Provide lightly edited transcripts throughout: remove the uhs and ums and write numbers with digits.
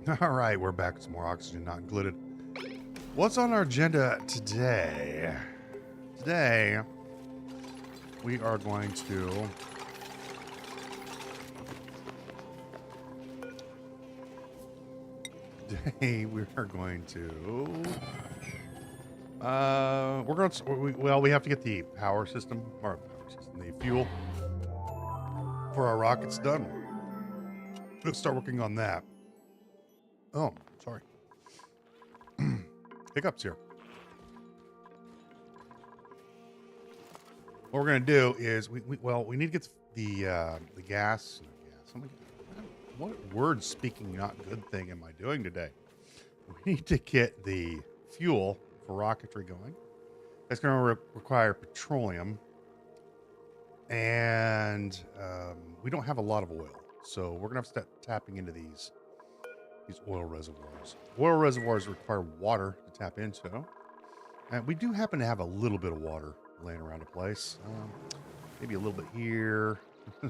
All right, we're back. Some more oxygen not included. What's on our agenda today? Today, we are going to we have to get the power system, the fuel for our rockets done. Let's start working on that. Oh, sorry. Hiccups here. What we're going to do is we need to get the gas. What word speaking not good thing am I doing today? We need to get the fuel for rocketry going. That's going to require petroleum, and we don't have a lot of oil, so we're going to have to start tapping into these oil reservoirs. Oil reservoirs require water to tap into, and we do happen to have a little bit of water laying around the place. Maybe a little bit here.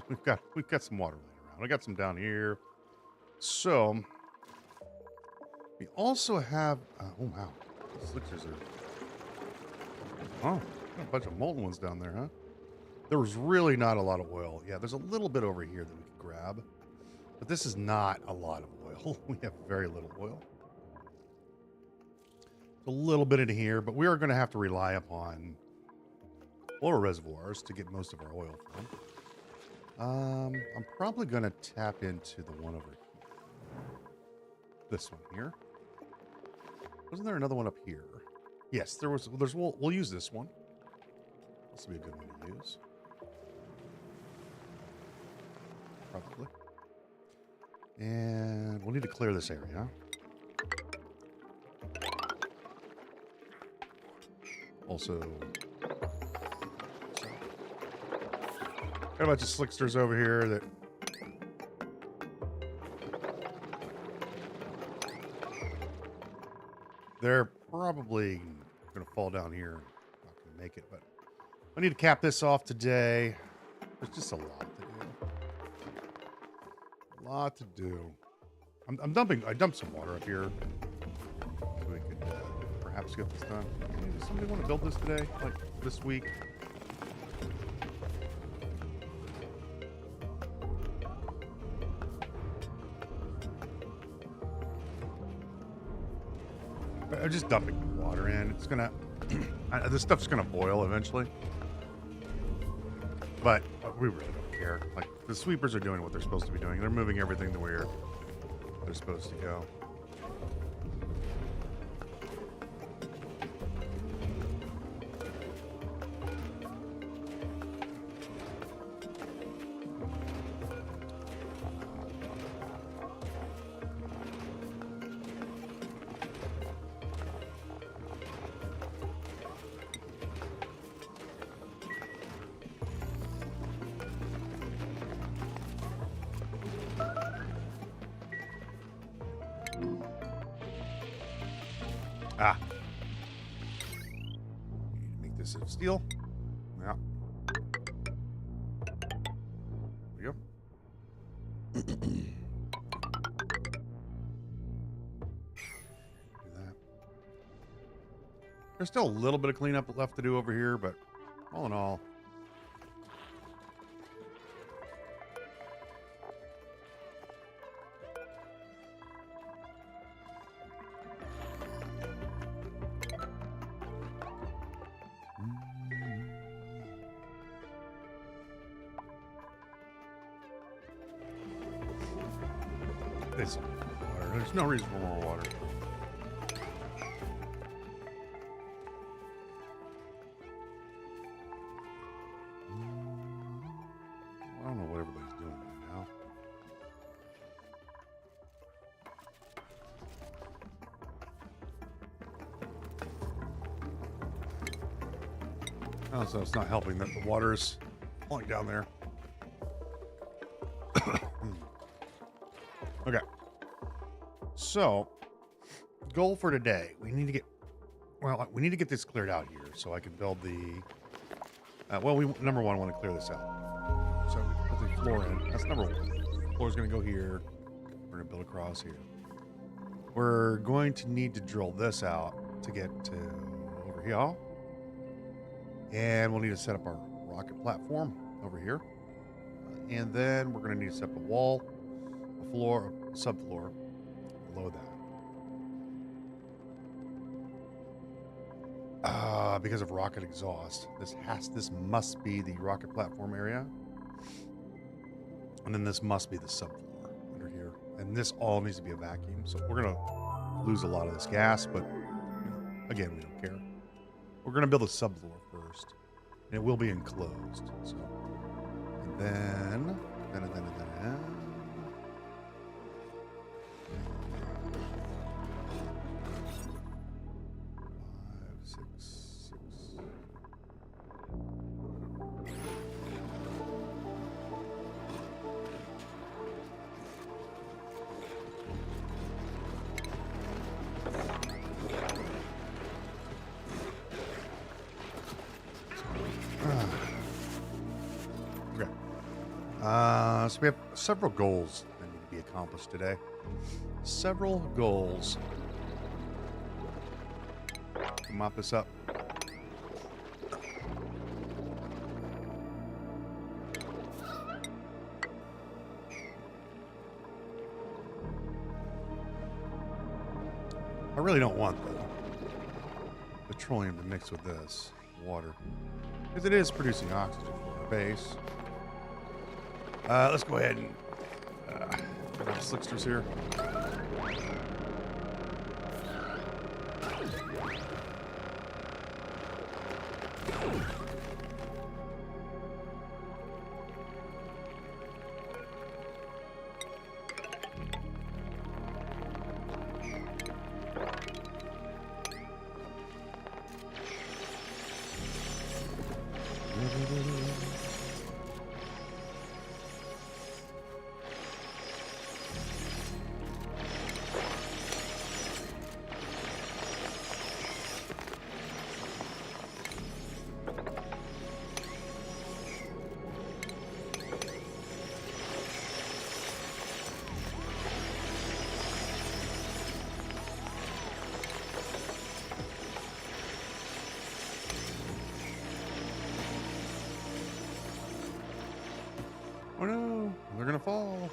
we've got some water laying around. I got some down here. So we also have. Oh wow, the slickers are. Oh, got a bunch of molten ones down there, huh? There was really not a lot of oil. Yeah, there's a little bit over here that we could grab, but this is not a lot of oil. We have very little oil. A little bit in here, but we are going to have to rely upon oil reservoirs to get most of our oil from. I'm probably going to tap into the one over here. This one here. Wasn't there another one up here? Yes, there was. We'll use this one. This will be a good one to use. Probably. And we'll need to clear this area. Also, got a bunch of slicksters over here that they're probably going to fall down here. Not going to make it, but I need to cap this off today. There's just a lot to do. A lot to do. I dumped some water up here so we could perhaps get this done. Does somebody want to build this today? Like this week? I'm just dumping water in. It's gonna, this stuff's gonna boil eventually. But we really don't care. Like, the sweepers are doing what they're supposed to be doing. They're moving everything the way they're supposed to go. Ah. Need to make this of steel. Yeah. There we go. Do that. There's still a little bit of cleanup left to do over here, but all in all, it's water. There's no reason for more water. I don't know what everybody's doing right now. Oh, so it's not helping that the water is falling down there. Okay. So, goal for today. We need to get this cleared out here so I can build the number one, want to clear this out. So we put the floor in. That's number one. The floor's going to go here. We're going to build across here. We're going to need to drill this out to get to over here. And we'll need to set up our rocket platform over here. And then we're going to need to set up a wall, a floor, a subfloor below that. Because of rocket exhaust. This must be the rocket platform area. And then this must be the subfloor under here. And this all needs to be a vacuum. So we're going to lose a lot of this gas, but again, we don't care. We're going to build a subfloor first. And it will be enclosed. So, and then 5, 6, 6. Okay. So we have several goals that need to be accomplished today. Several goals. Mop this up. I really don't want the petroleum to mix with this water, because it is producing oxygen for our base. Let's go ahead and put on slicksters here. Oh no, they're gonna fall.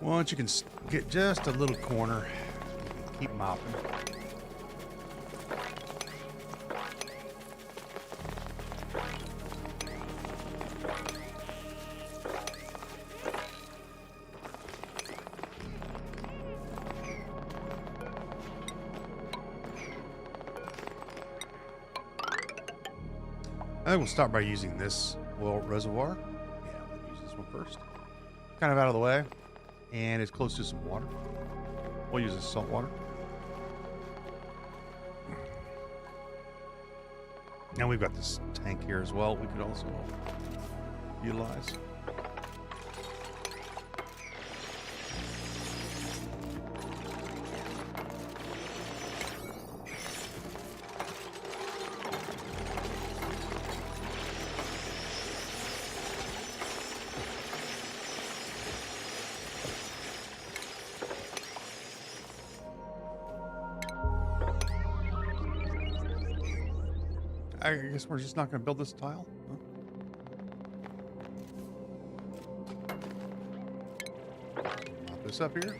Once you can get just a little corner, keep mopping. I think we'll start by using this oil reservoir. Yeah, we'll use this one first. Kind of out of the way. And it's close to some water. We'll use this salt water. And we've got this tank here as well we could also utilize. I guess we're just not going to build this tile. Huh? Mop this up here.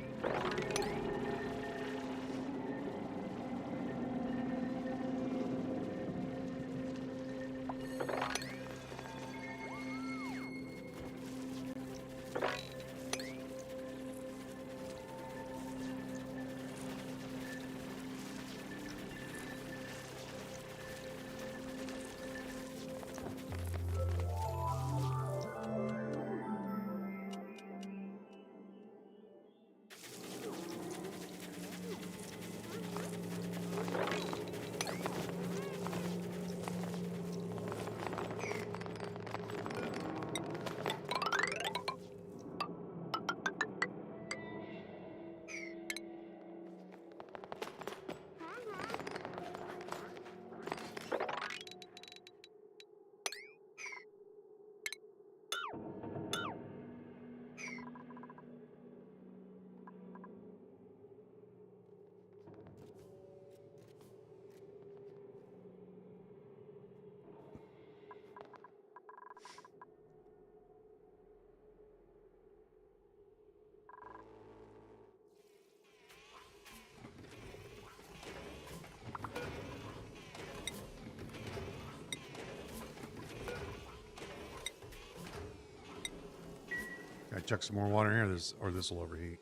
Gotta chuck some more water in here, or this will overheat.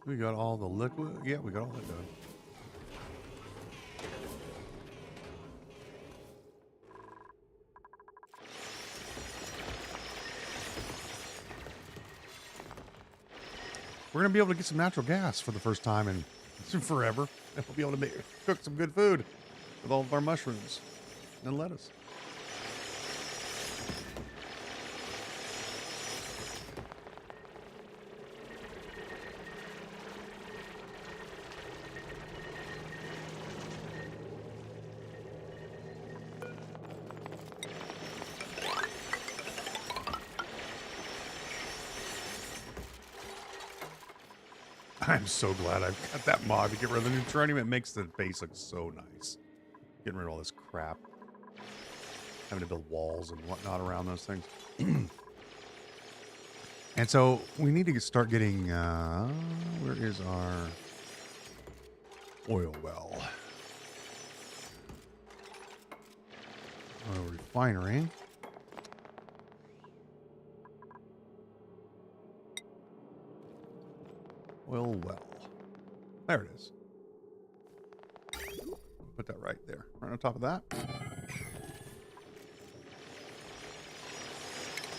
We got all the liquid. Yeah, we got all that done. We're gonna be able to get some natural gas for the first time in forever, and we'll be able to cook some good food with all of our mushrooms and lettuce. I'm so glad I've got that mod to get rid of the neutronium. It makes the base look so nice. Getting rid of all this crap. Having to build walls and whatnot around those things. And so we need to start getting, where is our oil well? Oil refinery. Oil well. There it is. Put that right there. Right on top of that.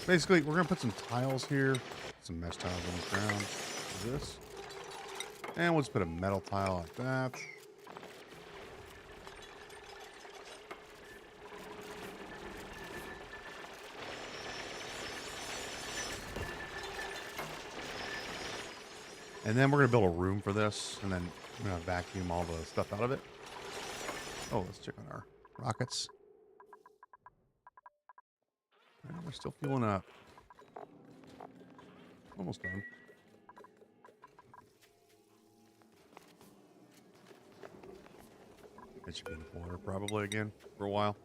Basically, we're going to put some tiles here. Some mesh tiles on the ground. Like this. And we'll just put a metal tile like that. And then we're going to build a room for this, and then we're going to vacuum all the stuff out of it. Oh, let's check on our rockets. We're still fueling up. Almost done. It should be in water probably again for a while.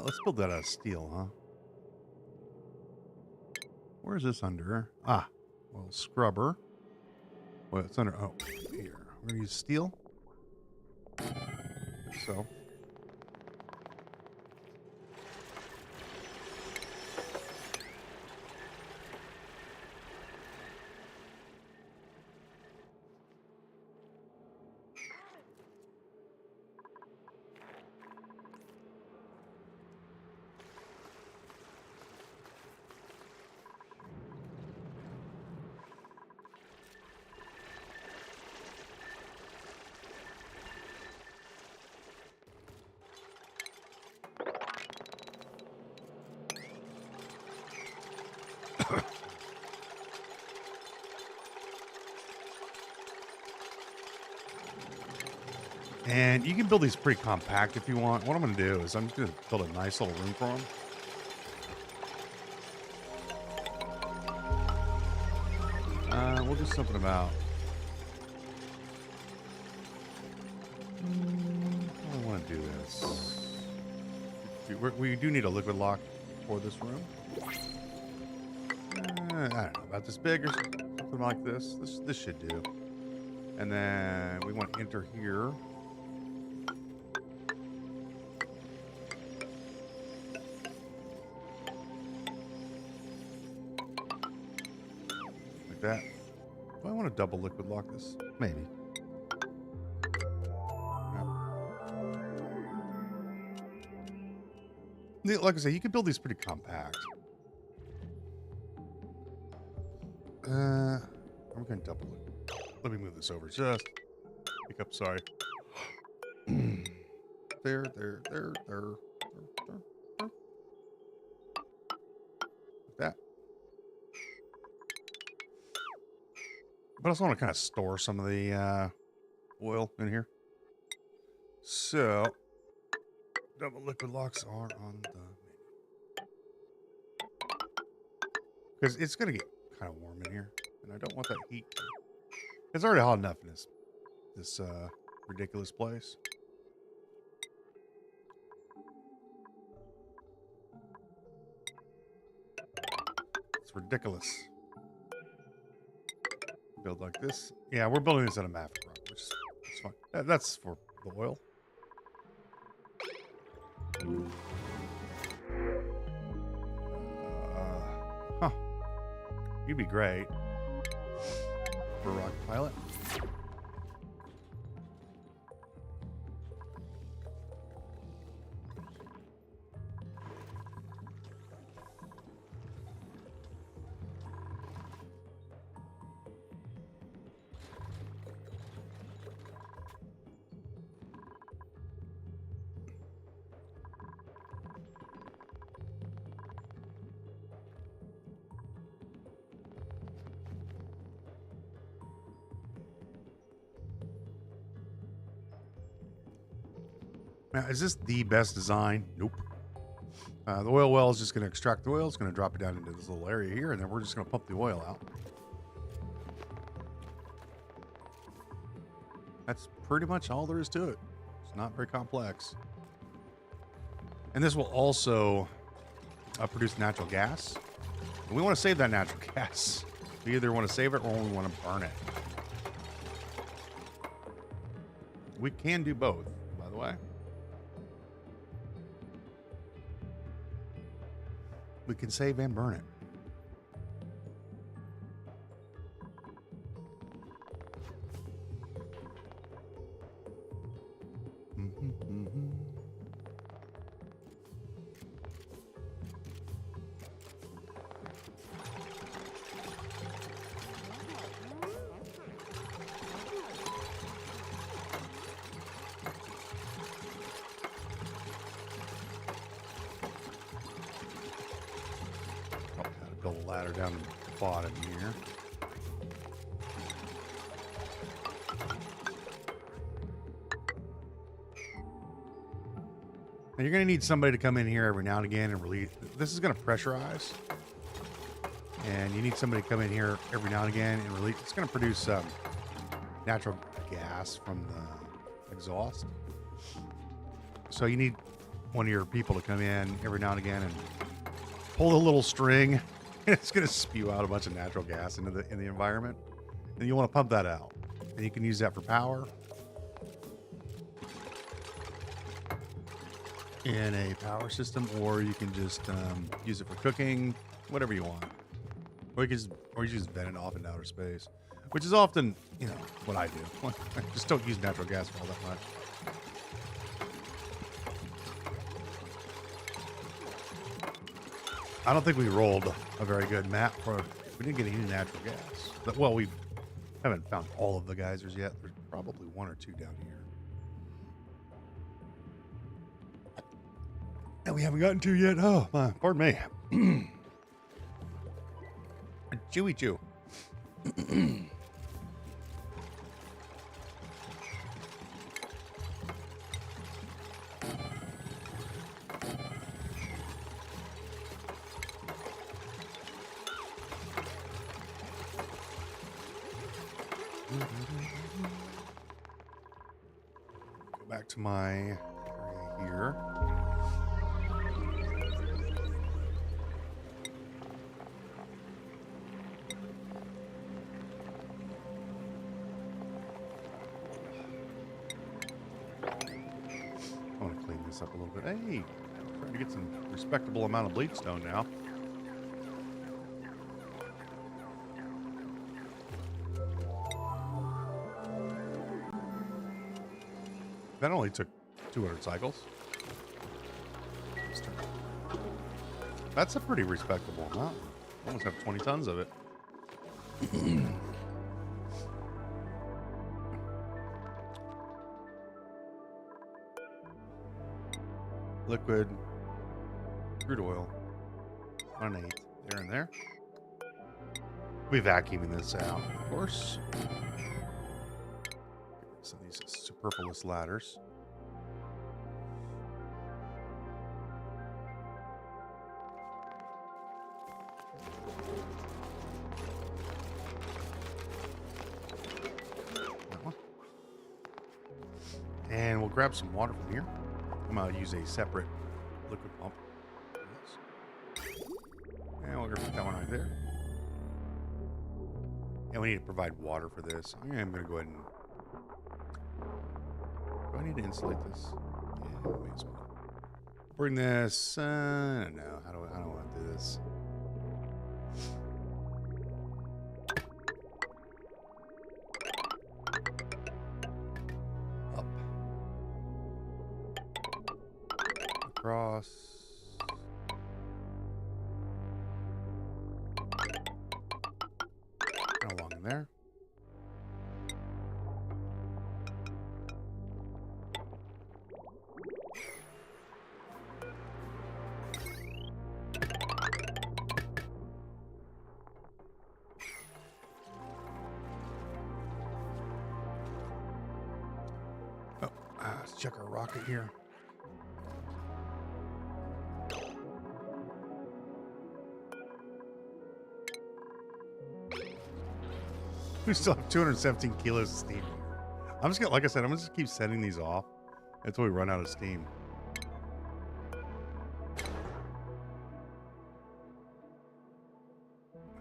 Let's build that out of steel, huh? Where is this under? Ah, well, scrubber. Well, it's under, oh, here. We're gonna use steel. So. And you can build these pretty compact if you want. What I'm going to do is I'm just going to build a nice little room for them. there's something about. I don't want to do this. We do need a liquid lock for this room. I don't know, about this big or something like this. This should do. And then we want to enter here. Like that. Do I want to double liquid lock this? Maybe. Yeah. Like I say, you can build these pretty compact. I'm going to double it. Let me move this over just. Pick up, sorry. There. Like that. But I also want to kind of store some of the oil in here. So, double liquid locks are on the menu. Because it's going to get kind of warm in here. And I don't want that heat. It's already hot enough in this ridiculous place. It's ridiculous. Build like this. Yeah, we're building this out of Maverick rock, which is fine. That's for the oil. Huh. You'd be great for a rocket pilot. Now, is this the best design? Nope. The oil well is just going to extract the oil. It's going to drop it down into this little area here, and then we're just going to pump the oil out. That's pretty much all there is to it. It's not very complex. And this will also produce natural gas. And we want to save that natural gas. We either want to save it or we want to burn it. We can do both, by the way. We can save and burn it. Build a ladder down the bottom here. Now you're going to need somebody to come in here every now and again and release. This is going to pressurize. And you need somebody to come in here every now and again and release. It's going to produce natural gas from the exhaust. So you need one of your people to come in every now and again and pull the little string. It's going to spew out a bunch of natural gas into the environment. And you want to pump that out. And you can use that for power. In a power system, or you can just use it for cooking, whatever you want. Or you just vent it off into outer space, which is often, what I do. I just don't use natural gas for all that much. I don't think we rolled a very good map for. We didn't get any natural gas. But, well, we haven't found all of the geysers yet. There's probably one or two down here. And we haven't gotten to yet. Oh, pardon me. Chewy chew. back to my area here. I want to clean this up a little bit. Hey, I'm trying to get some respectable amount of bleed stone now. That only took 200 cycles. That's a pretty respectable amount. Almost have 20 tons of it. Liquid, crude oil, 1/8 there and there. We'll be vacuuming this out, of course. Some of these superfluous ladders. That one. And we'll grab some water from here. I'm going to use a separate liquid pump. And we're going to put that one right there. And we need to provide water for this. I'm going to go ahead and... Do I need to insulate this? Yeah, may as well. Bring this... I don't know. How do I want to do this? Up. Across. And along there. Let's check our rocket here. We still have 217 kilos of steam. I'm just gonna, like I said, I'm gonna just keep setting these off until we run out of steam.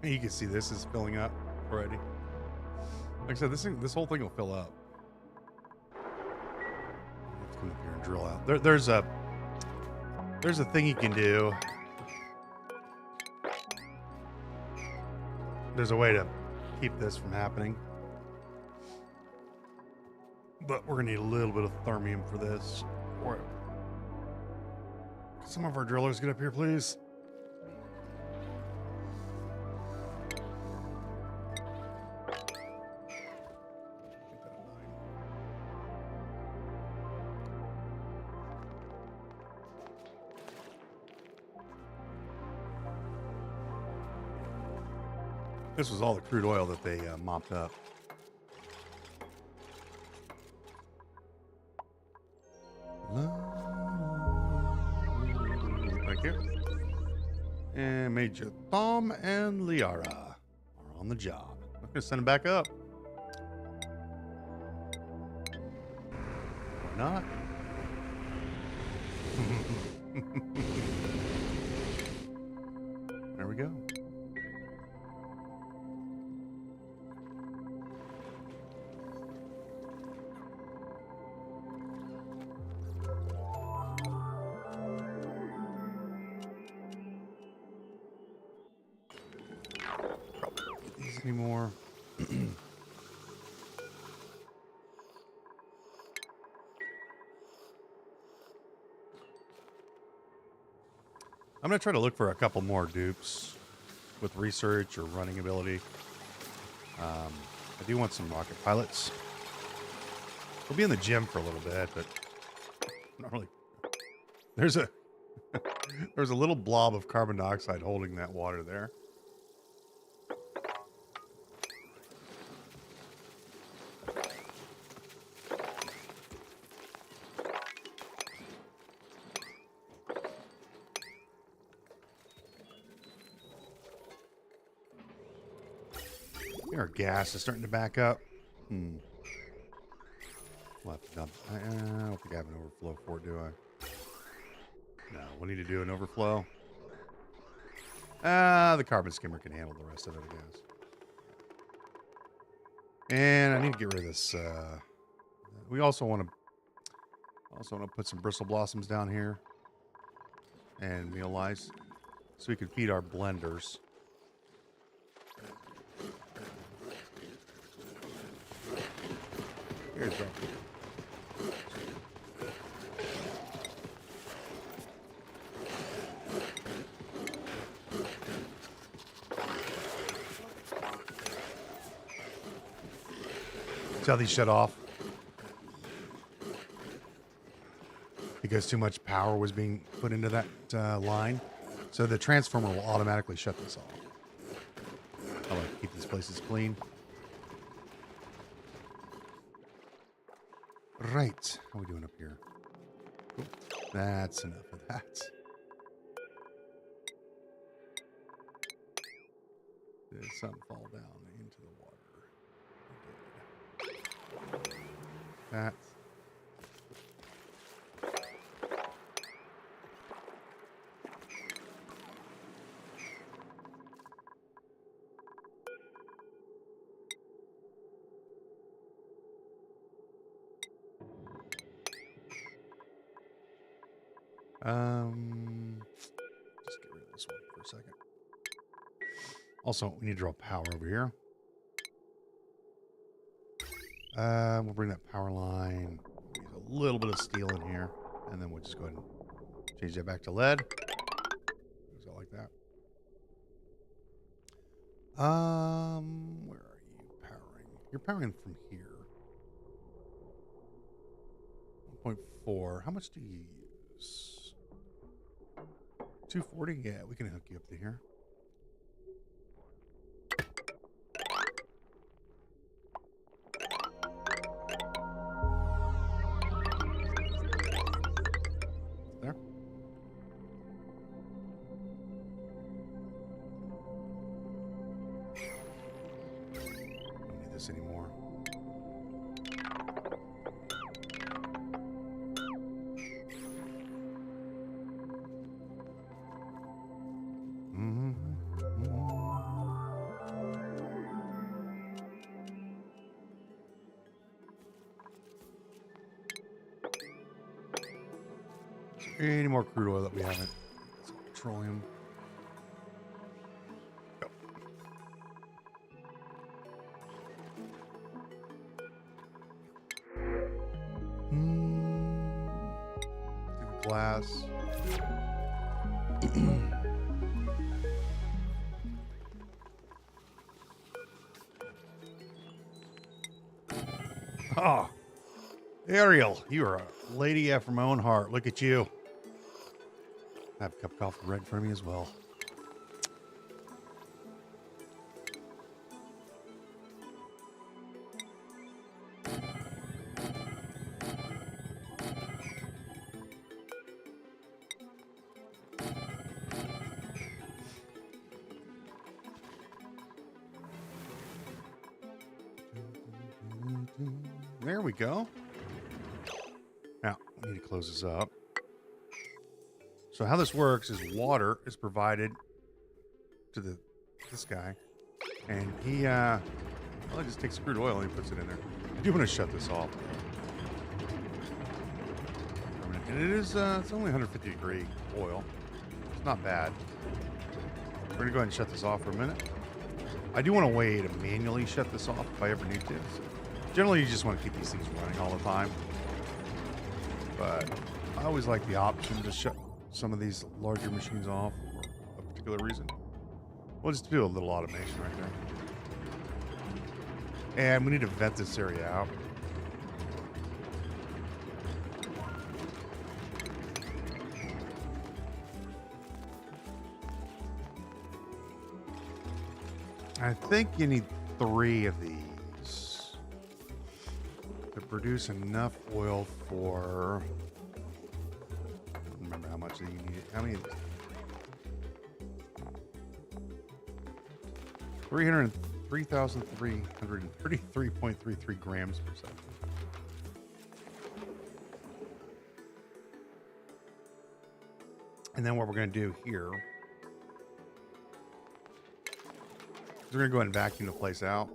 And you can see this is filling up already. Like I said, this whole thing will fill up. Let's come up here and drill out. There's a thing you can do. There's a way to keep this from happening. But we're gonna need a little bit of thermium for this. Or some of our drillers get up here, please. This was all the crude oil that they mopped up. Thank you. And Major Tom and Liara are on the job. I'm going to send them back up. Why not? There we go. Anymore. I'm going to try to look for a couple more dupes with research or running ability. I do want some rocket pilots. We'll be in the gym for a little bit, but not really. There's a there's a little blob of carbon dioxide holding that water there. Our gas is starting to back up. I'm We'll have to dump. I don't think I have an overflow for it, do I? No, we need to do an overflow. The carbon skimmer can handle the rest of it, I guess. And I need to get rid of this. We also want to put some bristle blossoms down here and meal lice so we can feed our blenders. Here's that. See how these shut off? Because too much power was being put into that line. So the transformer will automatically shut this off. I like to keep these places clean. Right. How are we doing up here? Cool. That's enough of that. Did something fall down into the water? It did. That. Just get rid of this one for a second. Also, we need to draw power over here. We'll bring that power line. Use a little bit of steel in here, and then we'll just go ahead and change that back to lead. Goes out like that. Where are you powering? You're powering from here. 1.4. How much do you use? 240? Yeah, we can hook you up to here. There. Don't need this anymore. Any more crude oil that we haven't? Some petroleum. Go. Glass. Oh, Ariel, you are a lady after my own heart. Look at you. I have a cup of coffee right in front of me as well. There we go. Now, we need to close this up. So how this works is water is provided to this guy, and he just takes crude oil and he puts it in there. I do want to shut this off, and it is it's only 150 degree oil. It's not bad. We're gonna go ahead and shut this off for a minute. I do want a way to manually shut this off if I ever need to. So generally, you just want to keep these things running all the time, but I always like the option to shut some of these larger machines off for a particular reason. We'll just do a little automation right there. And we need to vent this area out. I think you need 3 of these to produce enough oil for... remember how much you need. How many? 333.33 grams per second. And then what we're going to do here is we're going to go ahead and vacuum the place out.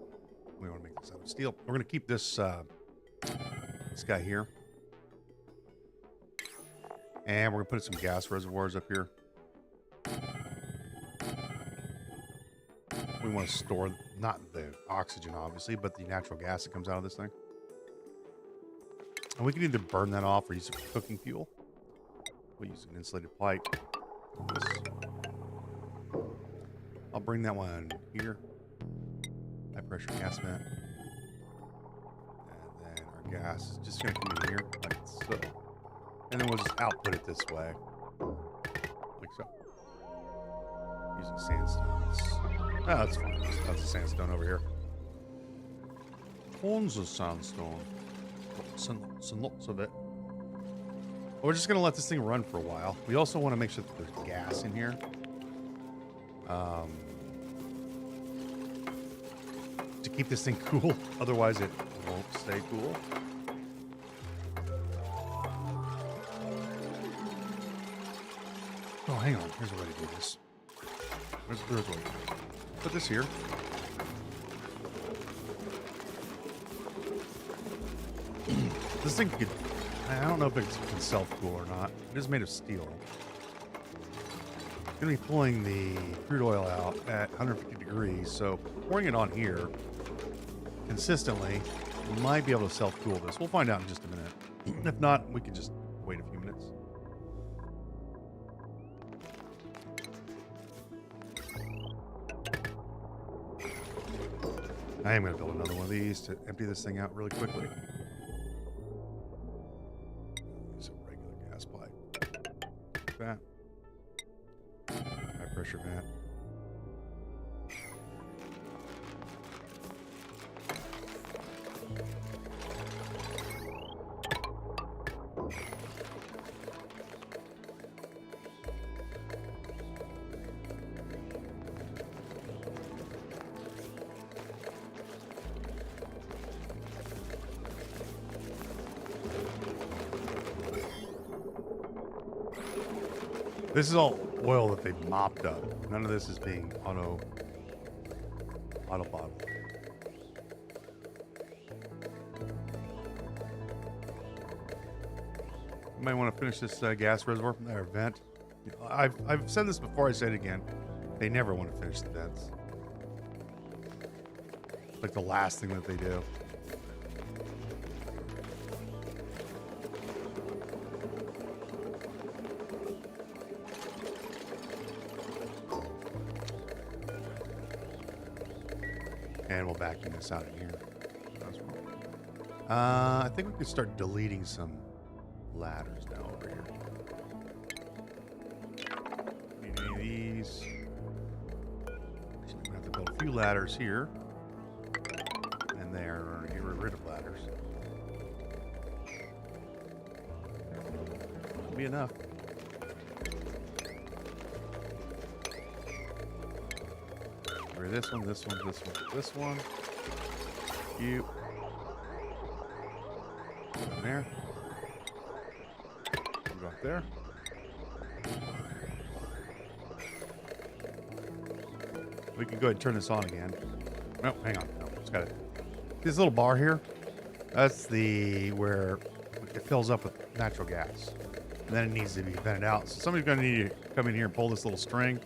We want to make this out of steel. We're going to keep this this guy here. And we're going to put some gas reservoirs up here. We want to store not the oxygen, obviously, but the natural gas that comes out of this thing. And we can either burn that off or use it for cooking fuel. We'll use an insulated pipe. I'll bring that one here. High pressure gas vent. And then our gas is just going to come in here like so. And then we'll just output it this way. Like so. Using sandstone. Oh, that's fine. Just tons of sandstone over here. Tons of sandstone. Lots and lots of it. We're just going to let this thing run for a while. We also want to make sure that there's gas in here. To keep this thing cool. Otherwise, it won't stay cool. Oh, hang on. Here's a way to do this. There's a way to do it. Put this here. This thing could... I don't know if it can self-cool or not. It is made of steel. It's going to be pulling the crude oil out at 150 degrees, so pouring it on here consistently might be able to self-cool this. We'll find out in just a minute. If not, we can just wait a few minutes. I am going to build another one of these to empty this thing out really quickly. Use a regular gas pipe. Like that. High pressure vent. This is all oil that they've mopped up. None of this is being auto bottled. You might want to finish this gas reservoir from their vent. I've said this before. I say it again. They never want to finish the vents. It's like the last thing that they do. And we'll vacuum this out in here. I think we can start deleting some ladders now over here. Need any of these? Actually, I'm gonna have to build a few ladders here. And there, we're gonna get rid of ladders. That'll be enough. This one, this one, this one, this one. You. Go there. Go up there. We can go ahead and turn this on again. No, hang on. No, just got it. This little bar here, that's the where it fills up with natural gas. And then it needs to be vented out. So somebody's going to need to come in here and pull this little string.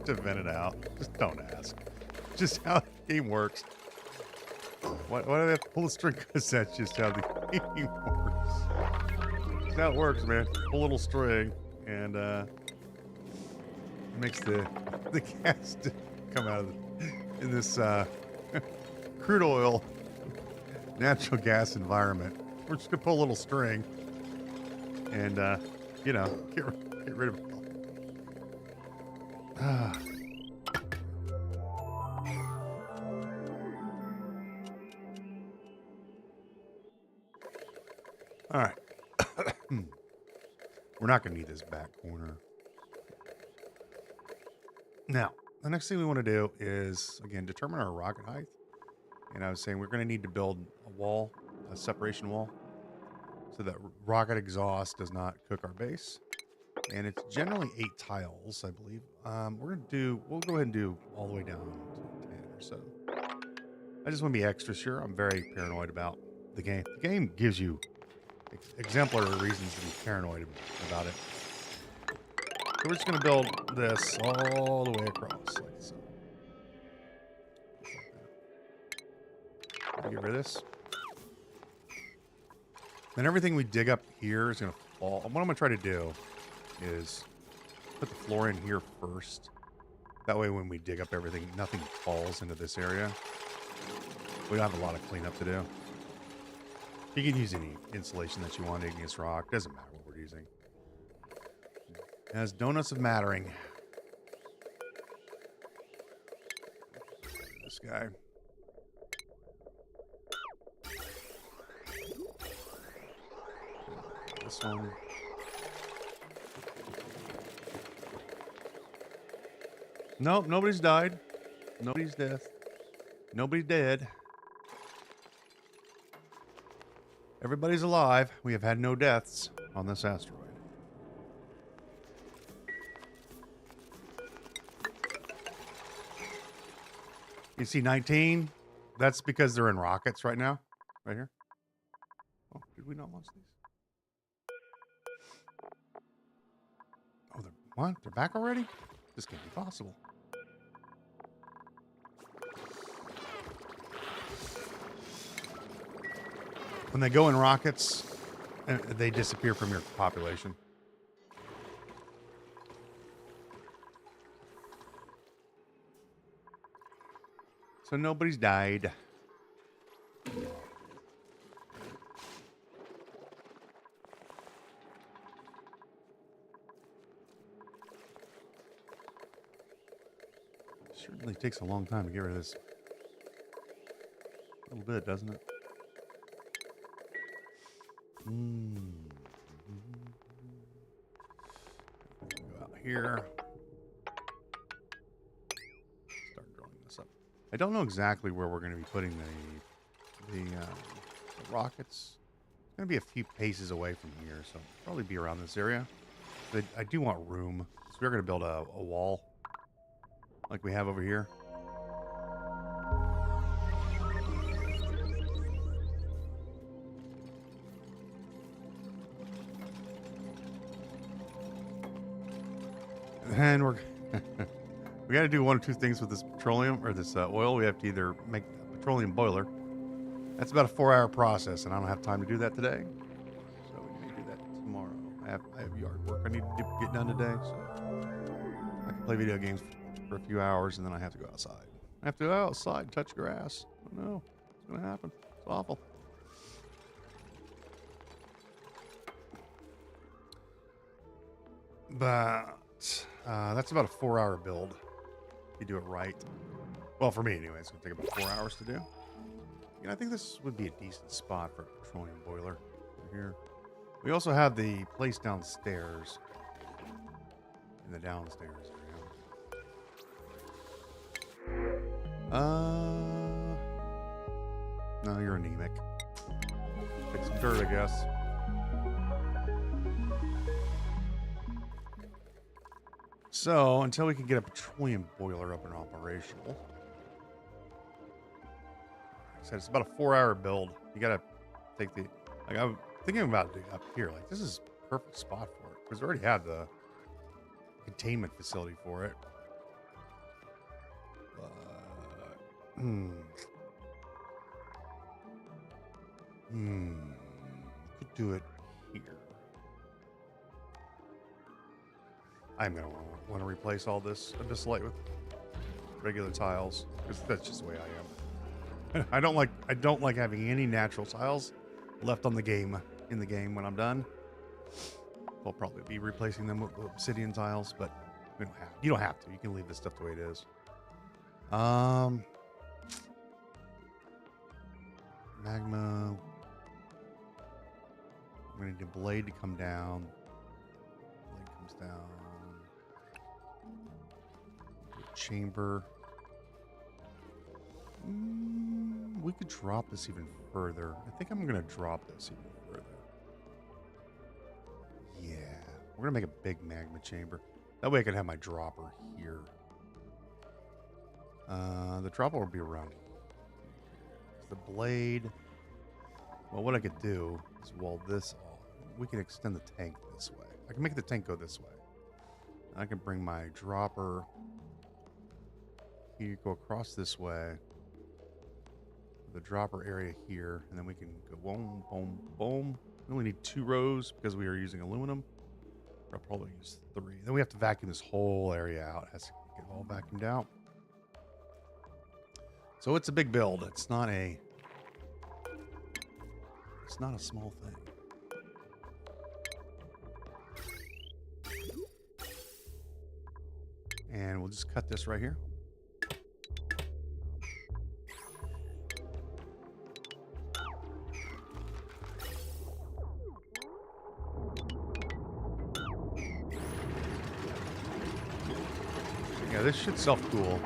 to vent it out. Just don't ask. Just how the game works. Why do they have to pull the string? Because that's just how the game works. That's how it works, man. Pull a little string and makes the gas come out of in this crude oil natural gas environment. We're just gonna pull a little string and you know, get rid of it. All right. We're not going to need this back corner. Now, the next thing we want to do is, again, determine our rocket height. And I was saying we're going to need to build a wall, a separation wall. so that rocket exhaust does not cook our base. And it's generally 8 tiles, I believe. We'll go ahead and do all the way down to 10 or so. I just want to be extra sure. I'm very paranoid about the game. The game gives you exemplary reasons to be paranoid about it. So we're just going to build this all the way across, like so. Get rid of this. Then everything we dig up here is going to fall. What I'm going to try to do is put the floor in here first. That way when we dig up everything, nothing falls into this area. We don't have a lot of cleanup to do. You can use any insulation that you want against rock. Doesn't matter what we're using. It has donuts of mattering. This guy. This one. Nope, nobody's died. Nobody's dead. Nobody's dead. Everybody's alive. We have had no deaths on this asteroid. You see 19? That's because they're in rockets right now. Right here. Oh, did we not launch these? Oh, what? They're back already? This can't be possible. When they go in rockets, they disappear from your population. So nobody's died. Certainly takes a long time to get rid of this. A little bit, doesn't it? Go out here. Start drawing this up. I don't know exactly where we're going to be putting the rockets. It's going to be a few paces away from here, so probably be around this area. But I do want room, so we're going to build a wall like we have over here. And we're we got to do one or two things with this petroleum or this oil. We have to either make a petroleum boiler. That's about a 4-hour process, and I don't have time to do that today. So we may do that tomorrow. I have yard work I need to get done today, so I can play video games for a few hours, and then I have to go outside. I have to go outside and touch grass. I don't know what's going to happen. It's awful. But that's about a 4-hour build if you do it right. Well, for me anyway, it's going to take about 4 hours to do. And I think this would be a decent spot for a petroleum boiler over here. We also have the place downstairs in the downstairs area. No, you're anemic. Take some dirt, I guess. So, until we can get a petroleum boiler up and operational. Like I said, it's about a 4-hour build. You gotta take the... Like, I'm thinking about it up here. Like, this is a perfect spot for it. Because we already had the containment facility for it. Could do it here. I'm going to want to replace all this abyssite with regular tiles, because that's just the way I am. I don't like having any natural tiles left on the game when I'm done. I'll probably be replacing them with obsidian tiles, but you don't have to. You can leave this stuff the way it is. Magma. I'm going to need a blade to come down. Blade comes down. Chamber. We could drop this even further. I think I'm going to drop this even further. We're going to make a big magma chamber. That way I can have my dropper here. The dropper will be around the blade. Well, what I could do is wall this off. We can extend the tank this way. I can make the tank go this way. I can bring my dropper here, go across this way. The dropper area here, and then we can go boom, boom, boom. We only need 2 rows because we are using aluminum. I'll probably use 3. Then we have to vacuum this whole area out. It has to get all vacuumed out. So it's a big build. It's not a small thing. And we'll just cut this right here. Yeah, this should self-cool.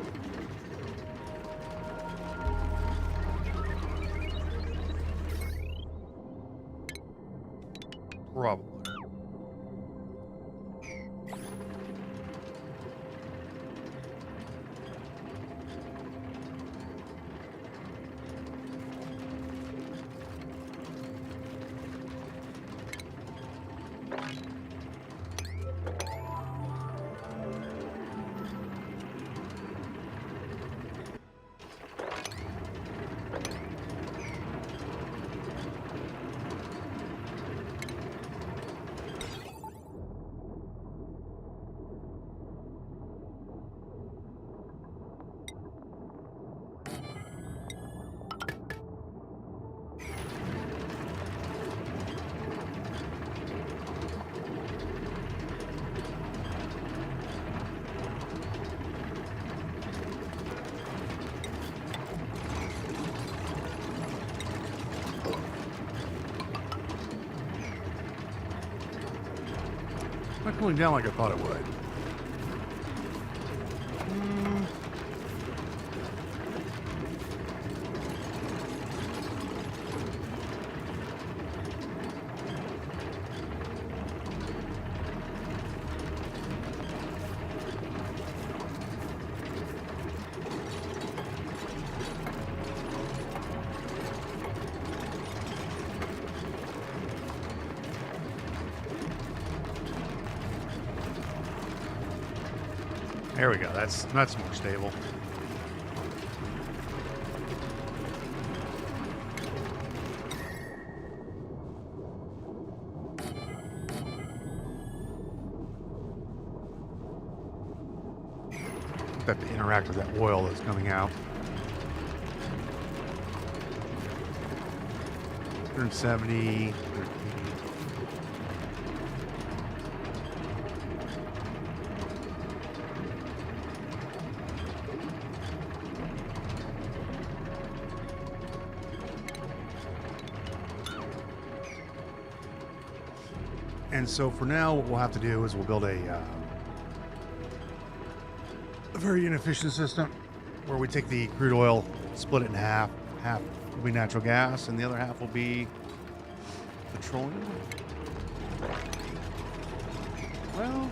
Probably. Not cooling down like I thought it would. There we go. That's more stable. Have to interact with that oil that's coming out. 170. And so for now, what we'll have to do is we'll build a very inefficient system where we take the crude oil, split it in half. Half will be natural gas, and the other half will be petroleum. Well,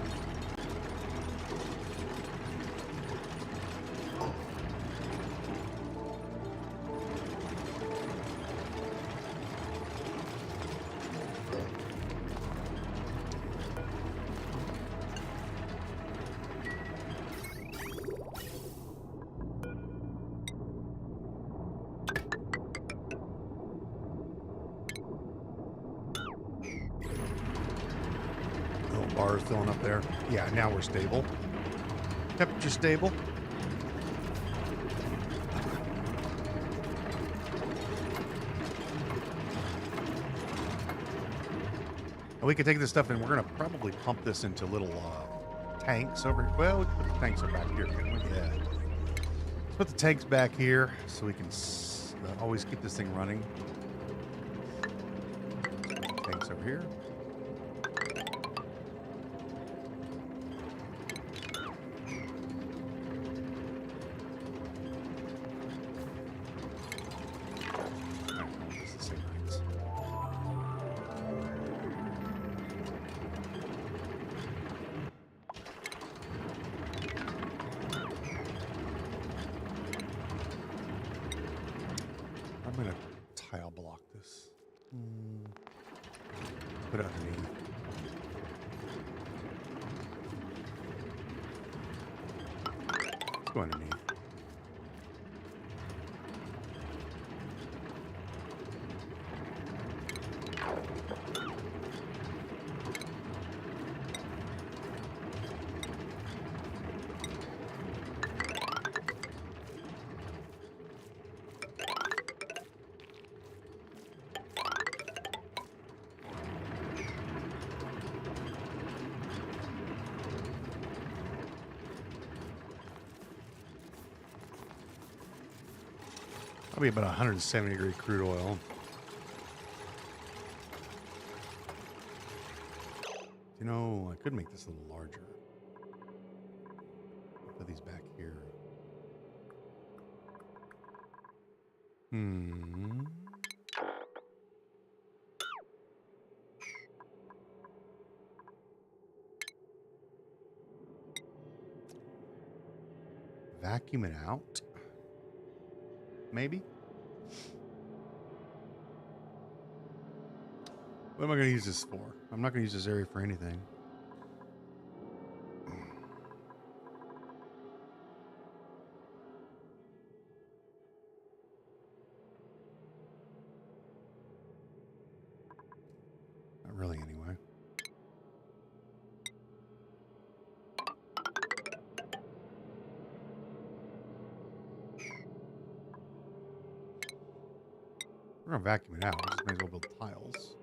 bar is filling up there. Yeah, now we're stable. Temperature stable. And we can take this stuff and we're going to probably pump this into little tanks over here. Well, we can put the tanks are back here. Yeah. Let's put the tanks back here so we can always keep this thing running. Tanks over here. put it underneath. Let's go underneath. Probably about 170-degree crude oil. You know, I could make this a little larger. Put these back here. Vacuum it out. Maybe. What am I going to use this for? I'm not going to use this area for anything. Not really, anyway. We're going to vacuum it out. We just may as well build tiles.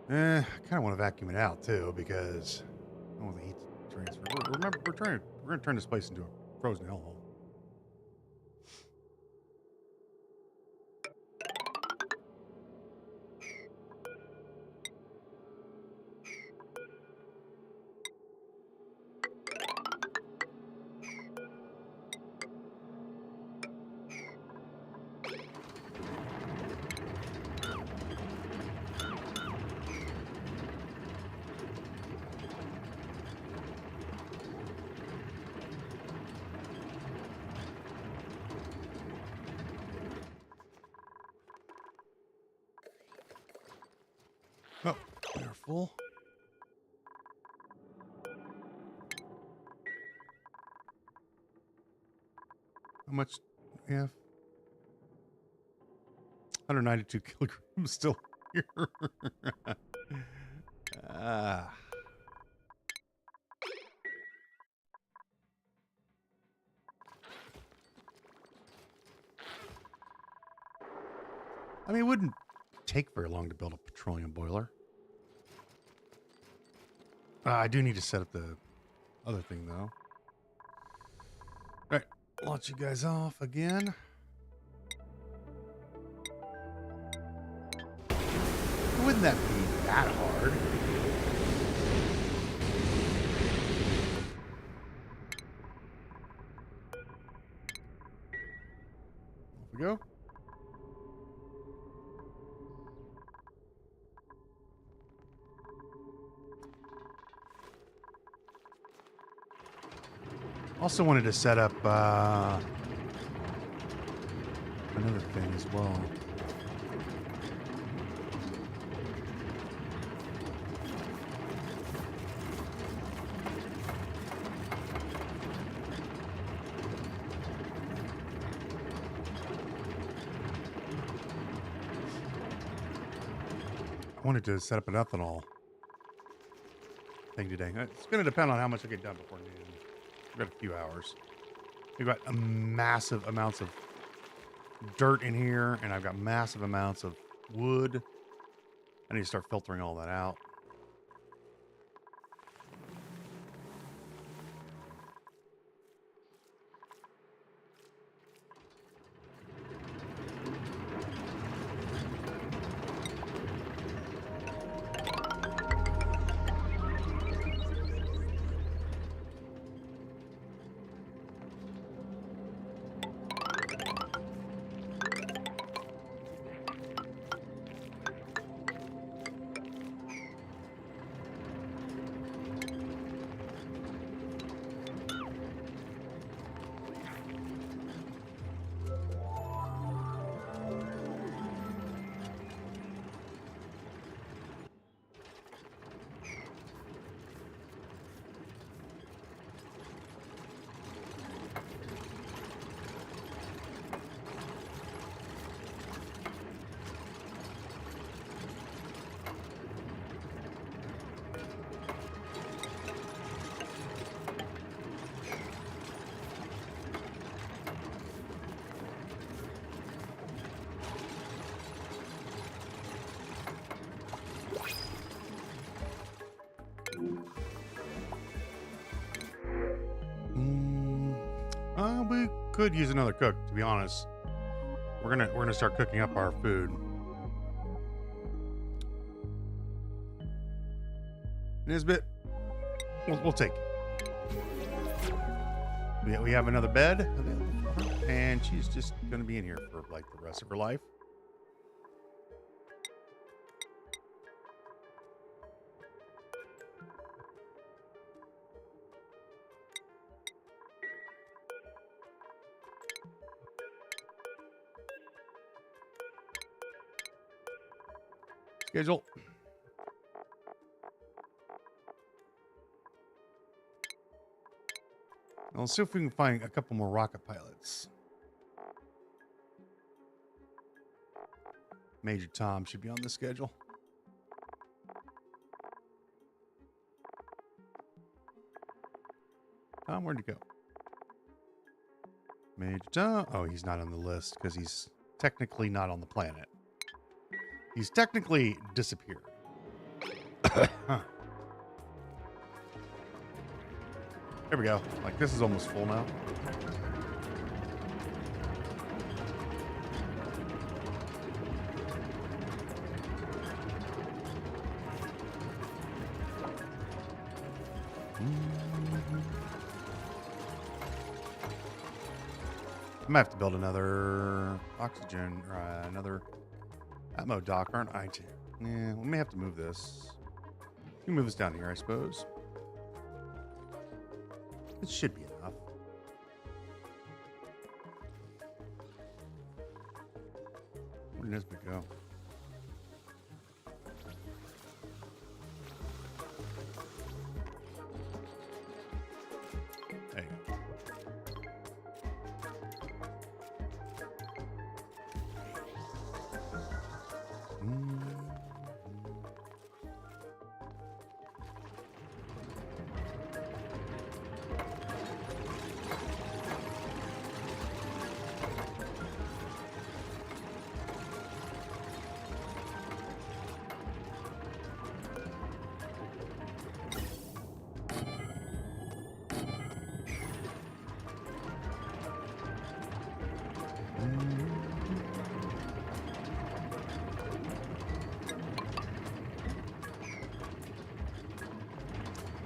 I kind of want to vacuum it out too because I don't want the heat to transfer. Remember, we're going to turn this place into a frozen hellhole. Oh, they're full. How much do we have? 192 kilograms still here. I mean, it wouldn't take very long to build a petroleum boiler. I do need to set up the other thing, though. All right, launch you guys off again. Wouldn't that be that hard? Off we go. Also wanted to set up another thing as well. I wanted to set up an ethanol thing today. It's going to depend on how much I get done before noon. We've got a few hours. We've got massive amounts of dirt in here, and I've got massive amounts of wood. I need to start filtering all that out. could use another cook, to be honest. We're gonna start cooking up our food. Nisbet, we'll take it. We have another bed, and she's just gonna be in here for like the rest of her life. Schedule. Let's see if we can find a couple more rocket pilots. Major Tom should be on the schedule. Tom, where'd you go? Major Tom. Oh, he's not on the list because he's technically not on the planet. He's technically disappeared. Huh. There we go. Like, this is almost full now. I might have to build another oxygen, or another Atmo dock, aren't I? Yeah, we may have to move this. We can move this down here, I suppose. It should be enough. Where did Nisbet go? There you go.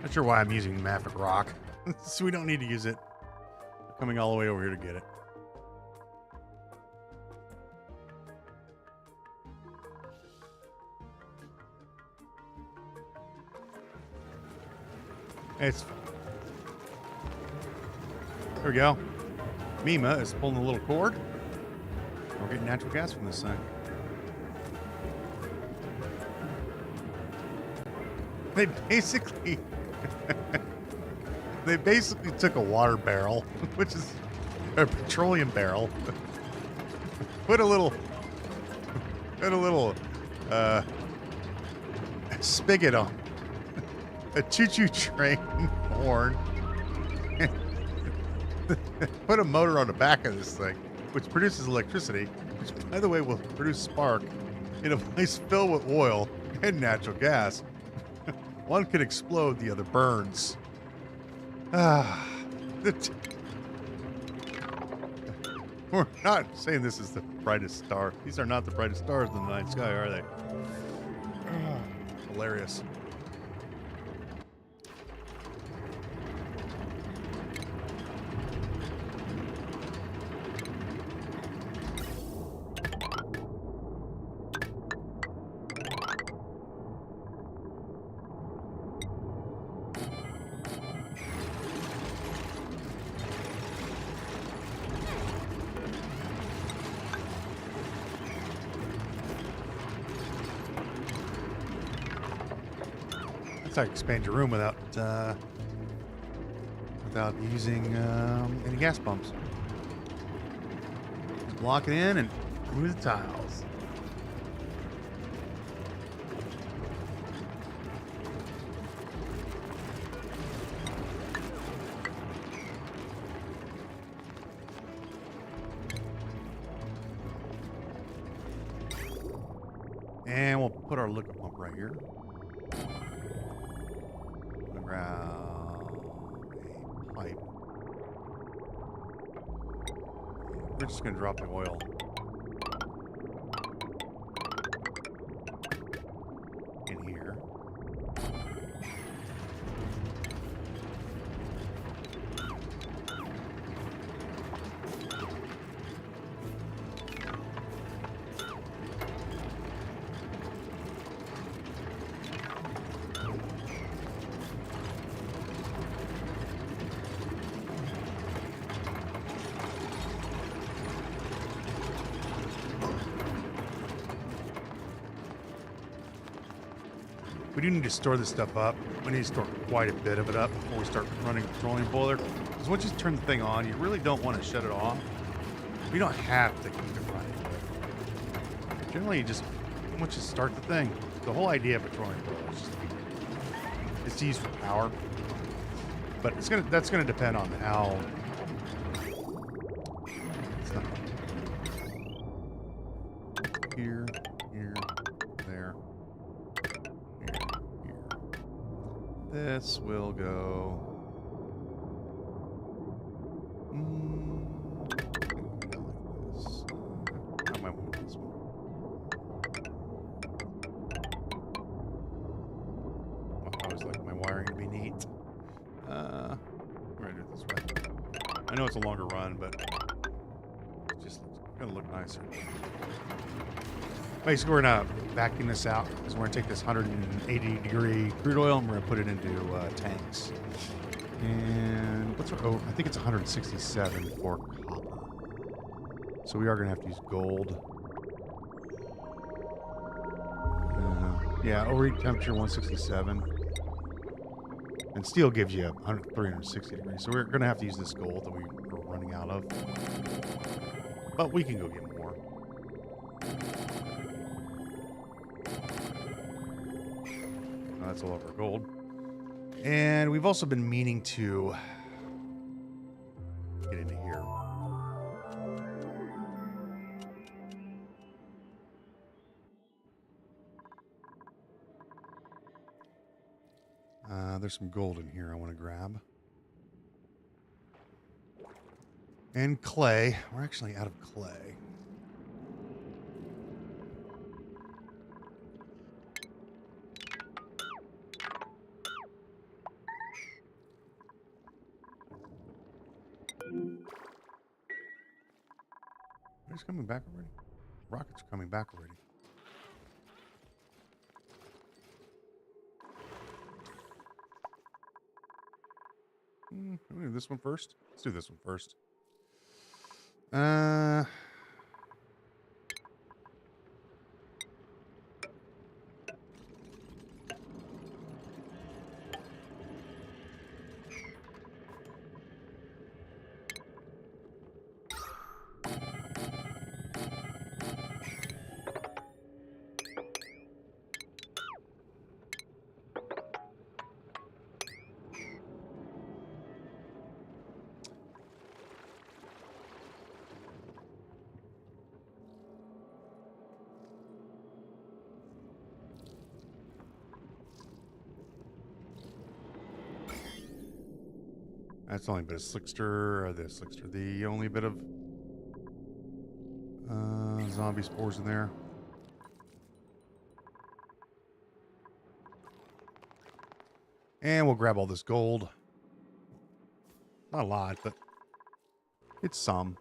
Not sure why I'm using Maverick Rock. So we don't need to use it. We're coming all the way over here to get it. It's there we go. Mima is pulling the little cord. We're getting natural gas from this thing. They basically took a water barrel, which is a petroleum barrel, put a little spigot on a choo-choo train horn, and put a motor on the back of this thing, which produces electricity, which, by the way, will produce spark in a place filled with oil and natural gas. One could explode, the other burns. We're not saying this is the brightest star. These are not the brightest stars in the night sky, are they? Hilarious. That's how you expand your room without using any gas pumps. Just block it in and remove the tiles. And we'll put our liquid pump right here. Around a pipe. we're just going to drop the oil in here. We do need to store this stuff up. We need to store quite a bit of it up before we start running the petroleum boiler. Because once you turn the thing on, you really don't want to shut it off. We don't have to keep it running. But generally, you just once you start the thing, the whole idea of petroleum boiler is just it's to use for power. But that's gonna depend on how. It's not here, here, there. This will go. Like this. I might want this one. I always like my wiring to be neat. I'm gonna do it this way. I know it's a longer run, but it's just gonna look nicer. Basically, we're gonna vacuum this out because we're gonna take this 180-degree crude oil and we're gonna put it into tanks. And what's our? Oh, I think it's 167 for copper. So we are gonna have to use gold. Yeah, overheat temperature 167, and steel gives you 360 degrees. So we're gonna have to use this gold that we're running out of, but we can go get more. That's all of our gold. And we've also been meaning to get into here. There's some gold in here I want to grab. And clay. We're actually out of clay. It's coming back already. Rockets are coming back already. We do this one first. Let's do this one first. That's the only bit of slickster, the only bit of zombie spores in there. And we'll grab all this gold. Not a lot, but it's some.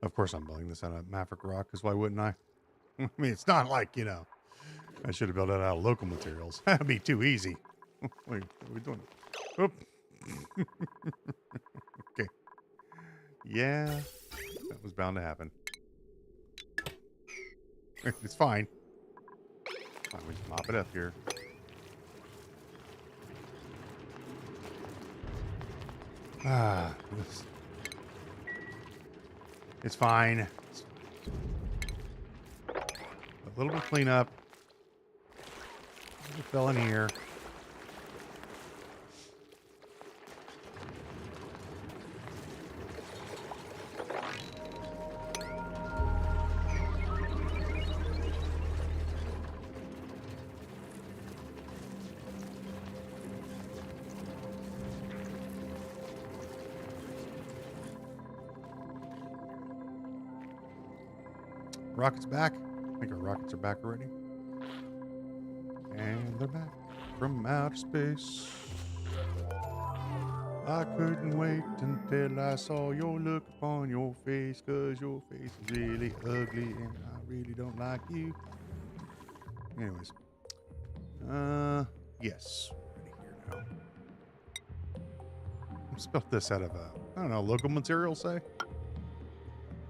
Of course, I'm building this out of Maverick rock, because why wouldn't I? I mean, it's not like, you know, I should have built it out of local materials. That'd be too easy. Wait, what are we doing? Oop. Okay. Yeah, that was bound to happen. It's fine. Fine, we just mop it up here. It's fine. A little bit of cleanup. It fell in here. Rockets back. I think our rockets are back already. And they're back from outer space. I couldn't wait until I saw your look upon your face, 'cause your face is really ugly and I really don't like you. Anyways. Yes. Ready here now. I spelled this out of I don't know, local material, say?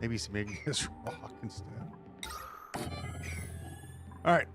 Maybe making this rock instead. All right.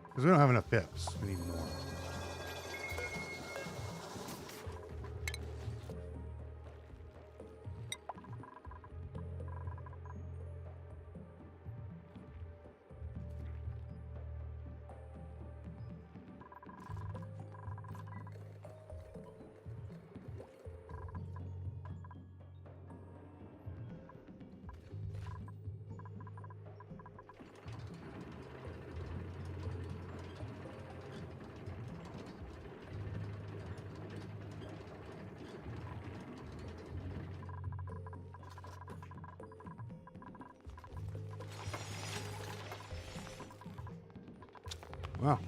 Because we don't have enough pips. We need more. Wow.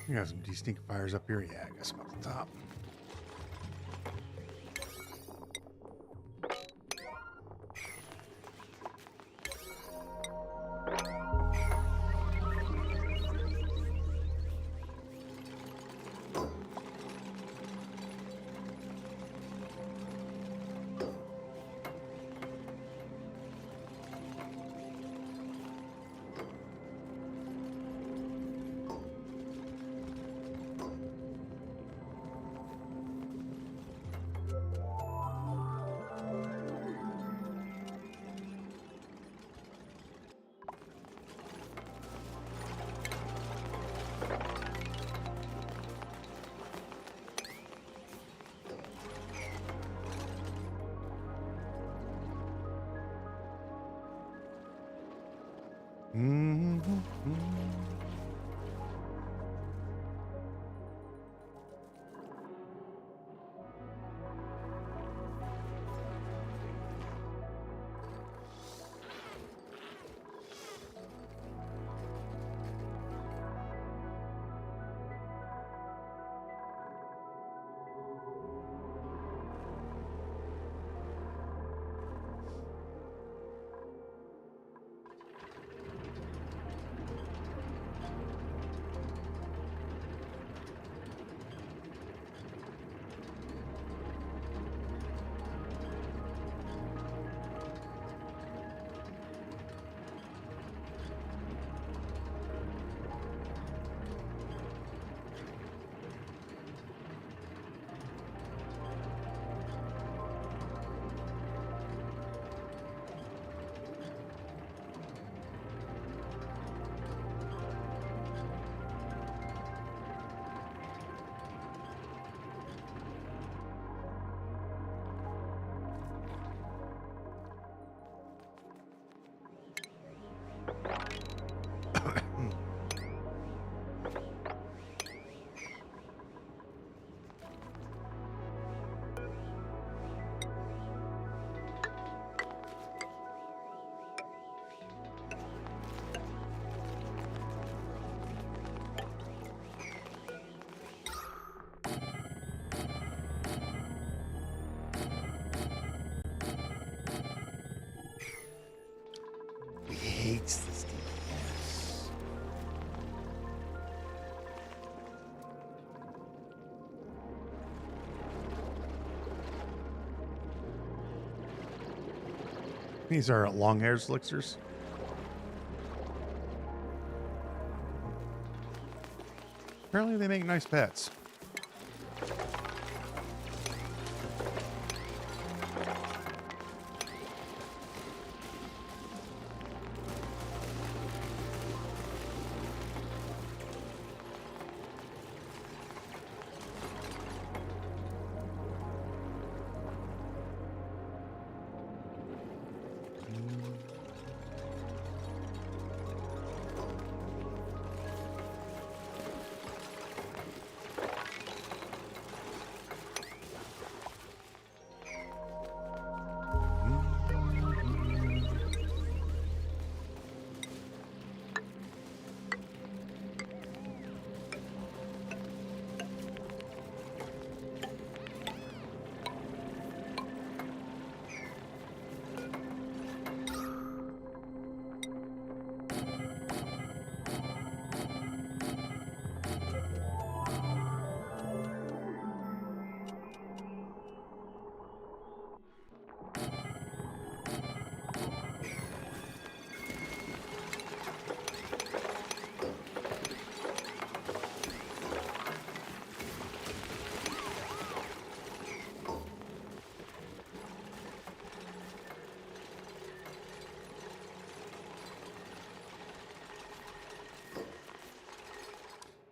You got some destinctifiers up here? Yeah, I got some up the top. These are long-haired slicksters. Apparently they make nice pets.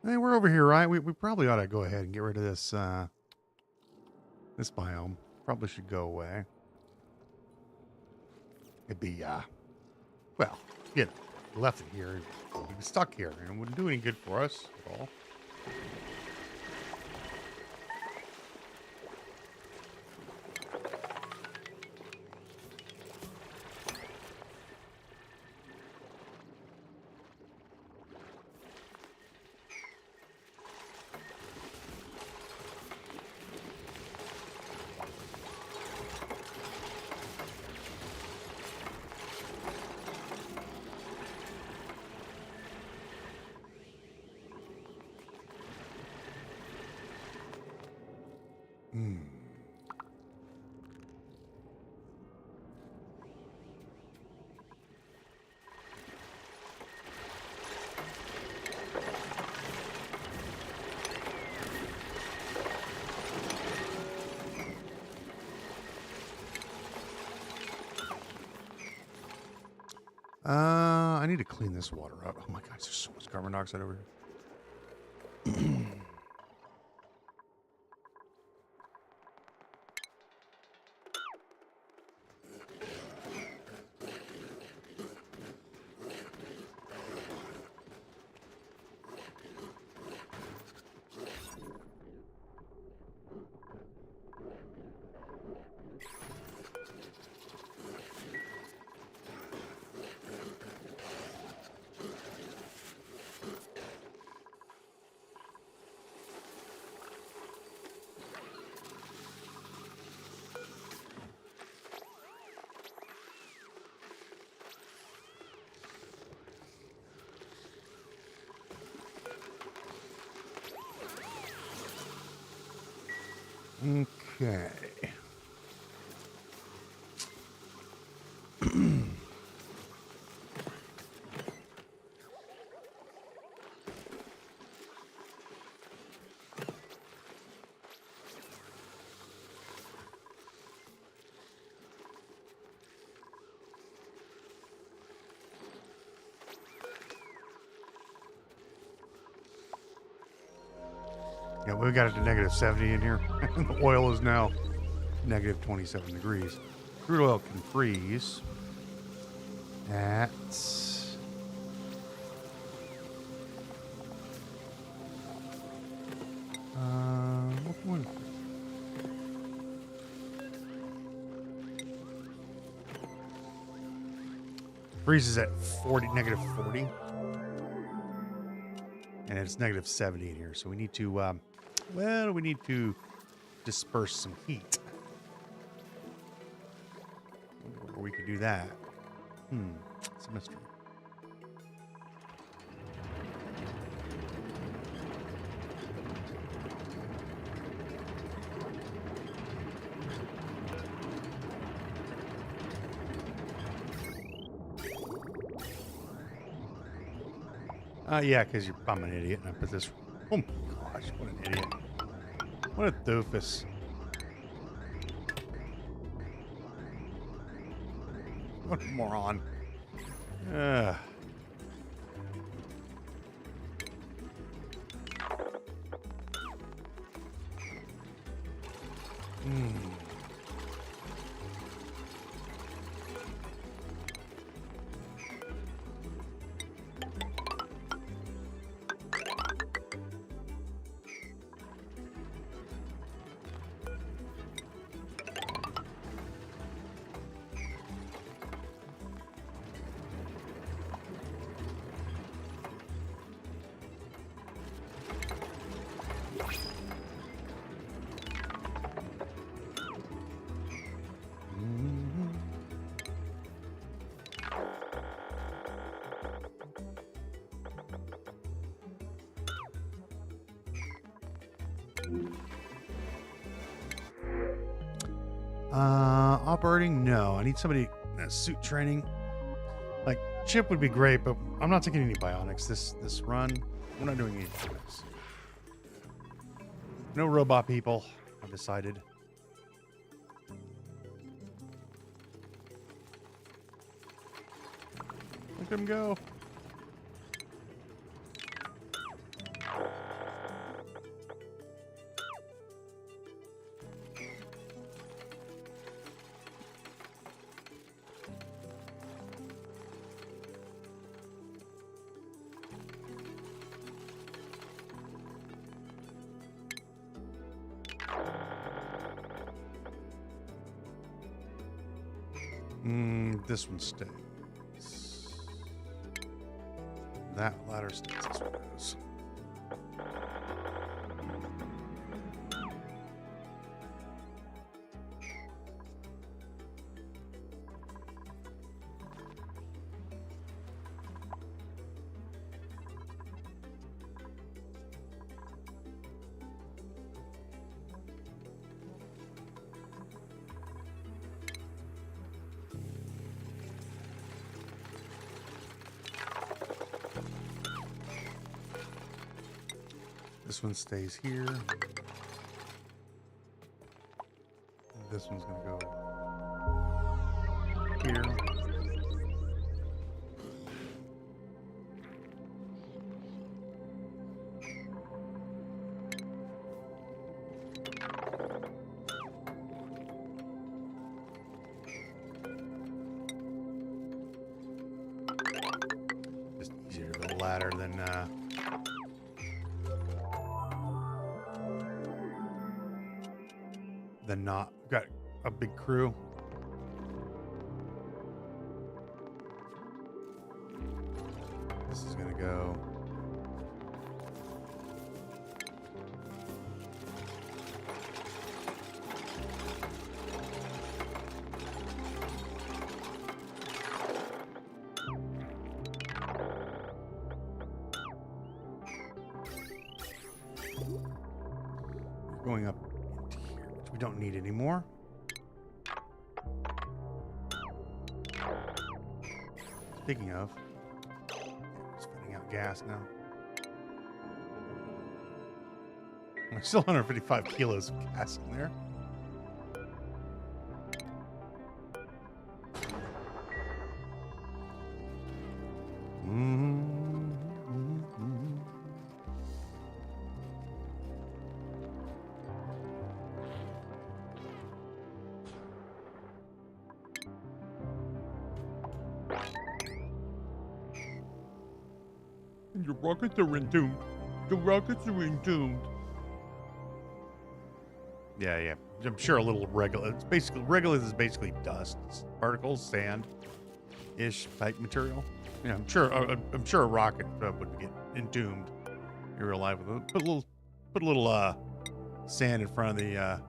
Hey, we're over here, right? We probably ought to go ahead and get rid of this this biome. Probably should go away. It'd be well, you know, left it here, we'd be stuck here, and it wouldn't do any good for us at all. I need to clean this water up. Oh my gosh, there's so much carbon dioxide over here. Okay. Yeah, we got it to negative 70 in here. The oil is now negative 27 degrees. Crude oil can freeze at what one? Freezes at 40, negative 40. And it's negative 70 in here. So we need to, well, we need to disperse some heat. Or we could do that. It's a mystery. Yeah, because I'm an idiot, and I put this. Oh my gosh, what an idiot! What a doofus! What a moron! Ugh. Operating? No. I need somebody suit training. Like, Chip would be great, but I'm not taking any bionics this run. We're not doing any bionics. No robot people, I've decided. Look at him go. This one stays. That ladder stays. This one goes. This one stays here. This one's gonna go here. Just easier to build a ladder than not. Got a big crew. This is gonna go. Going up into here, which we don't need anymore. Speaking of, spitting out gas now. There's still 155 kilos of gas in there. The rockets are entombed. The rockets are entombed. Yeah. I'm sure a little regolith. It's basically regolith is basically dust, it's particles, sand-ish type material. Yeah, I'm sure a rocket would get entombed in real life. Put a little sand in front of the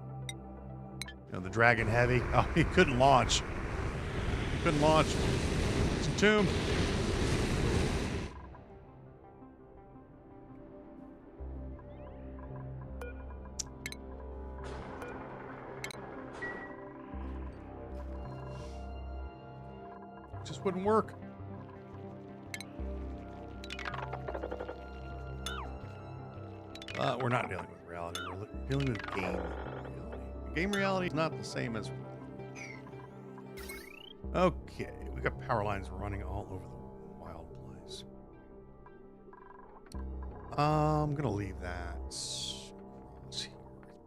the Dragon Heavy. Oh, he couldn't launch. It's entombed. Just wouldn't work. We're not dealing with reality. We're dealing with game reality. Game reality is not the same as... Okay, we got power lines running all over the wild place. I'm going to leave that across here,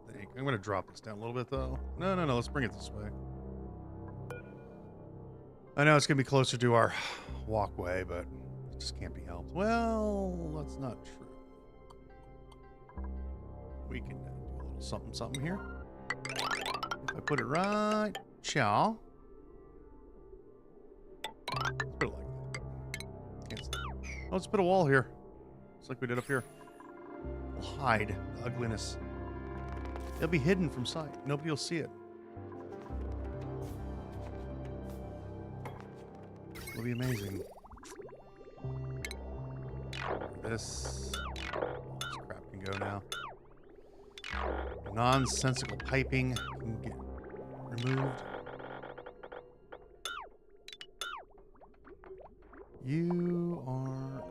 I think. I'm going to drop this down a little bit, though. No, let's bring it this way. I know it's going to be closer to our walkway, but it just can't be helped. Well, that's not true. We can do a little something here. If I put it right, chow. Let's put it like that. Can't see. Oh, let's put a wall here. Just like we did up here. We'll hide the ugliness. It'll be hidden from sight. Nobody will see it. It'll be amazing. This crap can go now. Nonsensical piping can get removed. You are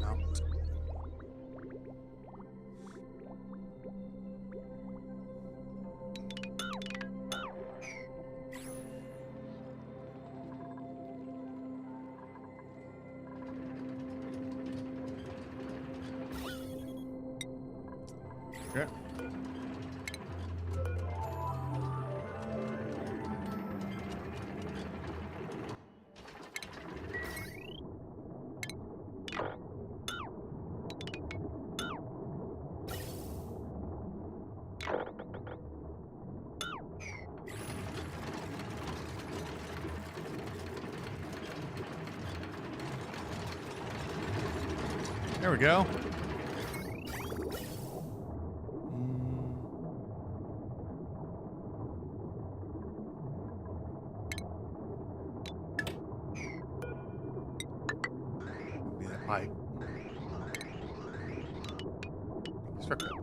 out. Okay. There we go. Be that pipe. Struck that pipe.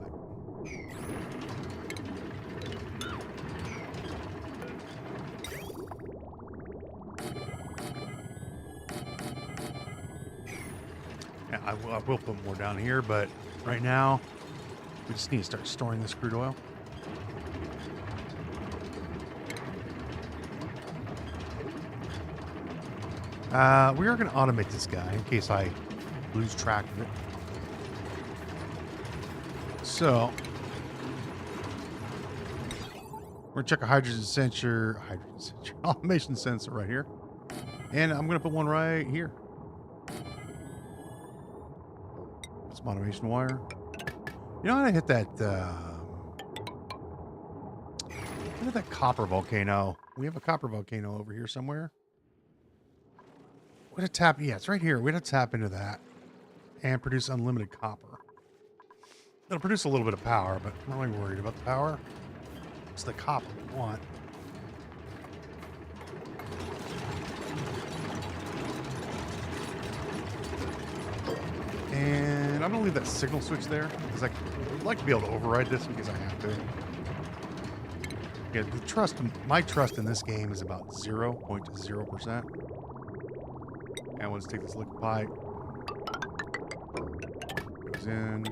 Yeah, I will put more down here, but right now we just need to start storing this crude oil. We are going to automate this guy in case I lose track of it. So we're going to check a hydrogen sensor, automation sensor right here. And I'm going to put one right here. Some automation wire. You know how to hit that, copper volcano? We have a copper volcano over here somewhere. We're going to tap, yeah, it's right here. We're going to tap into that and produce unlimited copper. It'll produce a little bit of power, but I'm not really worried about the power. It's the copper we want. And I'm going to leave that signal switch there because I'd like to be able to override this in case I have to. Yeah, my trust in this game is about 0.0%. And let's take this liquid pipe. Goes in.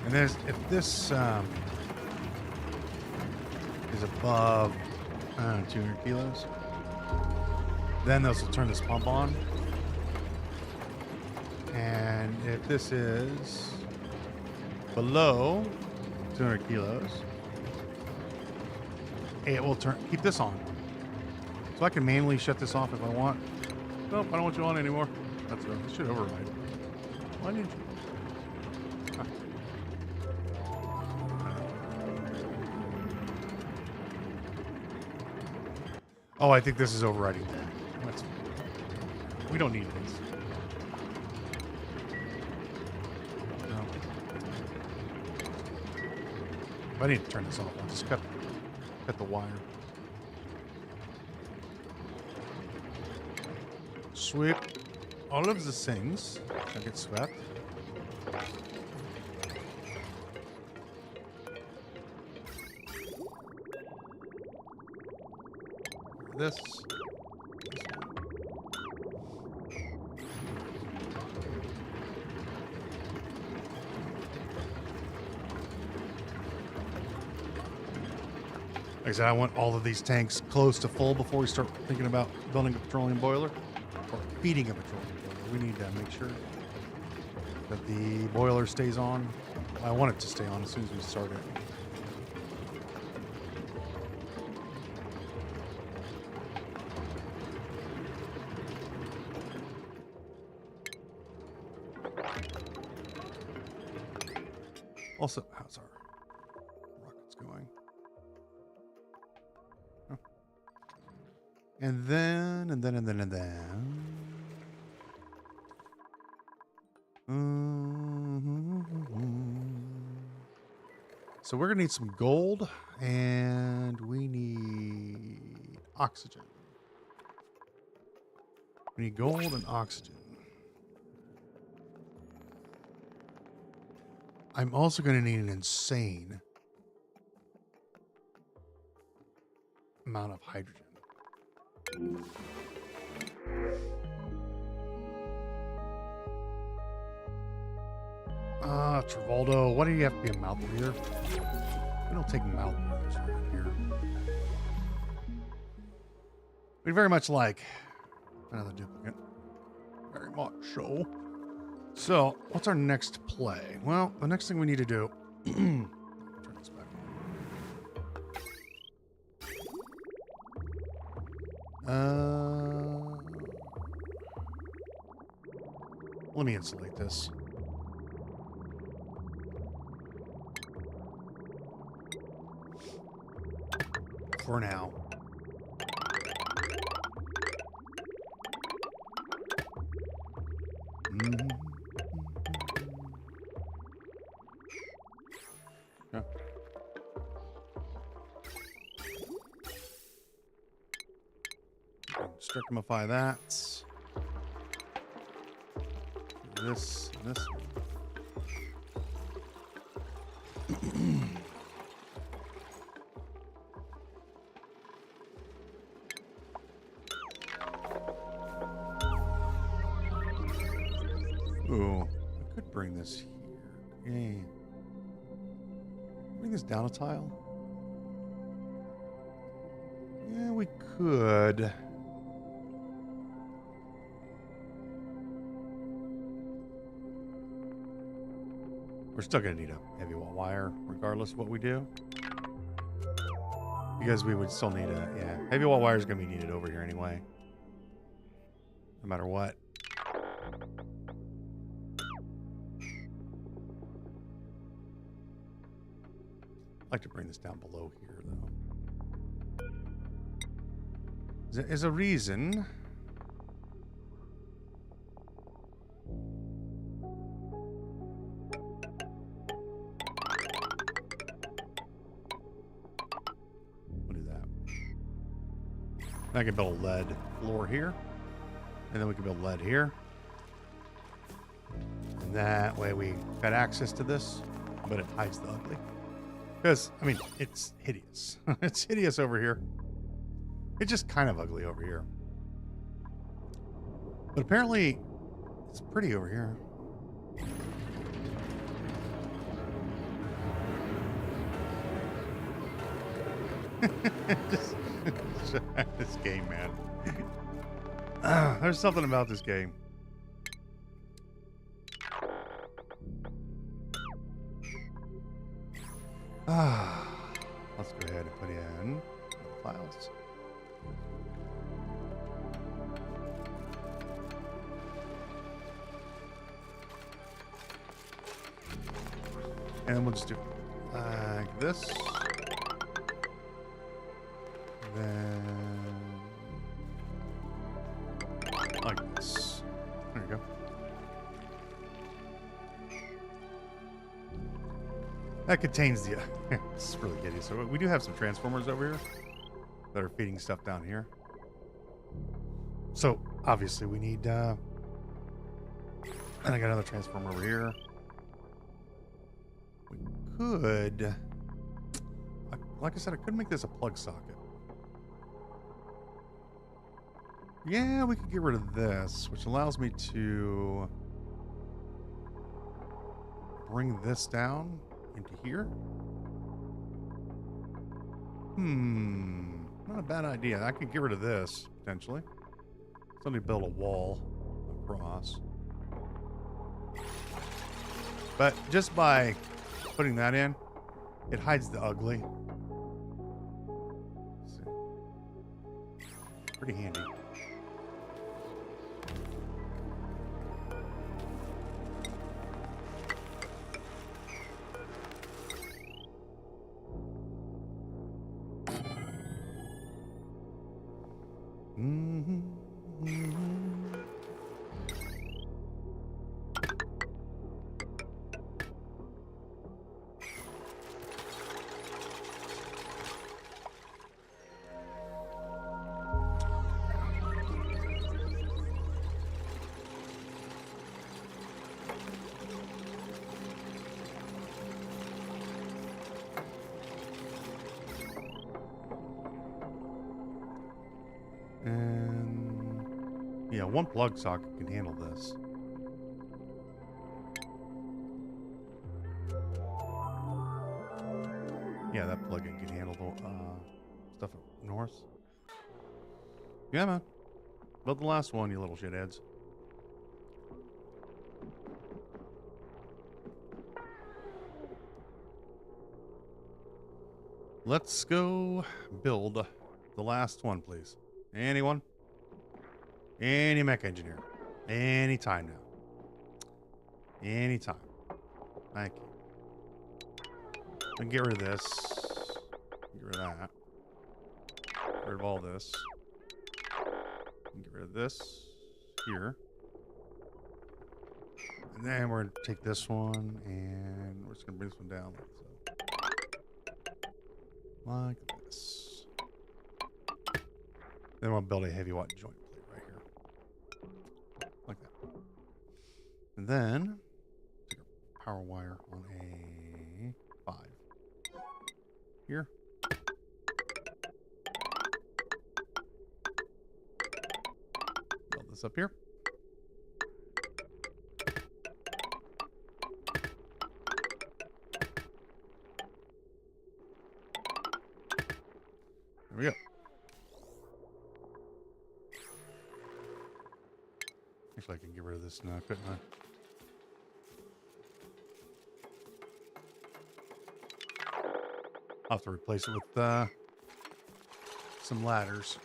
And if this is above, I don't know, 200 kilos, then this will turn this pump on. And if this is below 200 kilos, it will keep this on. So I can manually shut this off if I want. Nope, I don't want you on anymore. That's right. It should override. Why didn't you? Oh, I think this is overriding that. We don't need this. No. I need to turn this off. I'll just cut the wire. Sweep all of the things that get swept. This. Like I said, I want all of these tanks close to full before we start thinking about building a petroleum boiler or feeding a petroleum boiler. We need to make sure that the boiler stays on. I want it to stay on as soon as we start it. Also, how's our rockets going? Oh. And then. So we're gonna need some gold, and we need oxygen. We need gold and oxygen. I'm also going to need an insane amount of hydrogen. Travoldo, why do you have to be a mouth breather? We don't take mouth breathers around here. We'd very much like another duplicate. Very much so. So, what's our next play? Well, the next thing we need to do... turn this back on. Let me insulate this. For now. Yeah. Strictimify that. This and this. Ooh, I could bring this here. Yay. Bring this down a tile? Yeah, we could. We're still going to need a heavy wall wire, regardless of what we do. Because we would still need a, yeah, heavy wall wire is going to be needed over here anyway. No matter what. I'd like to bring this down below here, though. There is a reason. We'll do that. I can build a lead floor here. And then we can build lead here. And that way we got access to this, but it hides the ugly. Because, I mean, it's hideous. It's hideous over here. It's just kind of ugly over here. But apparently, it's pretty over here. Just this game, man. There's something about this game. Let's go ahead and put in the files. And we'll just do like this. Then you go. That contains the... it's really giddy. So we do have some transformers over here that are feeding stuff down here. So, obviously, we need... and I got another transformer over here. We could... Like I said, I could make this a plug socket. Yeah, we could get rid of this, which allows me to bring this down into here. Not a bad idea. I could get rid of this, potentially. Somebody build a wall across. But just by putting that in, it hides the ugly. Pretty handy. And yeah, one plug socket can handle this. Yeah, that plug-in can handle the stuff up north. Yeah, man. Build the last one, you little shitheads. Let's go build the last one, please. Anyone? Any mech engineer? Anytime now. Anytime. Thank you. And get rid of this. Get rid of that. Get rid of all this. And get rid of this here. And then we're going to take this one and we're just going to bring this one down like so. Like this. Then we'll build a heavy watt joint plate right here. Like that. And then take a power wire on a 5. Here. Build this up here. There we go. Actually, I can get rid of this now, couldn't I? I'll have to replace it with some ladders.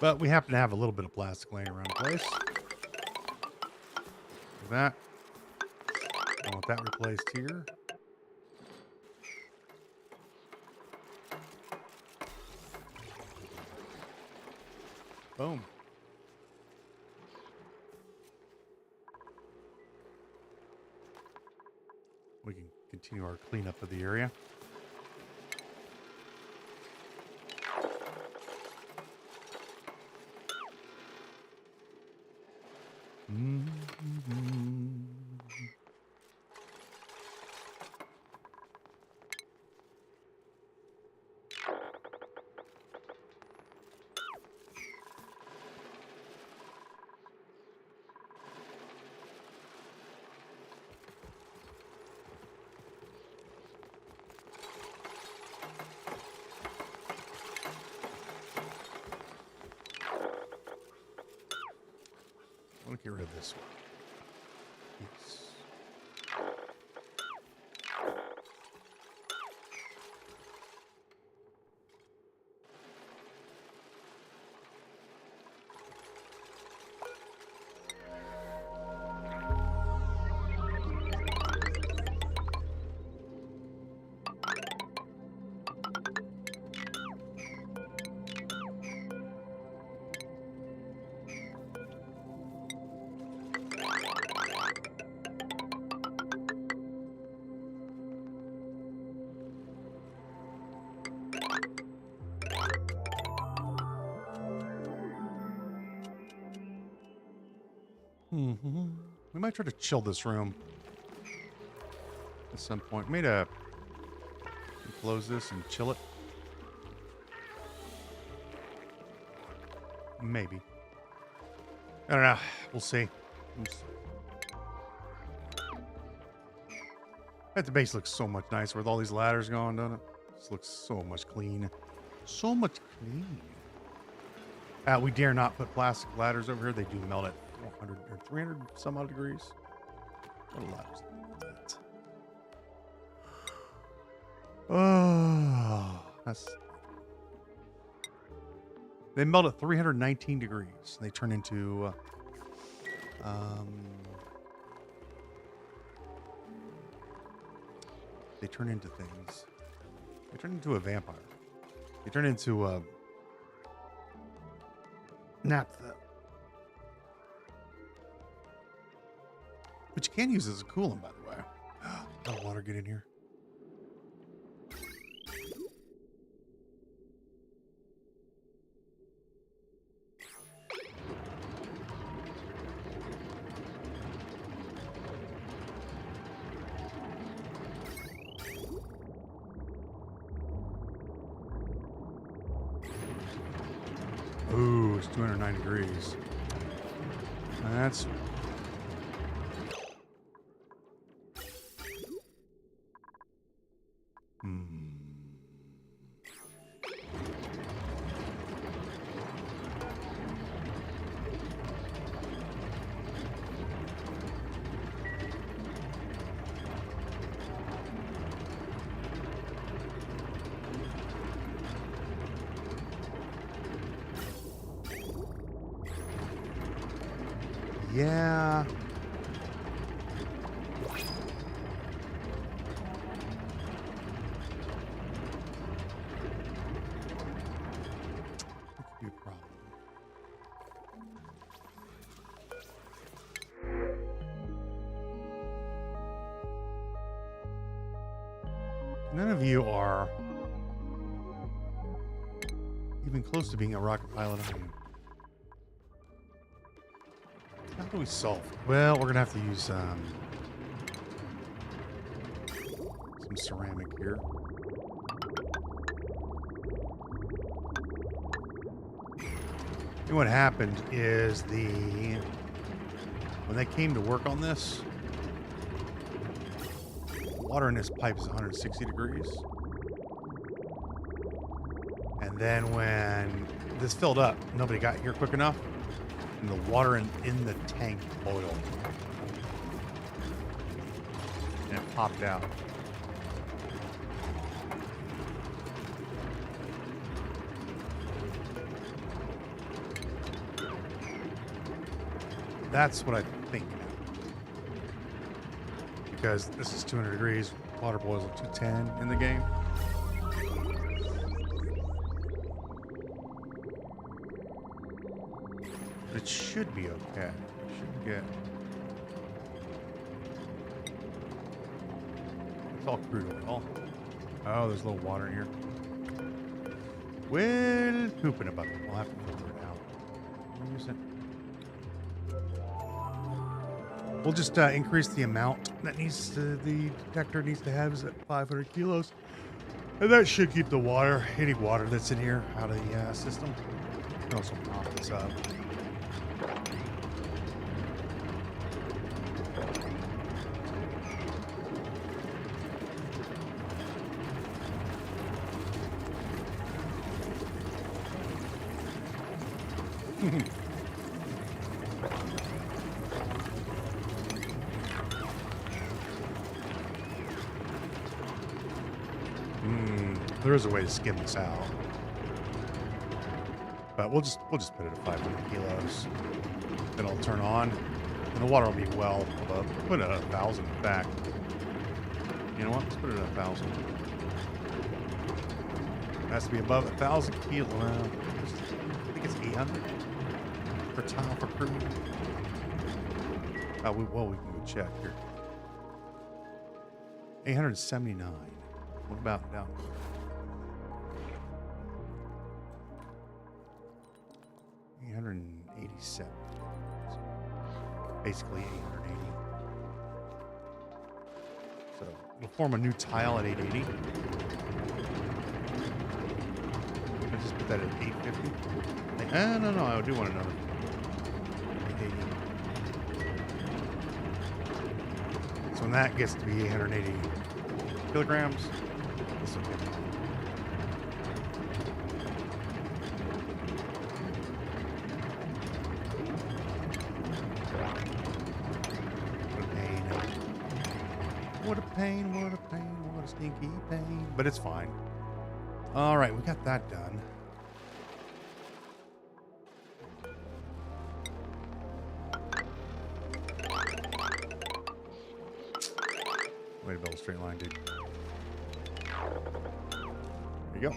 But we happen to have a little bit of plastic laying around the place. Like that. I want that replaced here. Boom. We can continue our cleanup of the area. I'll get rid of this one. Yes. We might try to chill this room at some point. Maybe close this and chill it. Maybe. I don't know. We'll see. That the base looks so much nicer with all these ladders going, doesn't it? This looks so much clean. So much clean. We dare not put plastic ladders over here. They do melt at 400 or 300 some odd degrees. What a ladders that? Oh, that's... They melt at 319 degrees. They turn into... they turn into things. They turn into a vampire. They turn into a... naphtha. Which you can use as a coolant, by the way. Let water get in here. Ooh, it's 209 degrees. That's... Yeah. That could be a problem. None of you are even close to being a rocket pilot, are you? How do we solve it? Well, we're gonna have to use some ceramic here. And what happened is when they came to work on this, water in this pipe is 160 degrees. And then when this filled up, nobody got here quick enough. And the water in the tank boiled. And it popped out. That's what I think. Because this is 200 degrees, water boils at 210 in the game. But it should be okay. Should get... It's all crude oil. Oh, there's a little water in here. Well, pooping about it. We'll have to filter it out. Use it. We'll just increase the amount that the detector needs to have is at 500 kilos. And that should keep the water, any water that's in here, out of the system. You can also pop this up. There is a way to skim this out, but we'll just put it at 500 kilos. Then it'll turn on, and the water will be well above. Put it at 1,000 back. You know what? Let's put it at 1,000. It has to be above 1,000 kilos. I think it's 800 per tile per crew. We can go check here. 879. What about down here? 887. basically 880. So it'll form a new tile at 880. Let's just put that at 850. No, I do want another 880. So when that gets to be 880 kilograms, this will be what a pain, what a pain, what a stinky pain. But it's fine. All right, we got that done. Way to build a straight line, dude. There you go.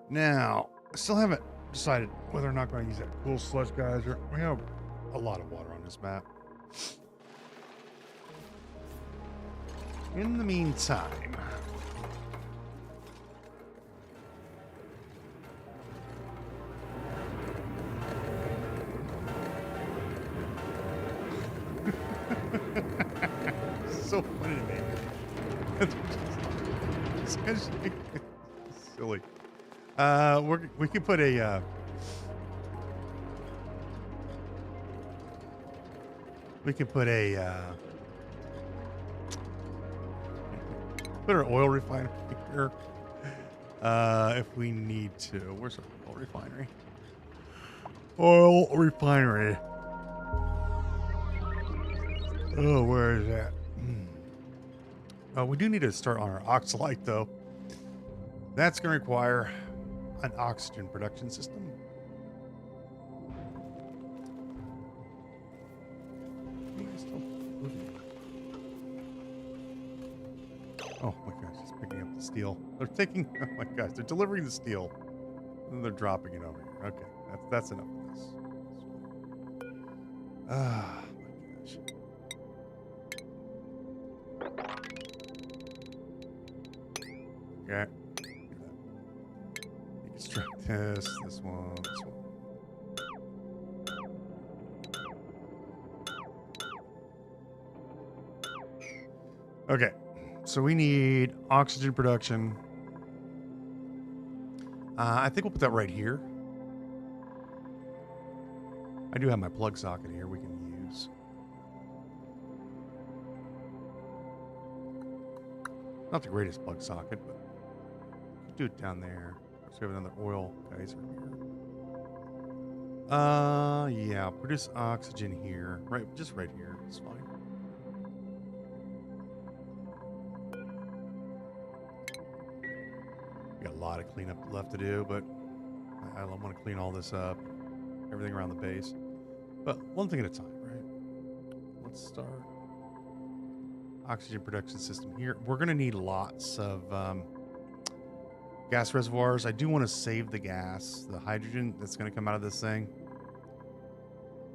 Now, I still haven't decided whether or not I'm going to use that cool sludge geyser. We have a lot of water on this map. In the meantime, so funny to me. It's silly. We could put a put our oil refinery here if we need to. Where's our oil refinery? Oil refinery. Oh, where is that? We do need to start on our oxalite, though. That's going to require an oxygen production system. Oh my gosh, it's picking up the steel. They're taking, oh my gosh, they're delivering the steel. And they're dropping it over here. Okay, that's enough of this. Ah, my gosh. Okay. Deconstruct this one, this one. Okay. So we need oxygen production. I think we'll put that right here. I do have my plug socket here we can use. Not the greatest plug socket, but do it down there. So we have another oil geyser here. Yeah, produce oxygen here. Right, just right here. It's fine. Got a lot of cleanup left to do, but I don't want to clean all this up, everything around the base. But one thing at a time, right? Let's start oxygen production system here. We're going to need lots of gas reservoirs. I do want to save the gas, the hydrogen that's going to come out of this thing.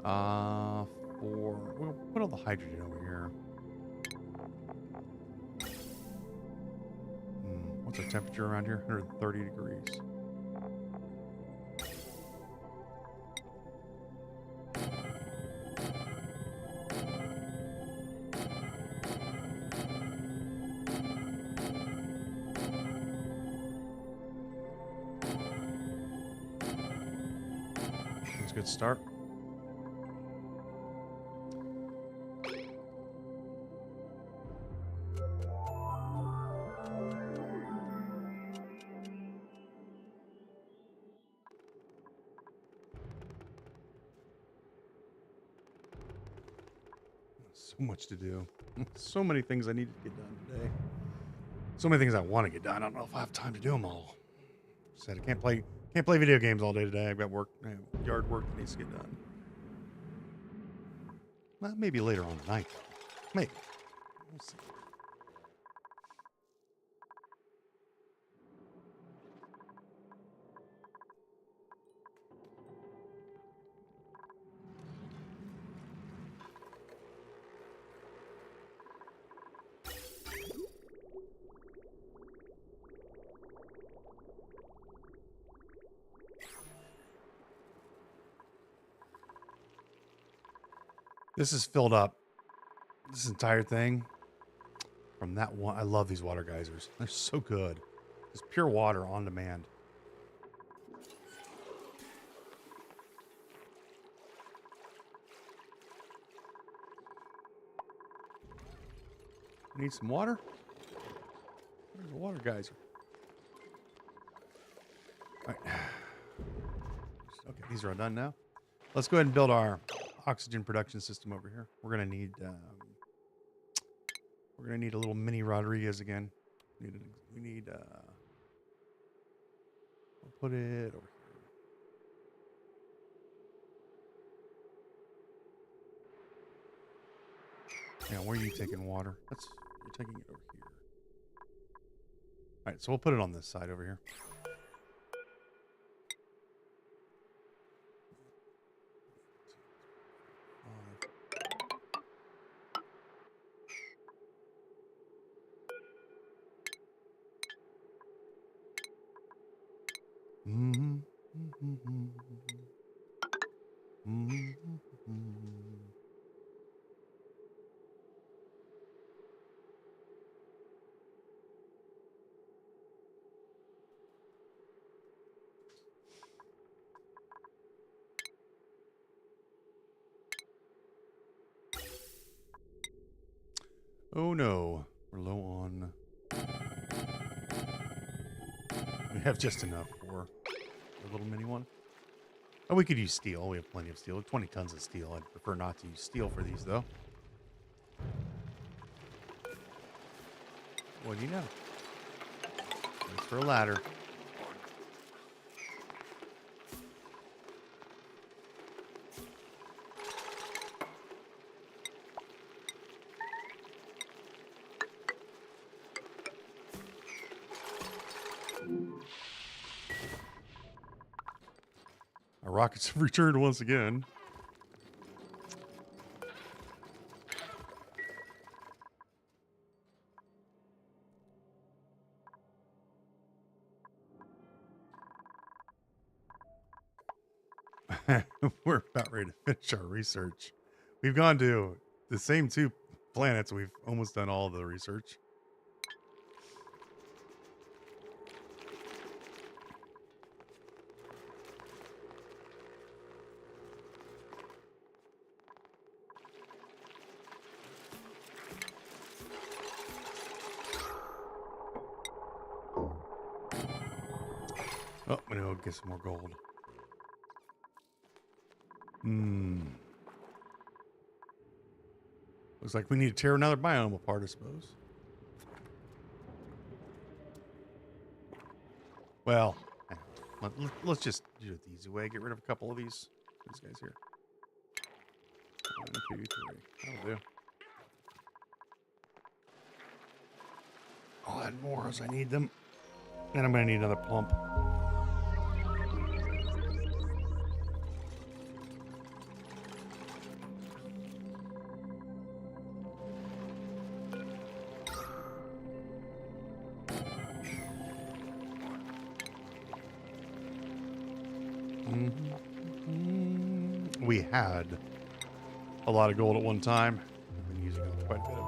We'll put all the hydrogen over here. What's the temperature around here? 130 degrees. That's a good start. So much to do. So many things I need to get done today. So many things I want to get done. I don't know if I have time to do them all. Said I can't play video games all day today. I've got work, yard work that needs to get done. Well, maybe later on tonight. Maybe. We'll see. This is filled up. This entire thing from that one. I love these water geysers. They're so good. It's pure water on demand. Need some water? There's a water geyser. All right. Okay, these are all done now. Let's go ahead and build our oxygen production system over here. We're gonna need a little mini Rodriguez again. We need we'll put it over here. Yeah, where are you taking water? You're taking it over here. All right, so we'll put it on this side over here. Oh no, we're low on. We have just enough for a little mini one. Oh, we could use steel. We have plenty of steel. 20 tons of steel. I'd prefer not to use steel for these, though. What do you know? Thanks for a ladder. Our rockets have returned once again. We're about ready to finish our research. We've gone to the same 2 planets. We've almost done all the research. Oh, we need to get some more gold. Looks like we need to tear another biome apart, I suppose. Well, let's just do it the easy way. Get rid of a couple of these guys here. 1, 2, 3. That'll do. I'll add more as I need them. And I'm going to need another pump. We had a lot of gold at one time. We've been using quite a bit of it.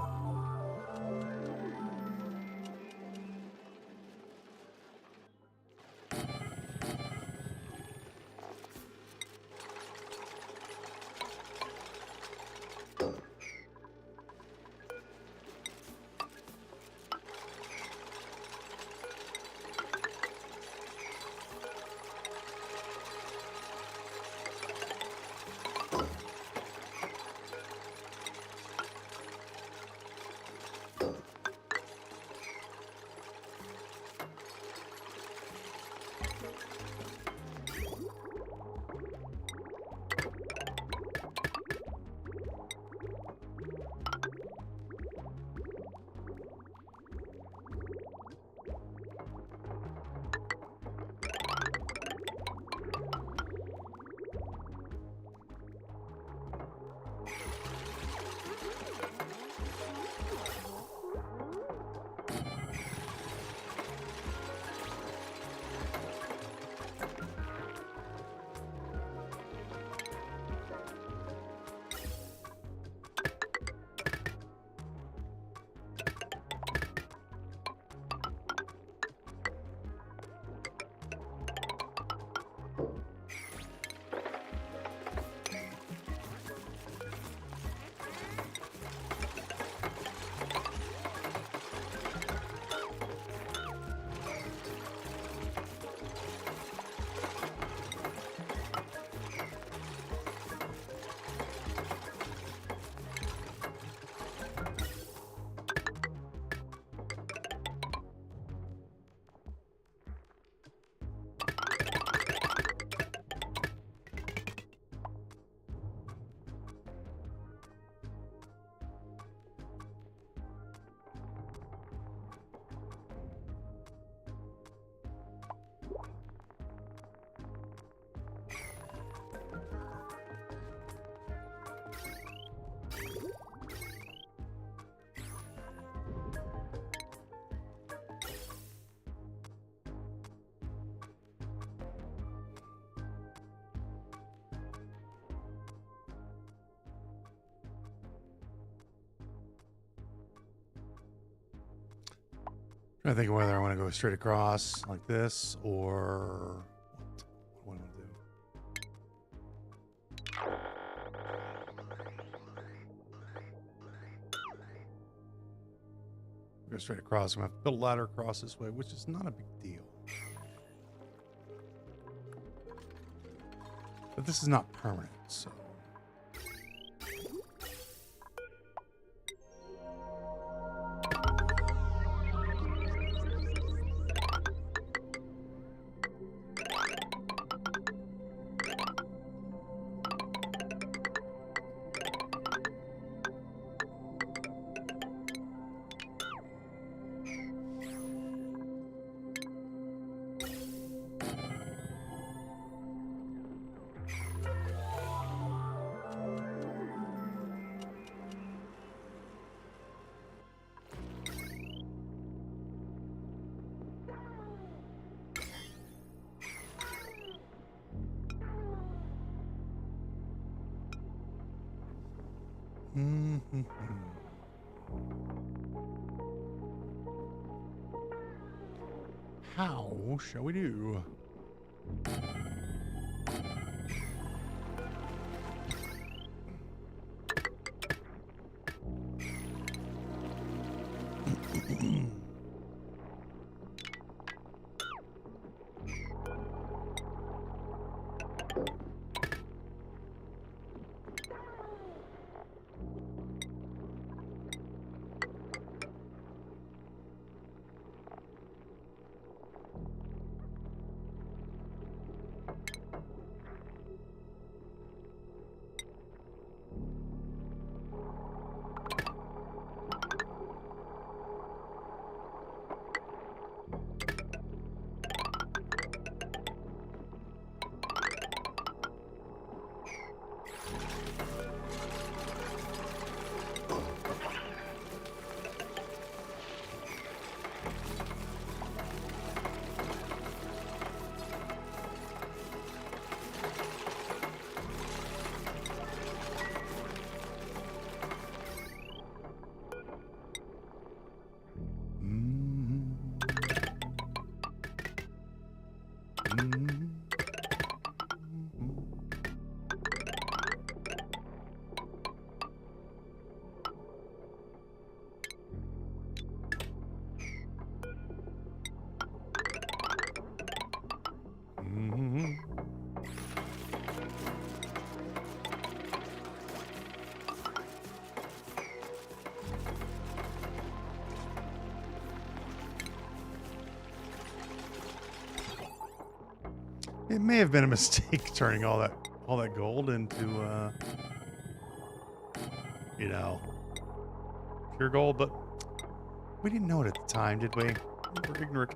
Trying to think of whether I want to go straight across like this or what do I want to do? Go straight across. I'm going to have to build a ladder across this way, which is not a big deal. But this is not permanent, so. How shall we do? It may have been a mistake turning all that gold into you know, pure gold, but we didn't know it at the time, did we? We were ignorant.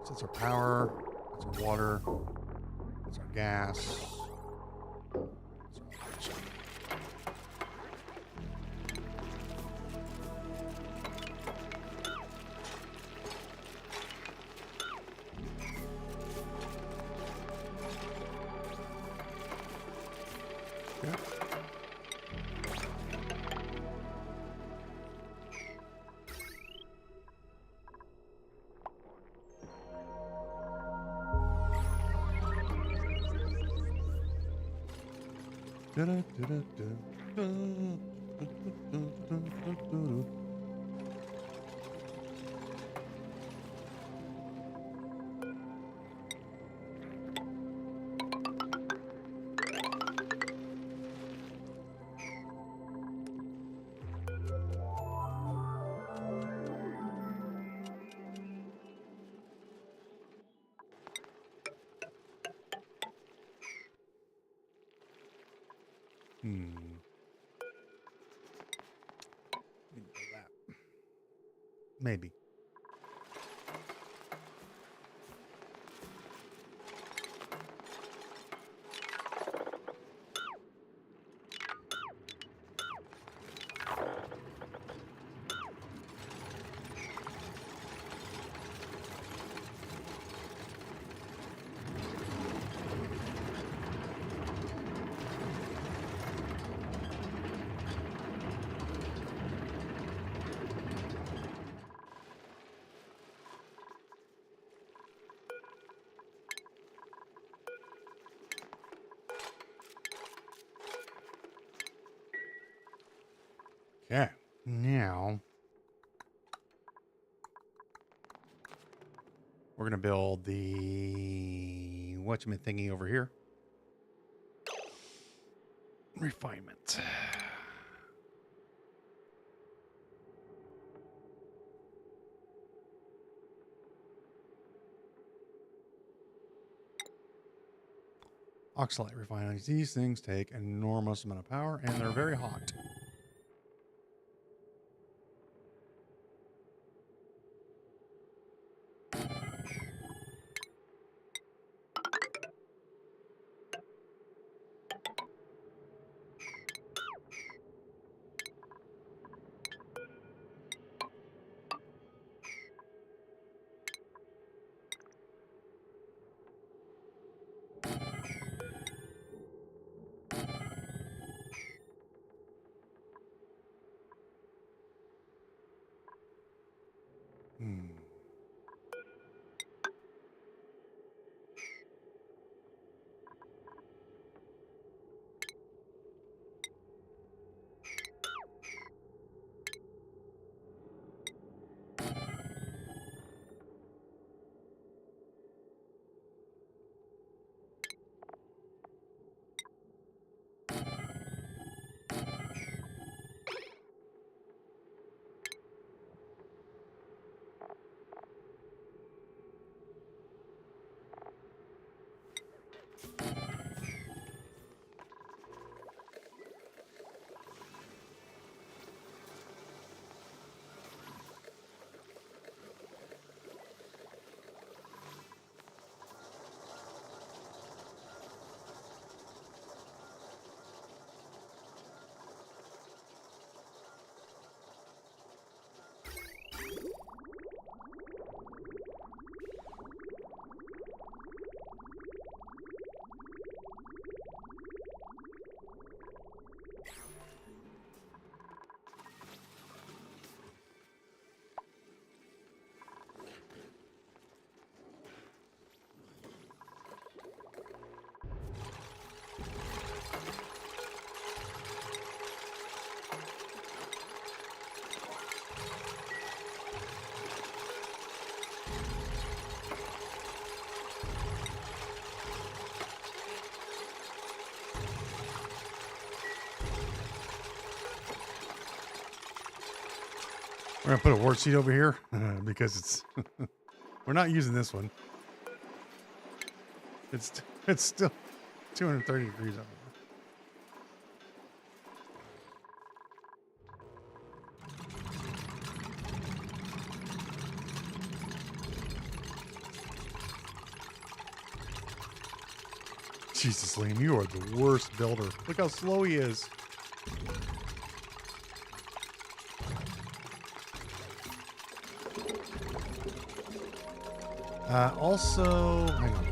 So that's our power, that's our water, that's our gas. Maybe. Okay. Now we're going to build the whatchamit thingy over here. Refinement. Oxalate refineries. These things take an enormous amount of power, and they're very hot. Hmm. We're going to put a wart seed over here because it's we're not using this one. It's still 230 degrees out there. Jesus, Liam, you are the worst builder. Look how slow he is. Also, hang on.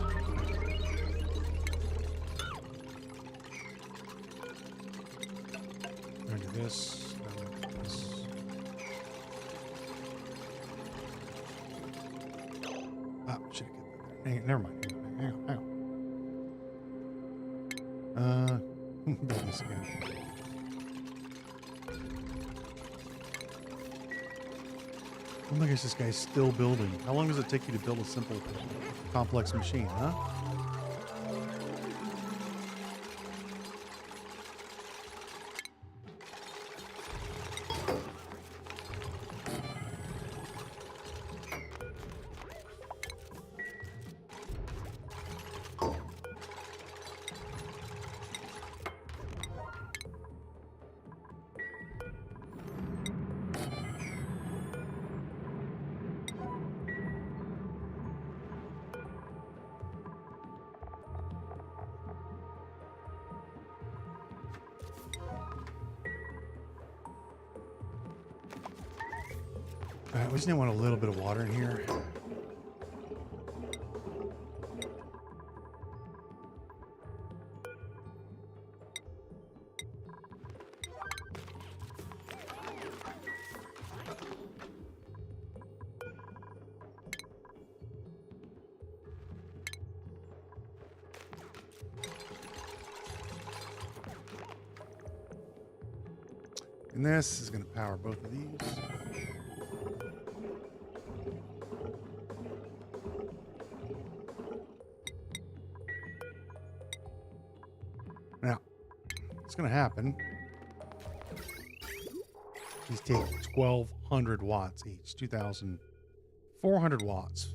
I'm gonna do this. Ah, shit. Never mind. Hang on. Build this again. Oh my gosh, this guy's still building. How long does it take you to build a simple, complex machine, huh? All right, we just want a little bit of water in here. And this is going to power both of these. Now, what's going to happen? These take 1,200 watts each, 2,400 watts.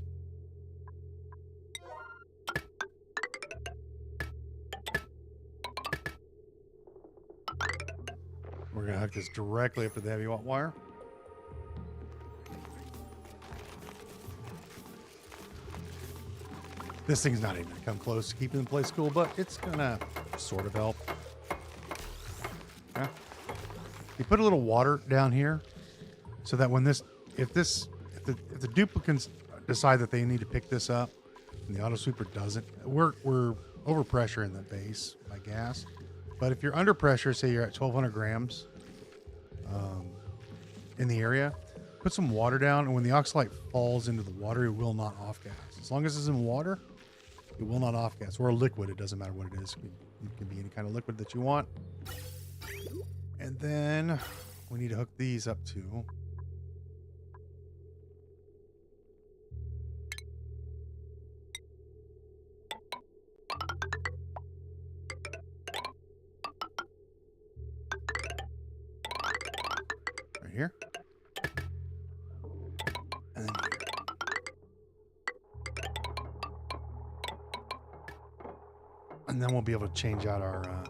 We're going to hook this directly up to the heavy watt wire. This thing's not even going to come close to keeping the place cool, but it's going to sort of help. Yeah. You put a little water down here so that when this, if the duplicates decide that they need to pick this up and the auto sweeper doesn't, we're over pressure in the base by gas. But if you're under pressure, say you're at 1,200 grams in the area, put some water down, and when the oxalite falls into the water, it will not off gas. As long as it's in water, it will not off gas. Or a liquid, it doesn't matter what it is. It can be any kind of liquid that you want. And then we need to hook these up to right here. And then here. And then we'll be able to change out our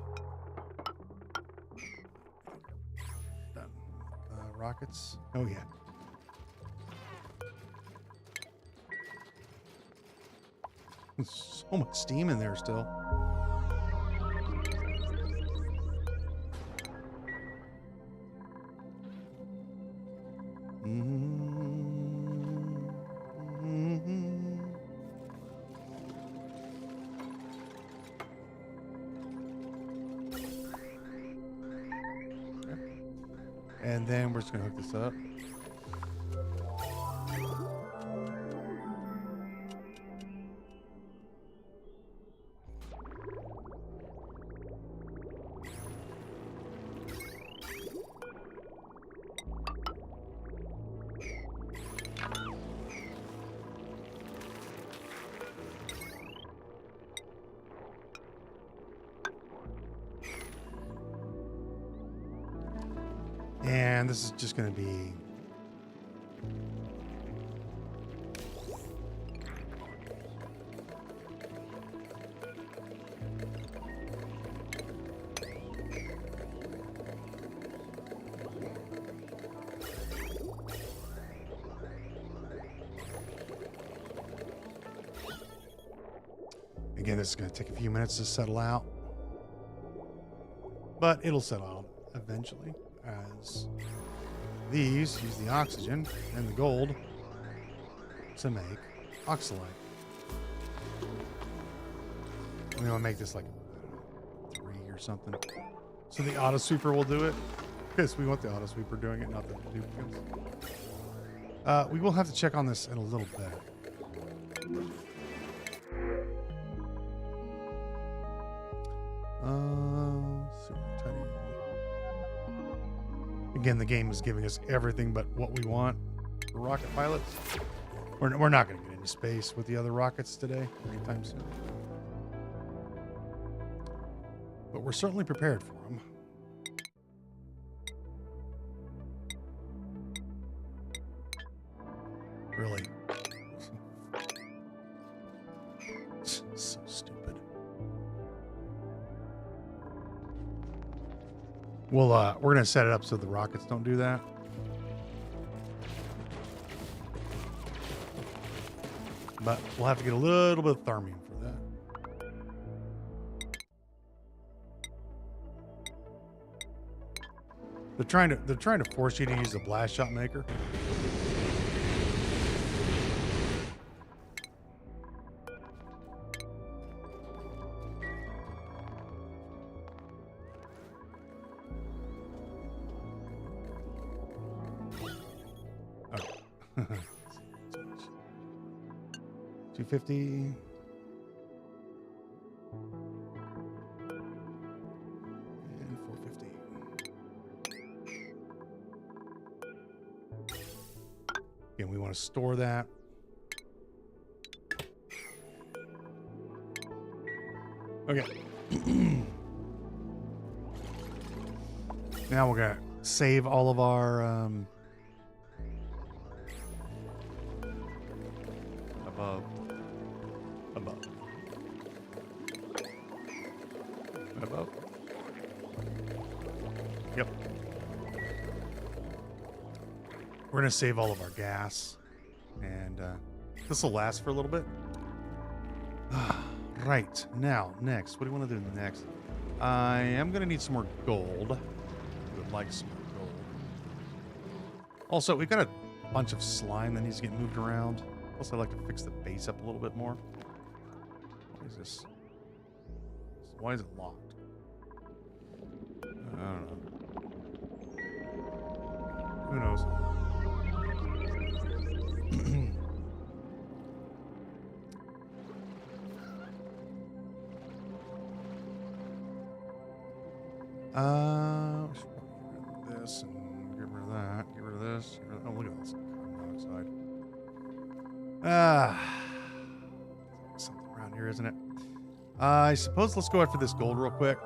rockets. Oh yeah. There's so much steam in there still. And then we're just going to hook this up. And this is just going to be again, this is going to take a few minutes to settle out, but it'll settle out eventually, as these use the oxygen and the gold to make oxalite. We want to make this like 3 or something. So the auto sweeper will do it, because we want the auto sweeper doing it, not the duplicates. We will have to check on this in a little bit. Super tiny. Again, the game is giving us everything but what we want for rocket pilots. We're not going to get into space with the other rockets today anytime soon. But we're certainly prepared for them. Really. So stupid. Well, we're going to set it up so the rockets don't do that. But we'll have to get a little bit of thermium for that. They're trying to force you to use the blast shot maker. Oh. 250. And 450. Again, we want to store that. Okay. Now we're going to save all of our above. Yep. We're going to save all of our gas. And this will last for a little bit. Right. Now, next. What do you want to do next? I am going to need some more gold. I would like some more gold. Also, we've got a bunch of slime that needs to get moved around. Plus, I'd like to fix the base up a little bit more. What is this? Why is it locked? I don't know. Who knows? We should probably get rid of this and get rid of that. Get rid of this. Get rid of, oh, look at this carbon dioxide. Something around here, isn't it? I suppose let's go after this gold real quick.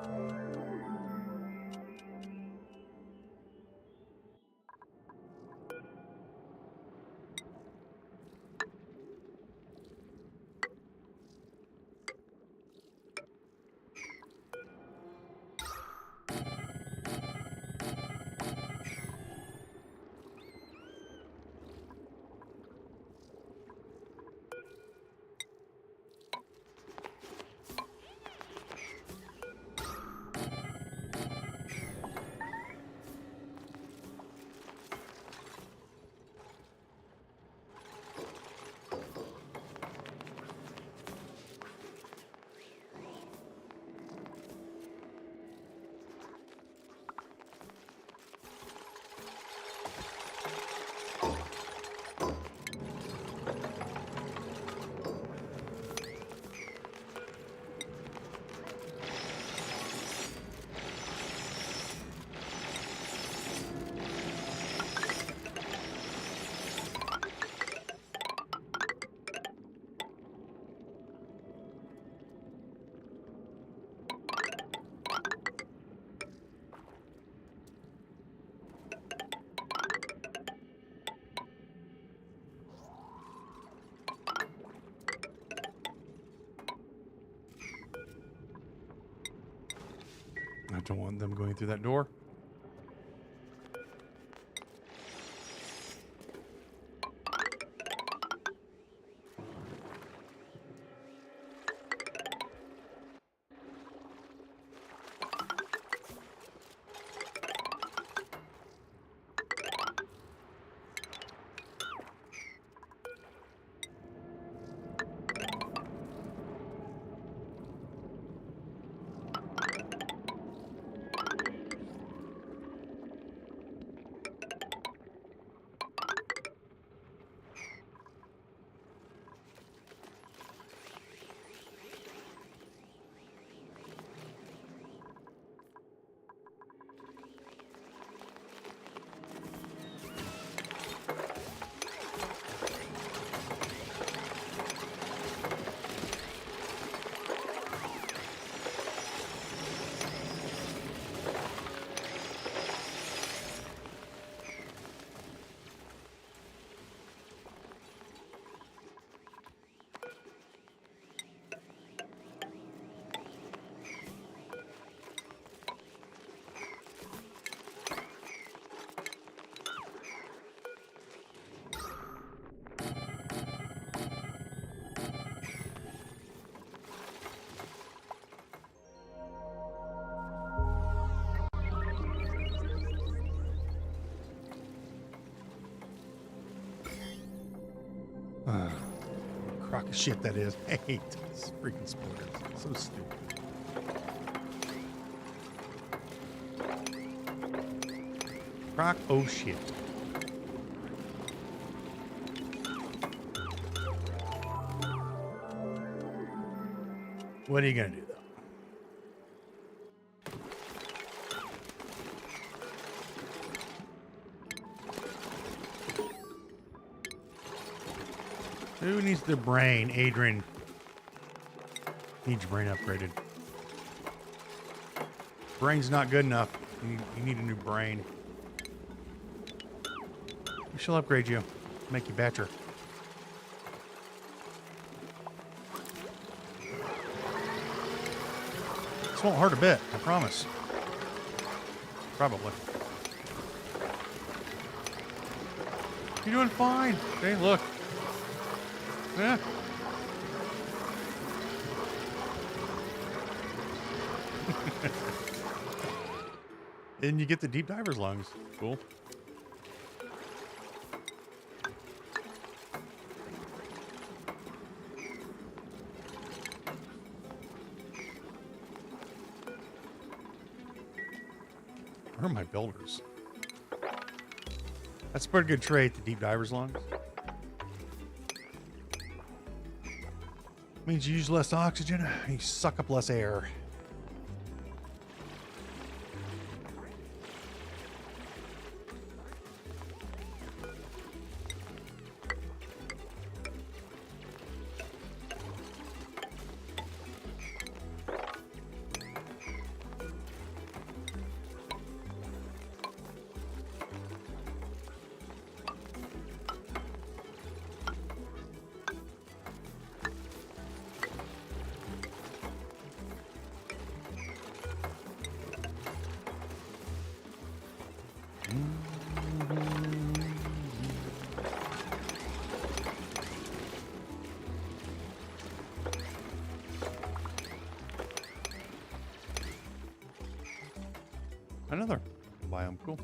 I don't want them going through that door. Crock of shit that is. I hate these freaking spoilers. It's so stupid. Crock oh shit. What are you gonna do though? Who needs their brain? Adrian. Needs your brain upgraded. Brain's not good enough. You need a new brain. We shall upgrade you. Make you better. This won't hurt a bit, I promise. Probably. You're doing fine. Okay, look. Yeah. And you get the deep diver's lungs. Cool. Where are my builders? That's a pretty good trait, the deep diver's lungs. Means you use less oxygen, you suck up less air. Another biome, cool.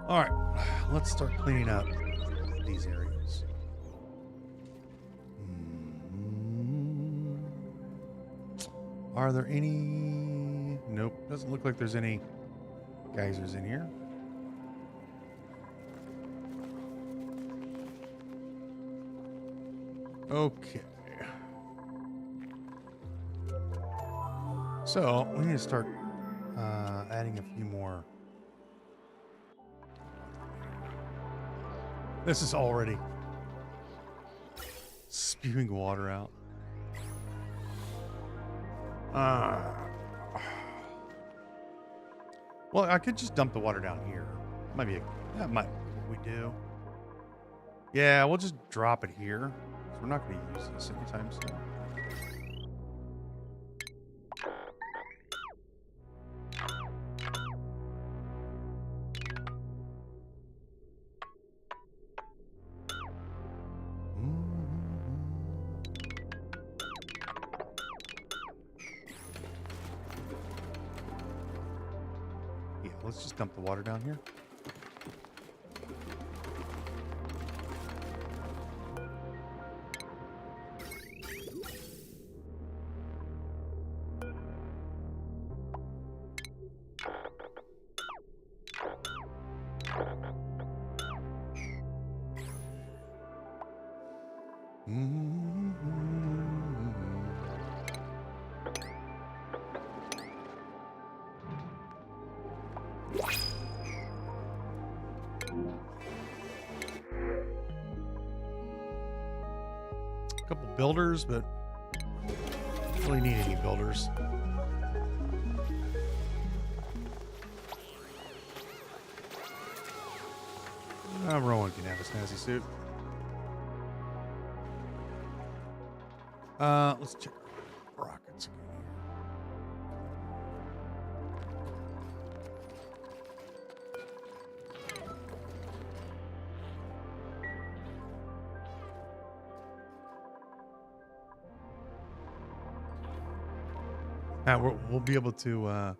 All right, let's start cleaning up these areas. Are there any? Nope, doesn't look like there's any geysers in here. Okay. So we need to start adding a few more. This is already spewing water out. Well, I could just dump the water down here. That might be what we do. Yeah, we'll just drop it here. We're not going to use this anytime soon. Yeah, let's just dump the water down here. Couple builders, but don't really need any builders. Rowan can have a snazzy suit. Let's check rockets again here. We'll be able to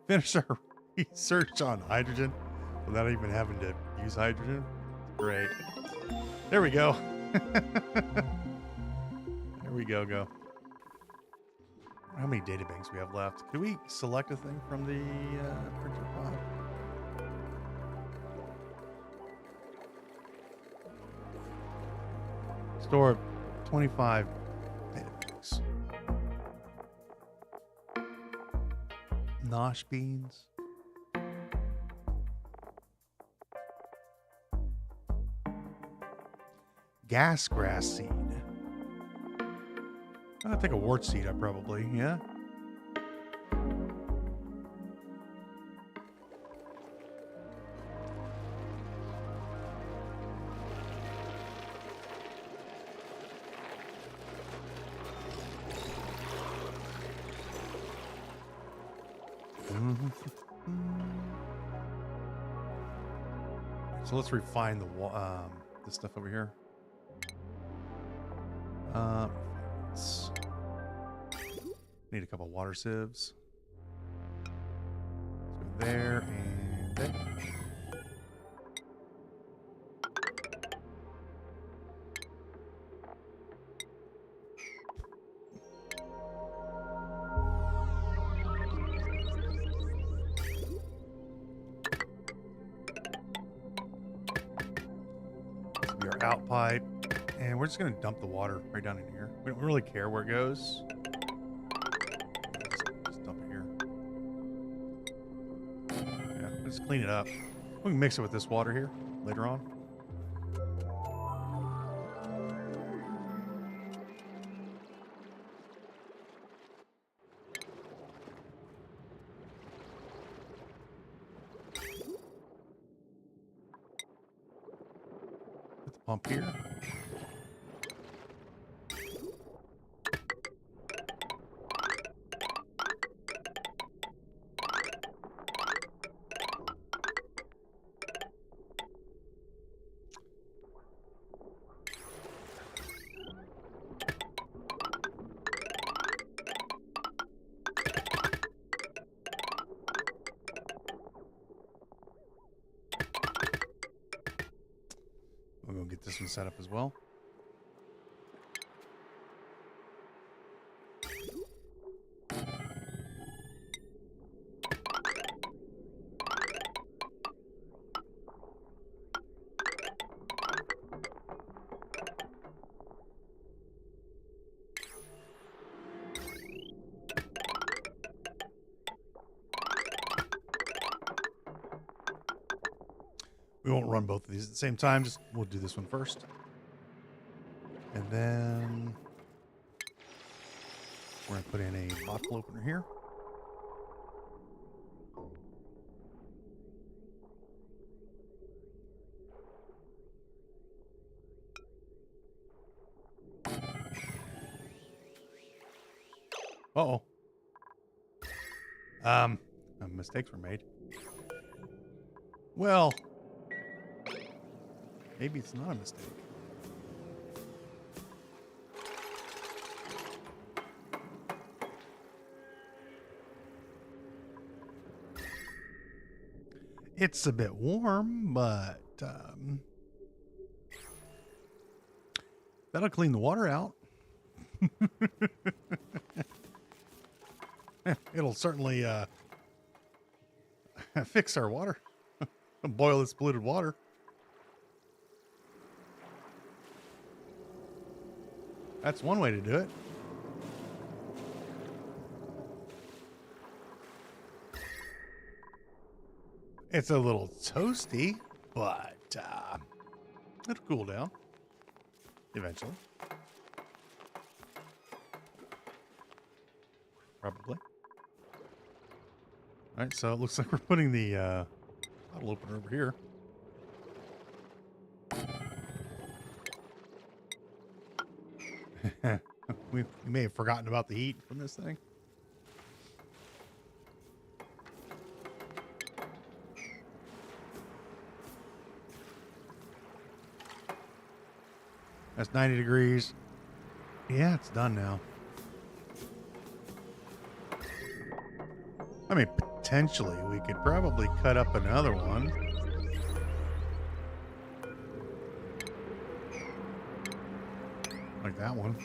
finish our research on hydrogen without even having to use hydrogen. Great. There we go. There we go. How many data banks we have left? Can we select a thing from the printer pod? Store 25 data banks. Nosh beans. Gas grass seed. I'll take a wart seed, probably, yeah. So let's refine this stuff over here. Need a couple water sieves. Let's go there and there. This will be our out pipe. And we're just going to dump the water right down in here. We don't really care where it goes. Just dump it here. Yeah, just clean it up. We can mix it with this water here later on. Put the pump here. We're going to get this one set up as well. We won't run both of these at the same time. Just we'll do this one first. And then we're going to put in a bottle opener here. Uh-oh. Mistakes were made. Well, maybe it's not a mistake. It's a bit warm, but that'll clean the water out. It'll certainly fix our water. Boil this polluted water. That's one way to do it. It's a little toasty, but it'll cool down eventually. Probably. All right, so it looks like we're putting the bottle opener over here. We may have forgotten about the heat from this thing. That's 90 degrees. Yeah, it's done now. I mean, potentially, we could probably cut up another one. Like that one.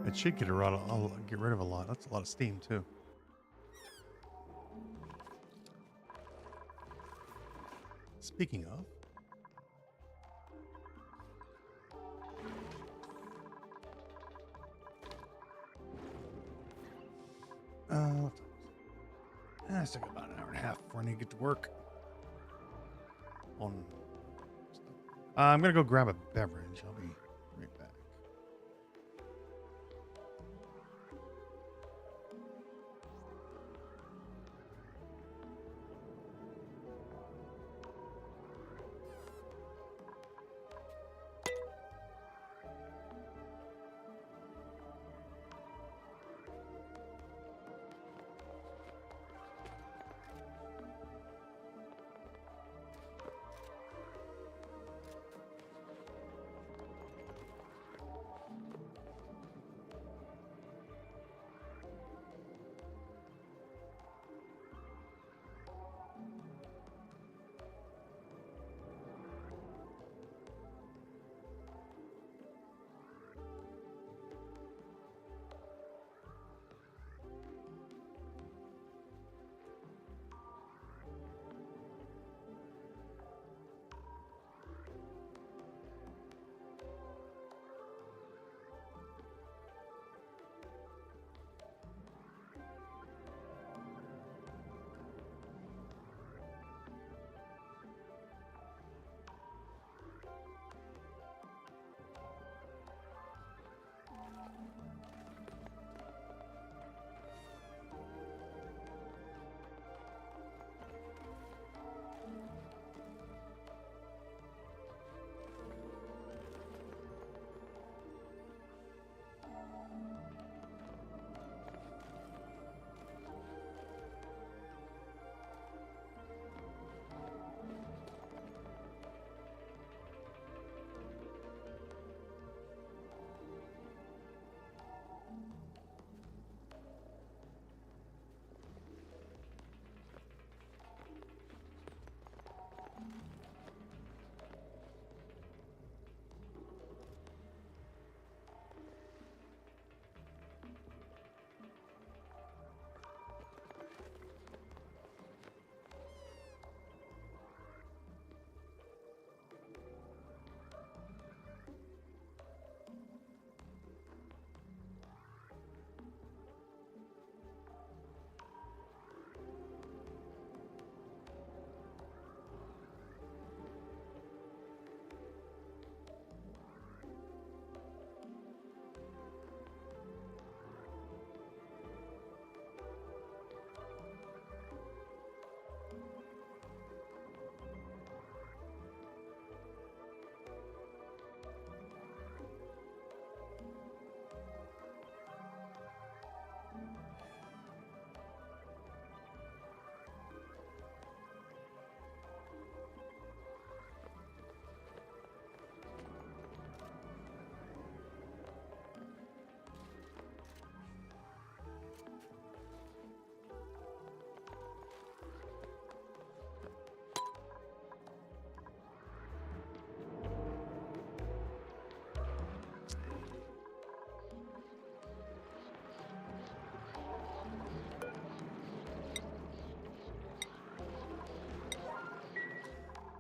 It should get rid of a lot. That's a lot of steam too. Speaking of, I still got about an hour and a half before I need to get to work. I'm gonna go grab a beverage. I'll be right back.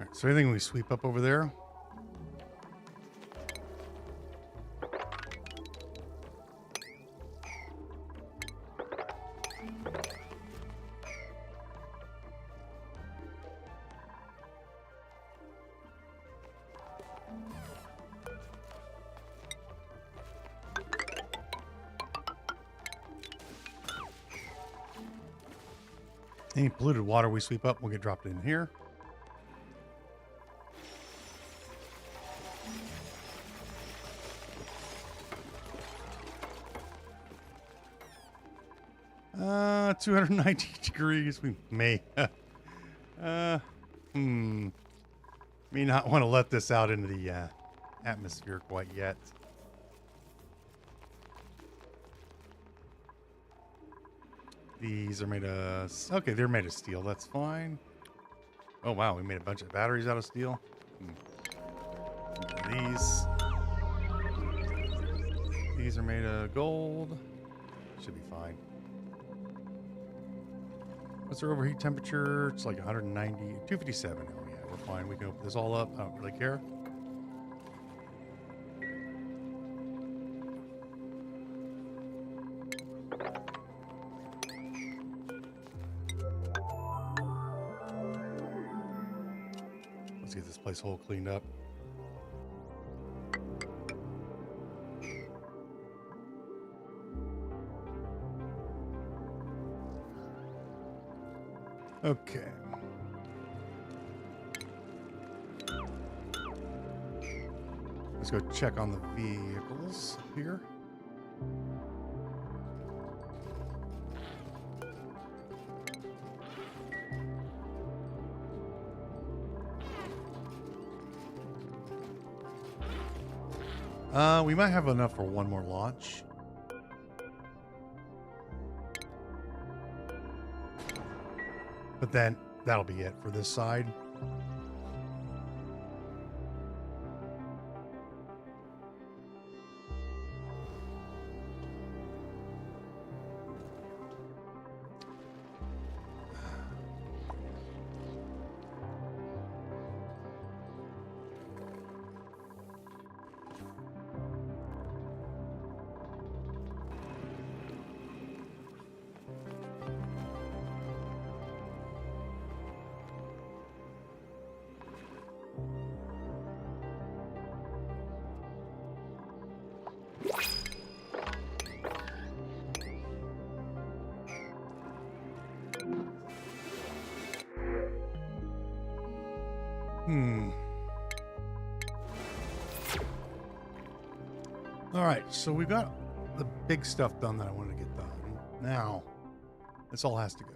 All right, so anything we sweep up over there? Any polluted water we sweep up will get dropped in here. 219 degrees. We may, uh, may not want to let this out into the atmosphere quite yet. These are made of, okay, they're made of steel. That's fine. Oh, wow. We made a bunch of batteries out of steel. These are made of gold. Should be fine. What's our overheat temperature? It's like 190, 257. Oh, yeah, we're fine. We can open this all up. I don't really care. Let's get this place whole cleaned up. Okay. Let's go check on the vehicles here. We might have enough for one more launch. But then that'll be it for this side. All right, so we've got the big stuff done that I wanted to get done. Now, this all has to go.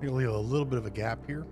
You'll leave a little bit of a gap here.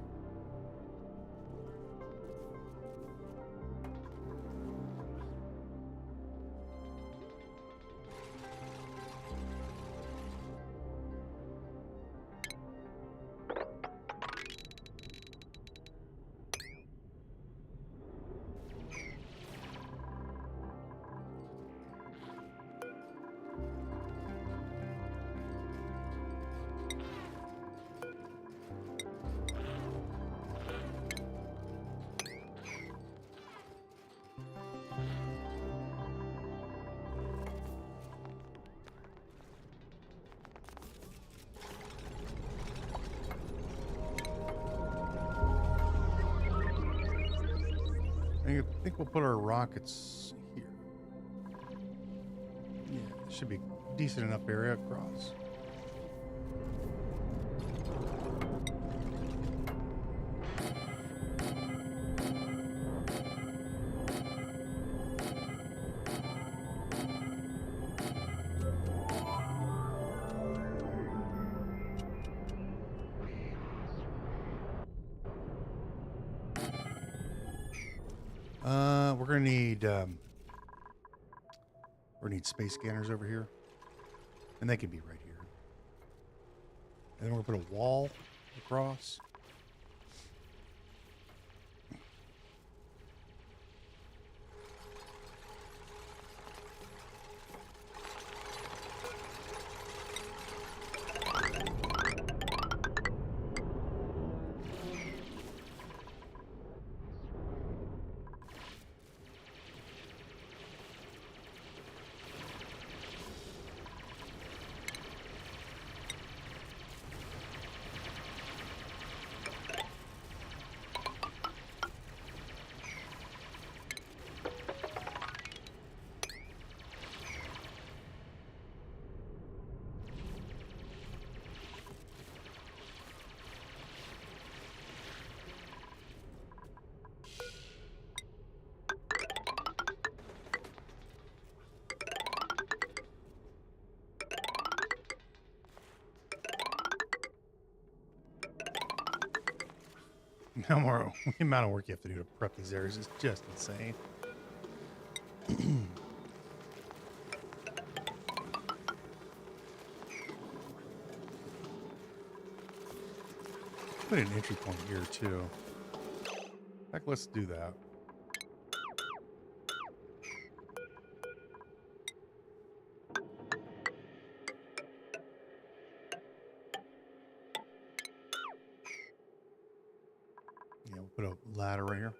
I think we'll put our rockets here. Yeah, should be decent enough area across. We're gonna need space scanners over here, and they can be right here. And then we're gonna put a wall across. No more. The amount of work you have to do to prep these areas is just insane. Put an entry point here too. Heck, let's do that. Yeah, we'll put a ladder right here.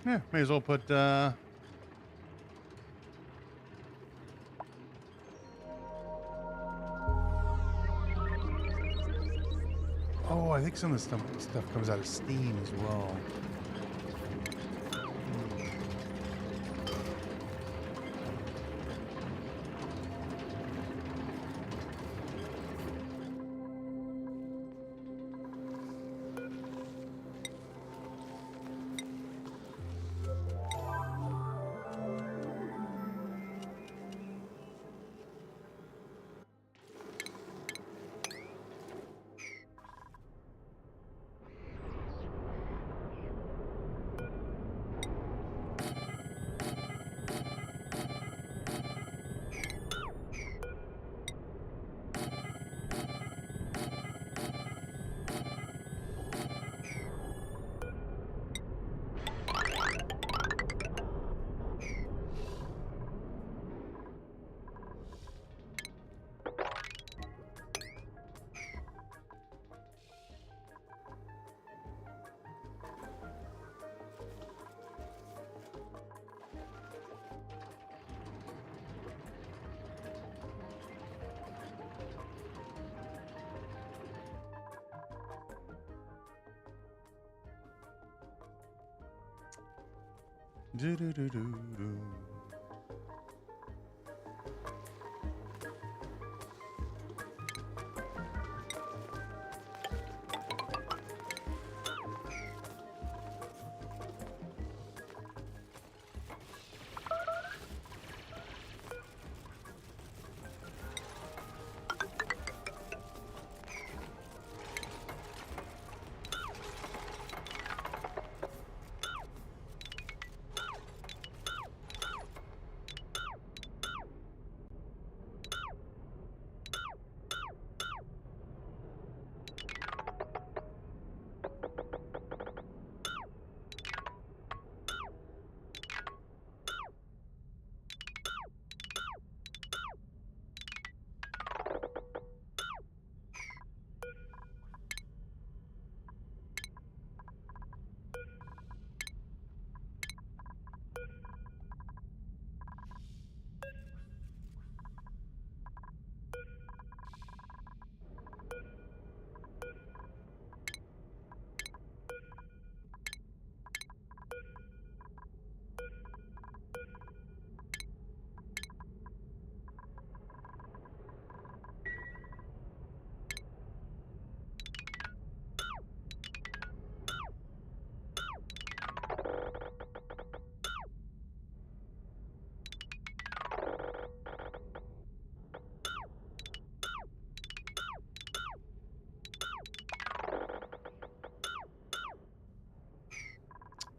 Yeah, may as well put oh, I think some of the stuff comes out of steam as well. Do do do do do.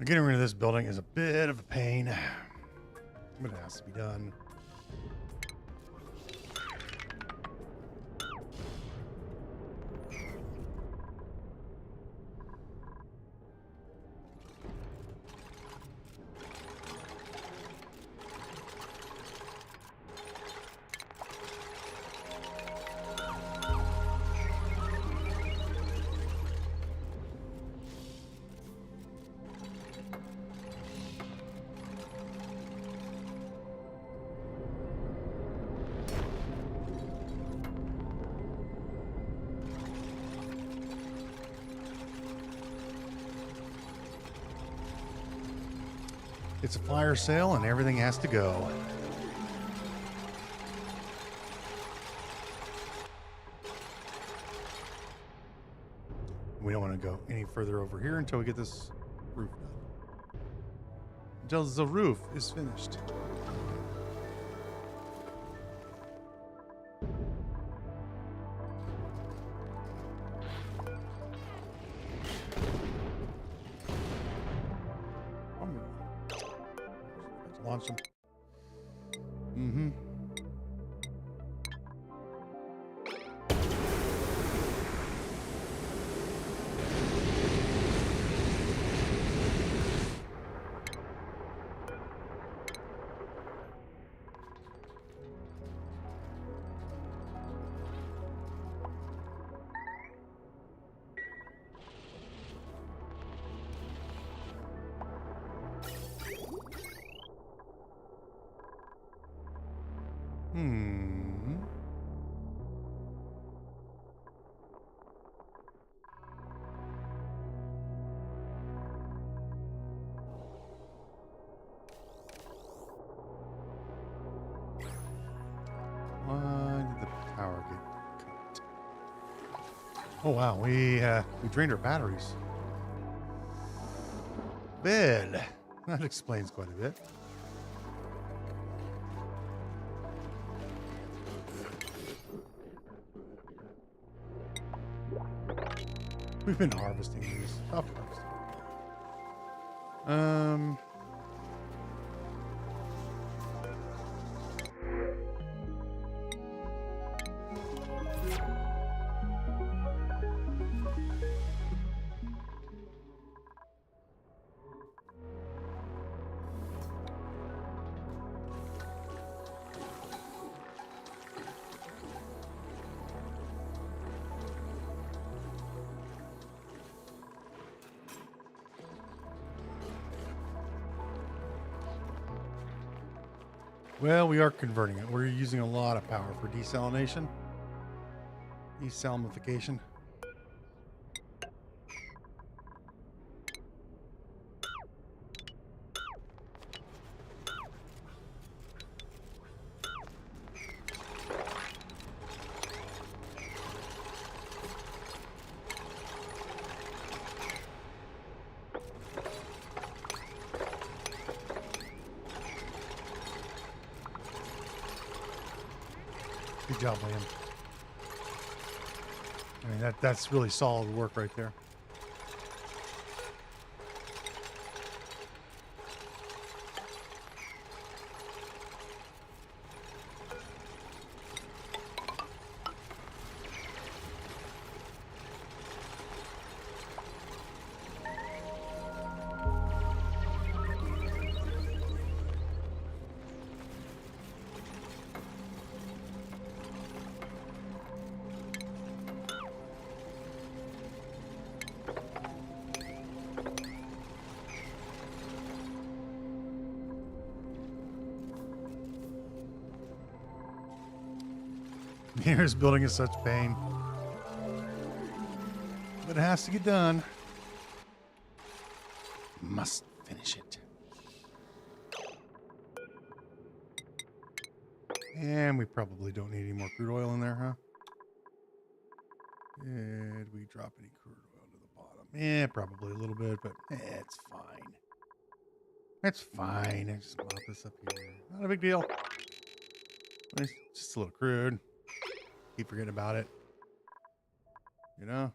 Getting rid of this building is a bit of a pain, but it has to be done. It's a fire sale and everything has to go. We don't want to go any further over here until we get this roof done. Until the roof is finished. Launch them. Mm-hmm. Why did the power get cut? Oh wow, we drained our batteries. Bed. That explains quite a bit. We've been harvesting these. Stop harvesting. Well, we are converting it. We're using a lot of power for desalination. Desalinification. Good job, Liam. I mean, that's really solid work right there. Here's building is such pain. But it has to get done. Must finish it. And we probably don't need any more crude oil in there, huh? Did we drop any crude oil to the bottom? Yeah, probably a little bit, but it's fine. It's fine. I just mop this up here. Not a big deal. It's just a little crude. Keep forgetting about it. You know?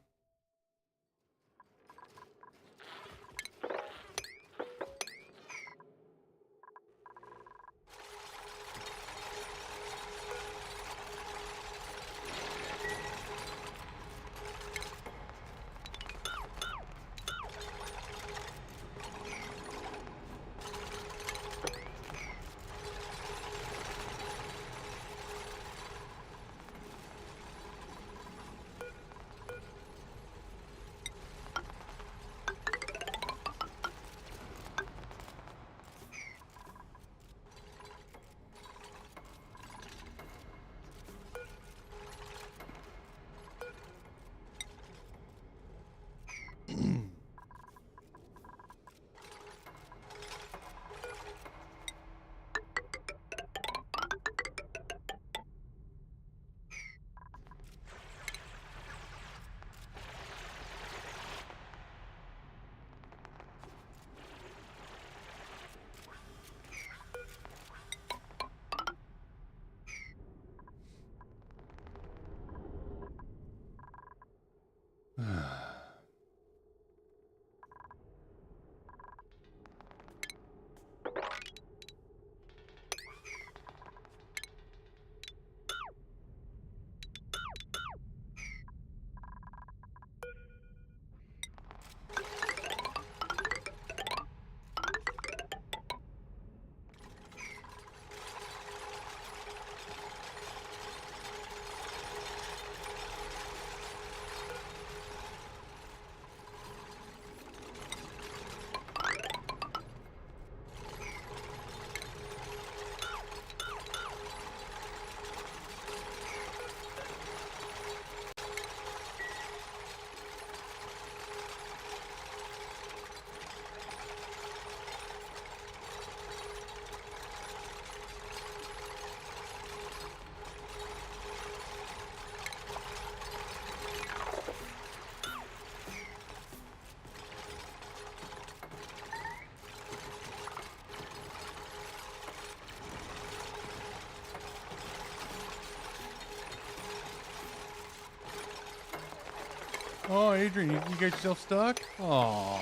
Oh, Adrian, you get yourself stuck? Oh,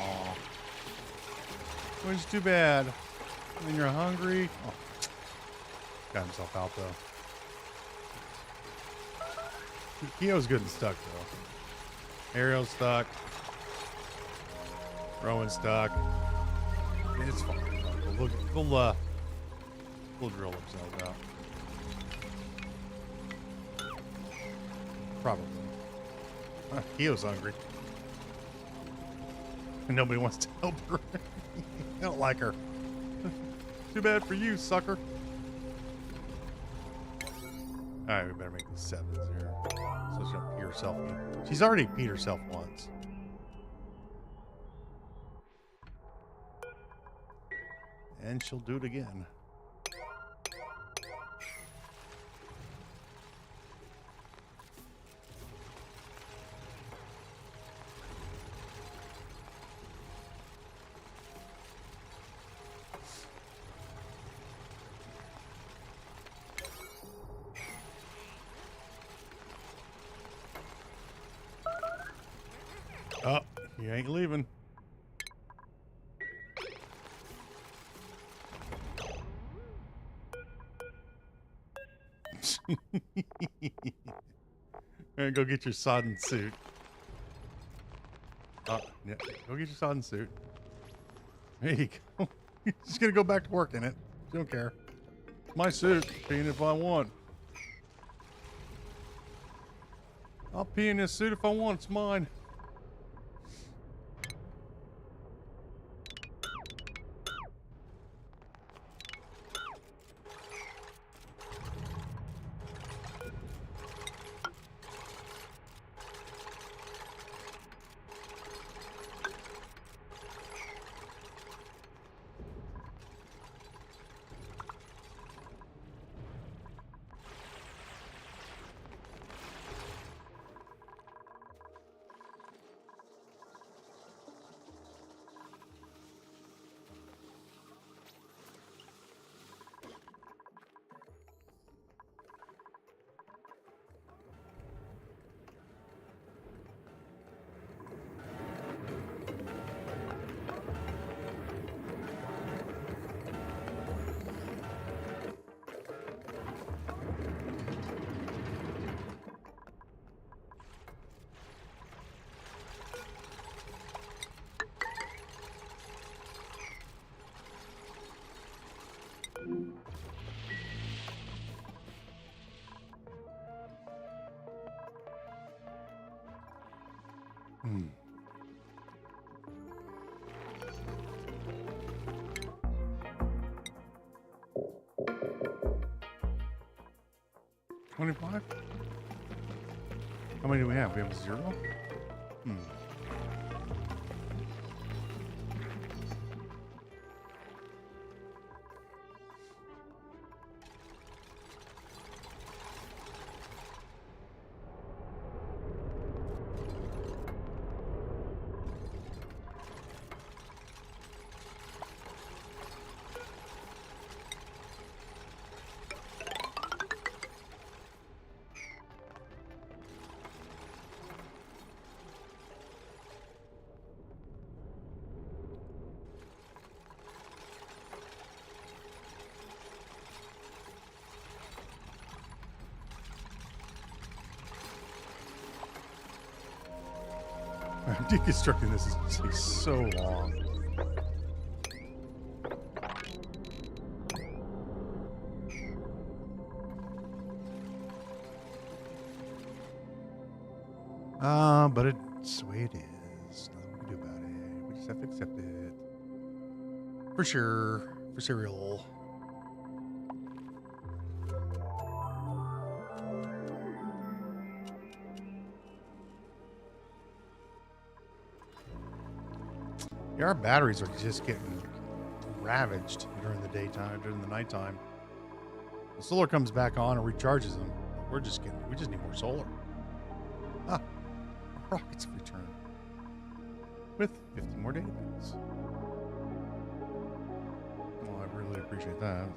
which is too bad. When you're hungry. Oh, got himself out though. Keo's good and stuck though. Ariel's stuck. Rowan's stuck. It's fine. We'll drill themselves out. Probably. Keo's hungry. And nobody wants to help her. I don't like her. Too bad for you, sucker. Alright, we better make these sevens here. So she don't pee herself. She's already peed herself once. And she'll do it again. Oh, you ain't leaving. And go get your sodden suit. Oh, yeah. Go get your sodden suit. There you go. She's gonna go back to work in it. She don't care. My suit. Pee in it if I want. I'll pee in this suit if I want. It's mine. Hmm. $25? How many do we have? We have 0? Hmm. Deconstructing this is taking so long. But it's the way it is. Nothing we can do about it. We just have to accept it. For sure. For cereal. Yeah, our batteries are just getting ravaged during the daytime, during the nighttime. The solar comes back on and recharges them. We just need more solar. Ah, our rockets have returned with 50 more data points. Well, I really appreciate that.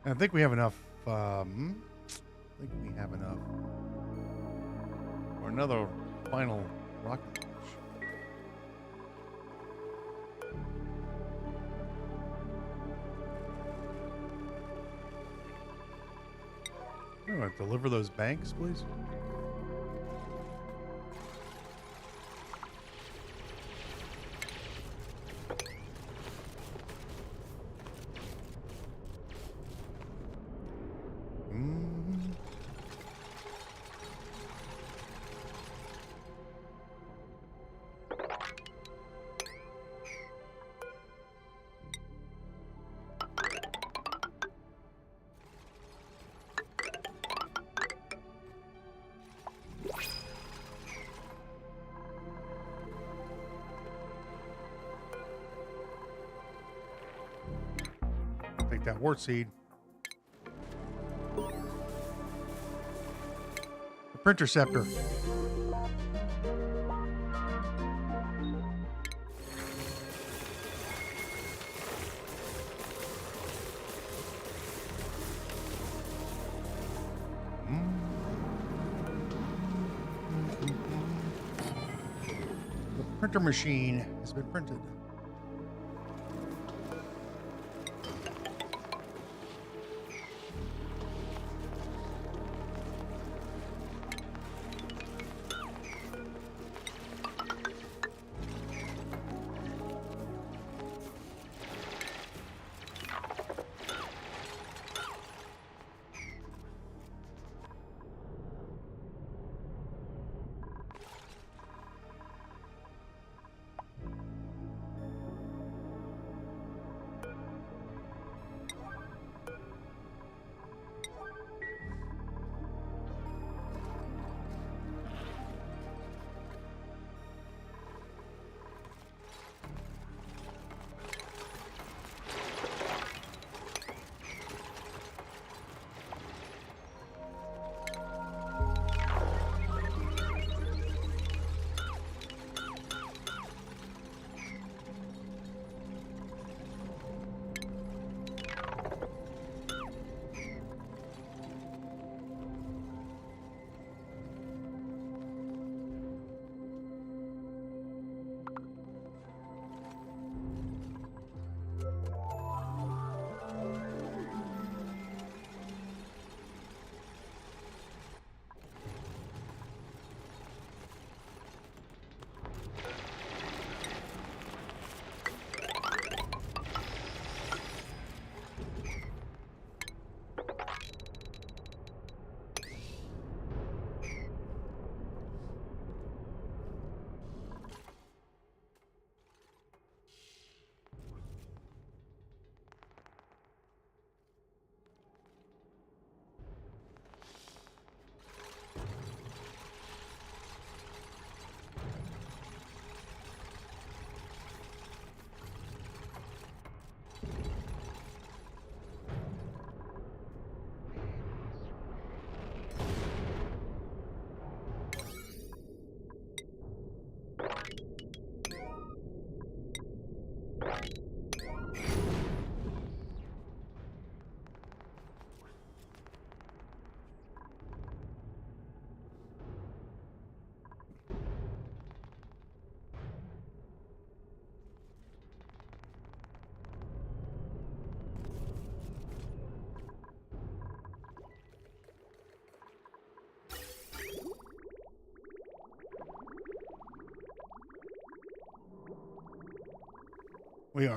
And I think we have enough. I think we have enough for another final rocket launch. You want to deliver those banks, please? Take that wart seed. The printer scepter. The printer machine has been printed.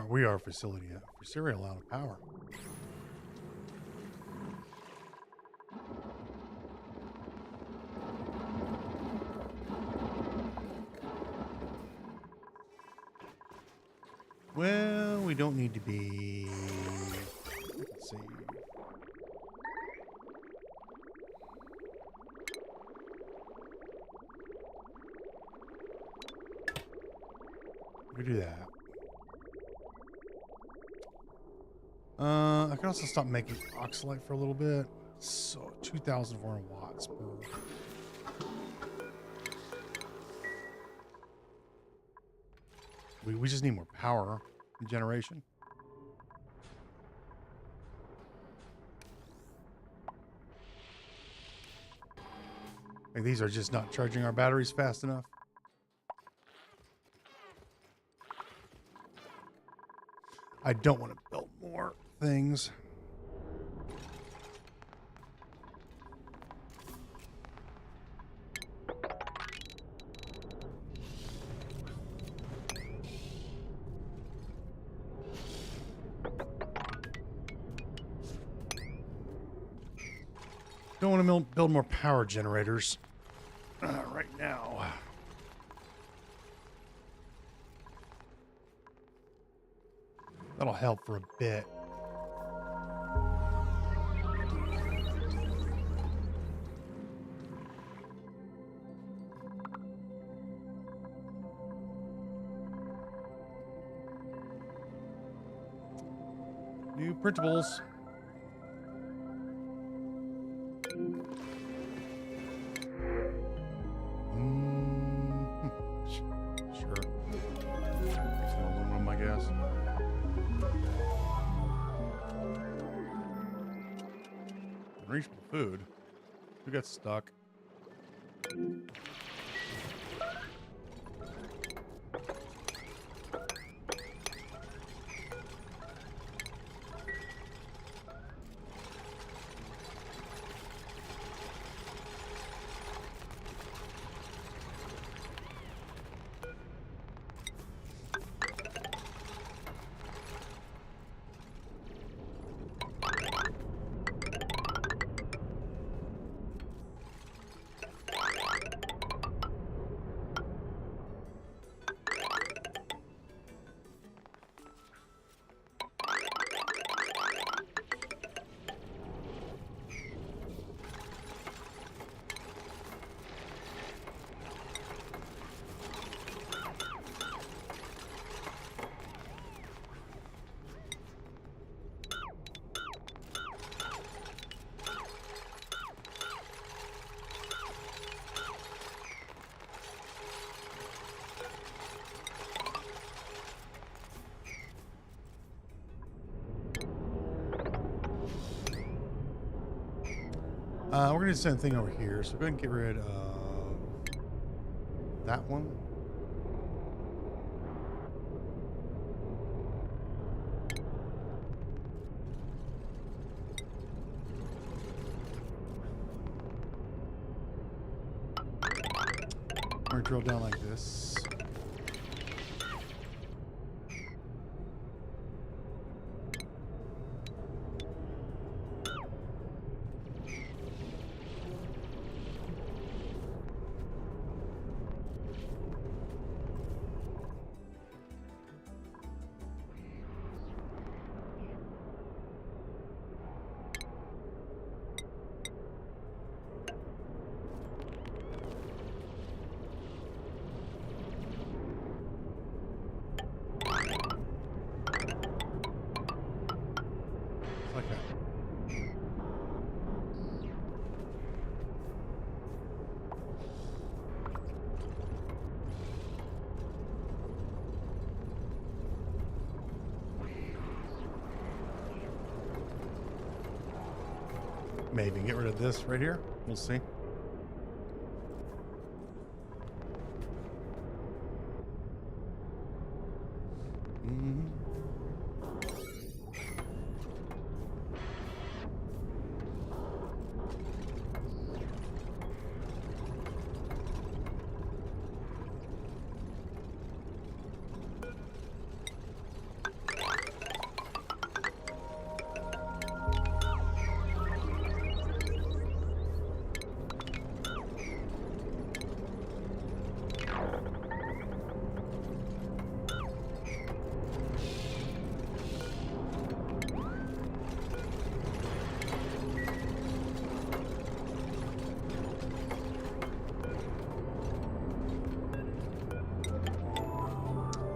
We are a facility for serial out of power. Well, we don't need to be. Let's see. We do that. I can also stop making oxalate for a little bit. So 2,400 watts per. We just need more power generation. Like these are just not charging our batteries fast enough. I don't want to build more things. Don't want to build more power generators right now. That'll help for a bit. New printables. Sure. Some aluminum, I guess. Unreachable food. We got stuck. We're going to do the same thing over here. So go ahead and get rid of that one. We're going to drill down like this. Maybe get rid of this right here. We'll see.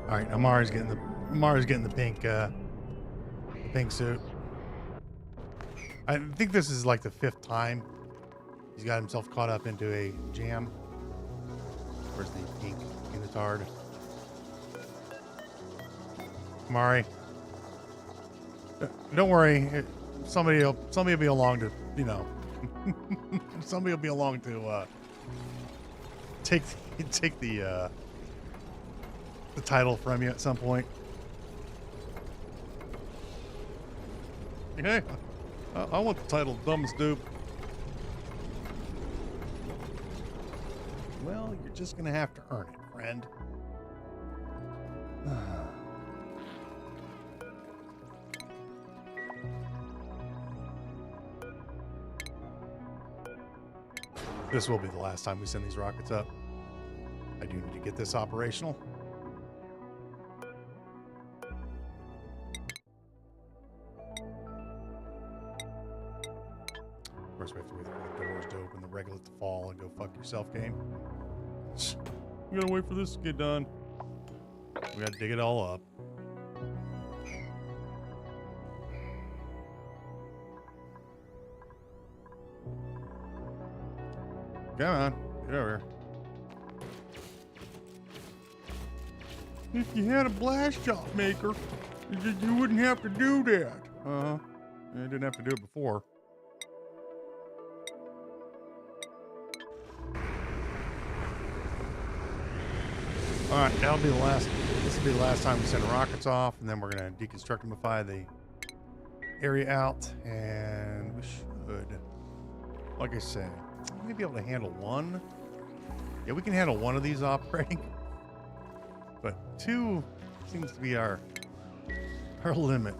All right, Amari's getting the pink suit. I think this is like the 5th time he's got himself caught up into a jam. Where's the pink unitard? Amari, don't worry. Somebody will be along to, you know, somebody will be along to take the title from you at some point. Hey, I want the title dumbest dupe. Well, you're just gonna have to earn it, friend. This will be the last time we send these rockets up. I do need to get this operational. Of course, we have to wait for the doors to open, the regolith to fall, and go fuck yourself game. We gotta wait for this to get done. We gotta dig it all up. Come on, get over here. If you had a blast shot maker, you wouldn't have to do that. Uh-huh. I didn't have to do it before. All right, that'll be the last. This will be the last time we send rockets off, and then we're gonna deconstructify the area out, and we should, like I said, we may be able to handle one. Yeah, we can handle one of these operating, but two seems to be our limit.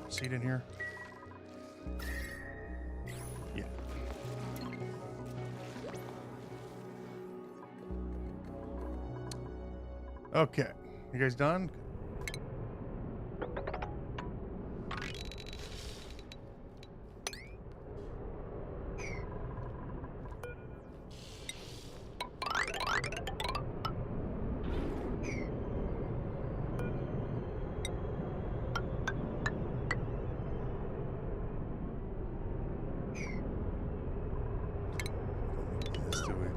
Seat in here. Yeah. Okay, you guys done? Let's do it.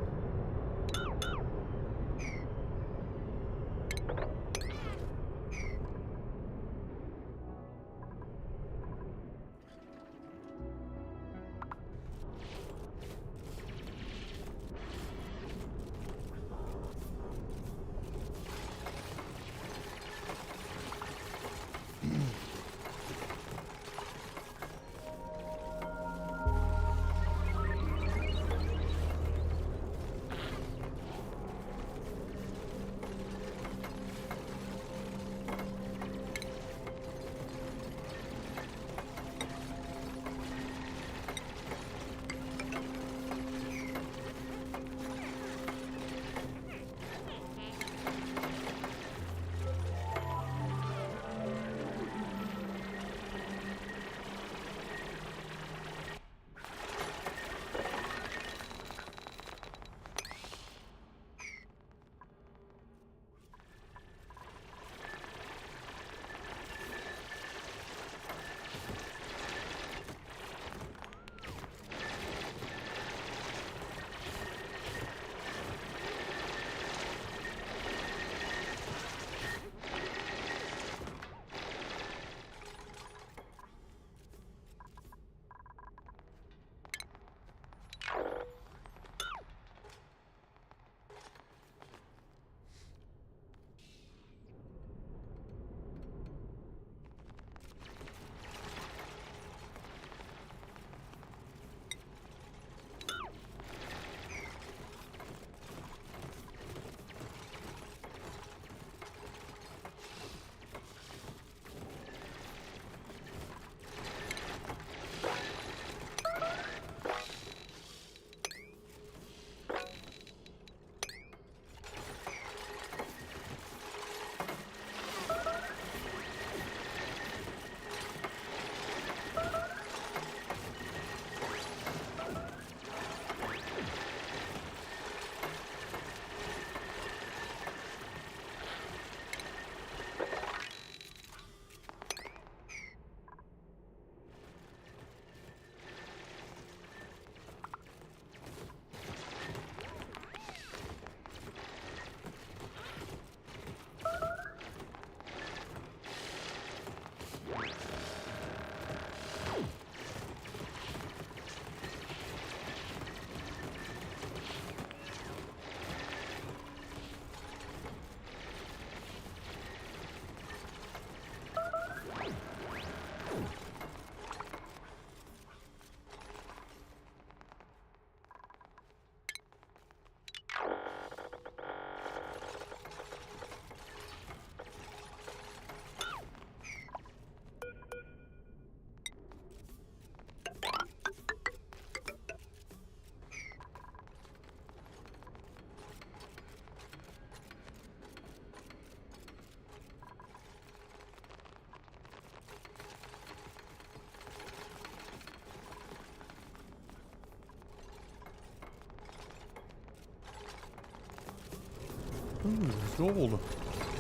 Ooh, there's gold.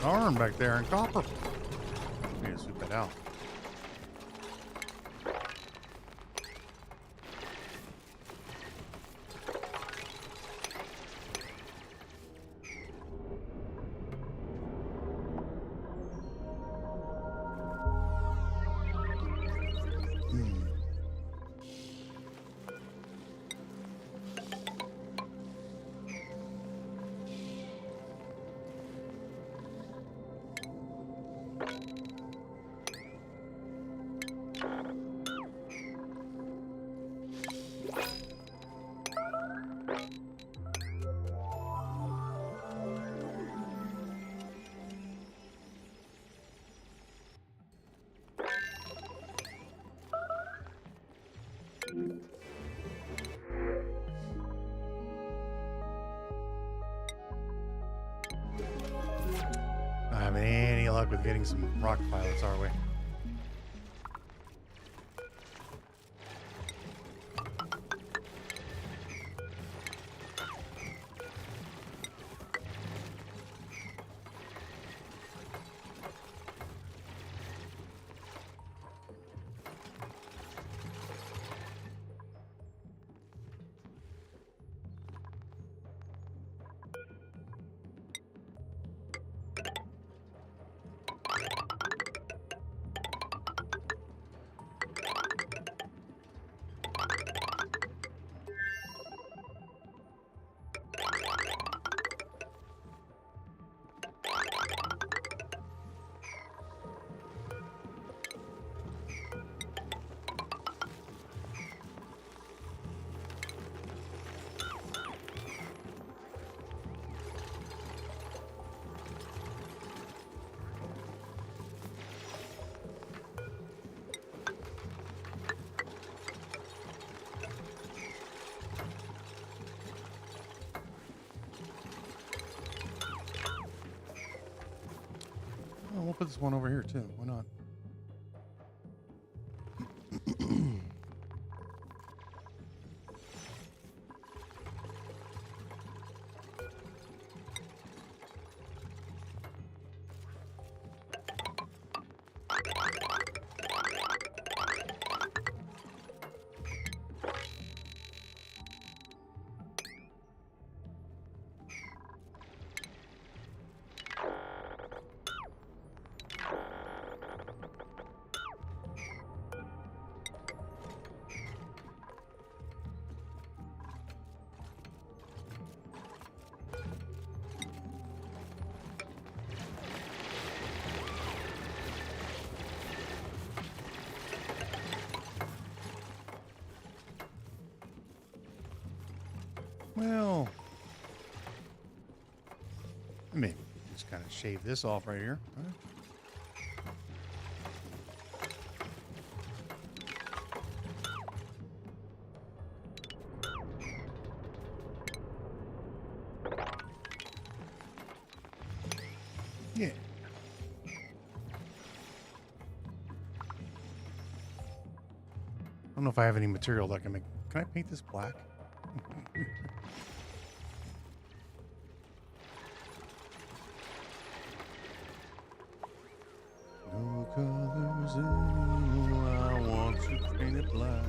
Iron back there and copper. Need to sweep that out. Not having any luck with getting some rock pilots our way. Oh, we'll put this one over here too. Why not? Well, maybe just kind of shave this off right here. Huh? Yeah. I don't know if I have any material that can make. Can I paint this black? No colors anymore. I want to paint it black.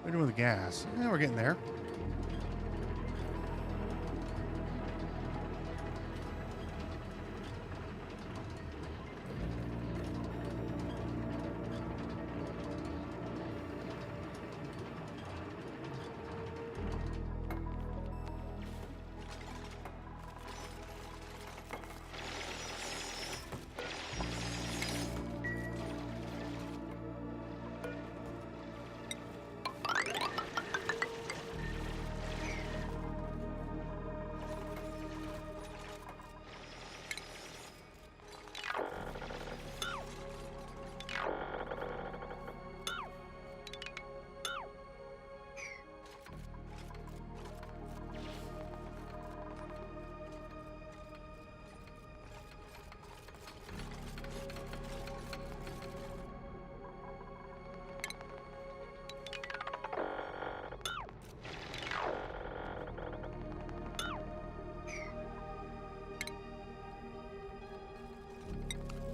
We're doing the gas. Yeah, we're getting there.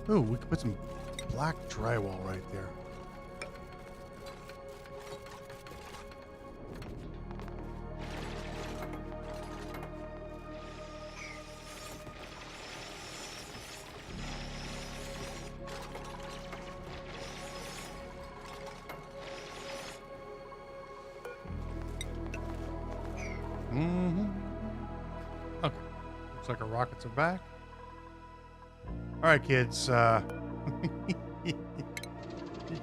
Oh, we could put some black drywall right there. Okay. Looks like our rockets are back. All right, kids. You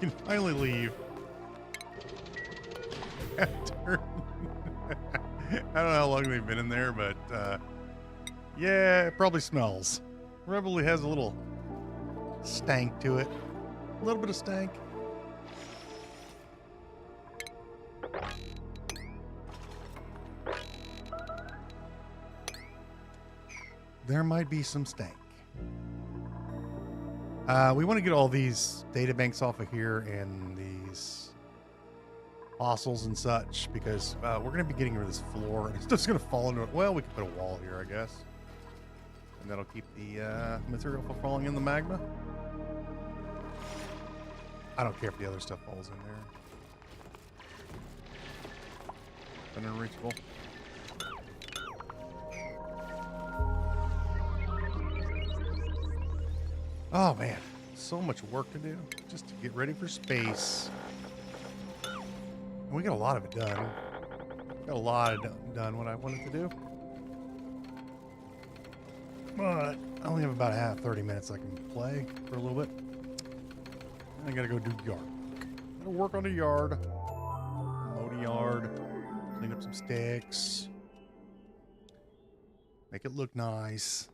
can finally leave. After I don't know how long they've been in there, but yeah, it probably smells. Probably has a little stank to it. A little bit of stank. There might be some stank. We want to get all these data banks off of here and these fossils and such because we're going to be getting rid of this floor and it's just going to fall into it. Well, we could put a wall here, I guess. And that'll keep the material from falling in the magma. I don't care if the other stuff falls in there. Unreachable. Oh man, so much work to do just to get ready for space. And we got a lot of it done. Got a lot of done what I wanted to do. But I only have about 30 minutes I can play for a little bit. And I gotta go do yard. Gotta work on the yard. Mow the yard. Clean up some sticks. Make it look nice.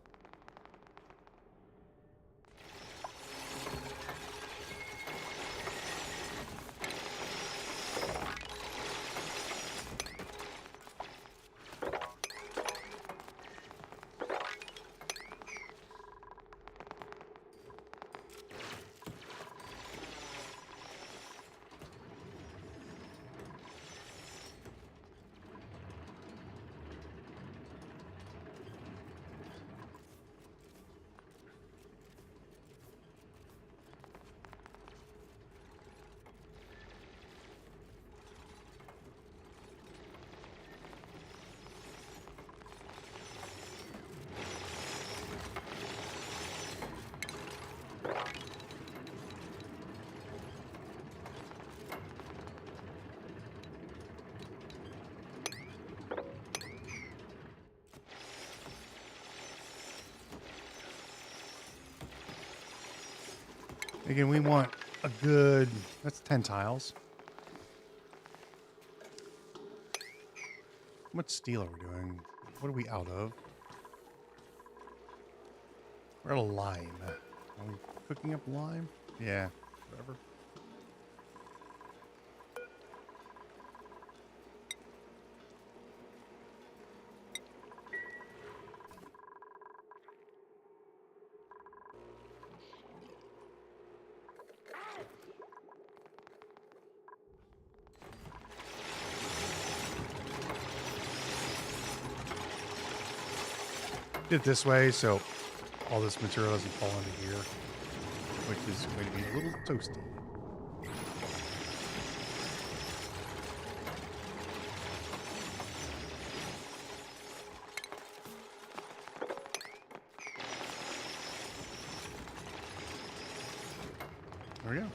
Again, we want a good, that's 10 tiles. How much steel are we doing? What are we out of? We're out of lime. Are we cooking up lime? Yeah, whatever. Did it this way so all this material doesn't fall into here, which is going to be a little toasty. There we go.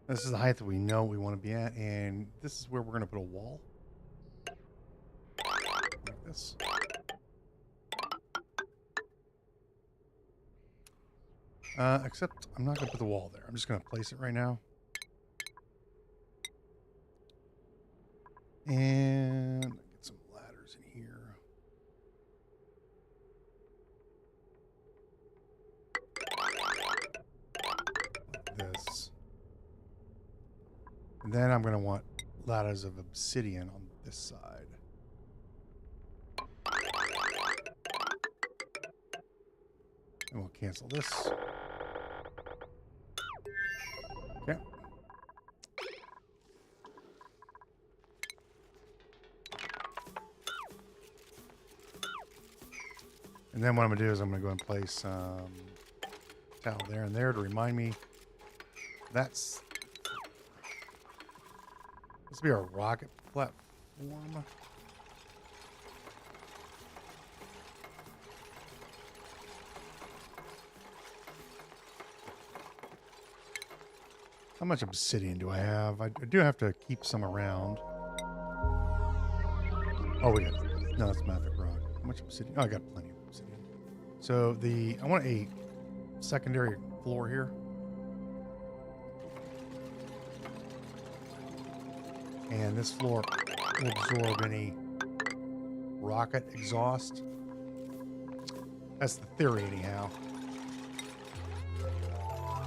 This is the height that we know we want to be at, and this is where we're going to put a wall. Like this. Except I'm not going to put the wall there. I'm just going to place it right now. And get some ladders in here. Like this. And then I'm going to want ladders of obsidian on this side. And we'll cancel this. Okay. And then what I'm going to do is I'm going to go and place tile there and there to remind me that's this will be our rocket platform. How much obsidian do I have? I do have to keep some around. Oh, we got no, that's mafic rock. How much obsidian? Oh, I got plenty of obsidian. So I want a secondary floor here. And this floor will absorb any rocket exhaust. That's the theory, anyhow.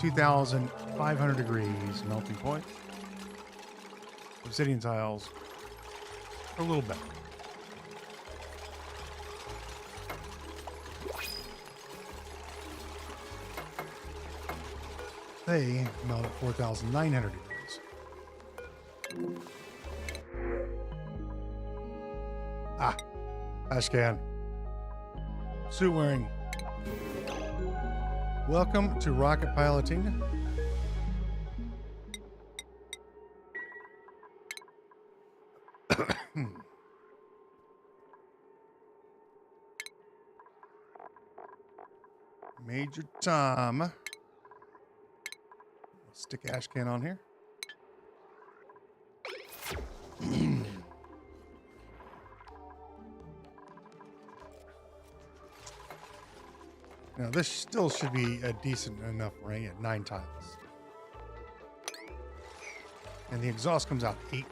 2,500 degrees melting point. Obsidian tiles are a little better. They melt at 4,900 degrees. Ah, Ashcan. Suit wearing. Welcome to rocket piloting. Major Tom. Stick Ashcan on here. Now this still should be a decent enough ring at 9 tiles. And the exhaust comes out 8.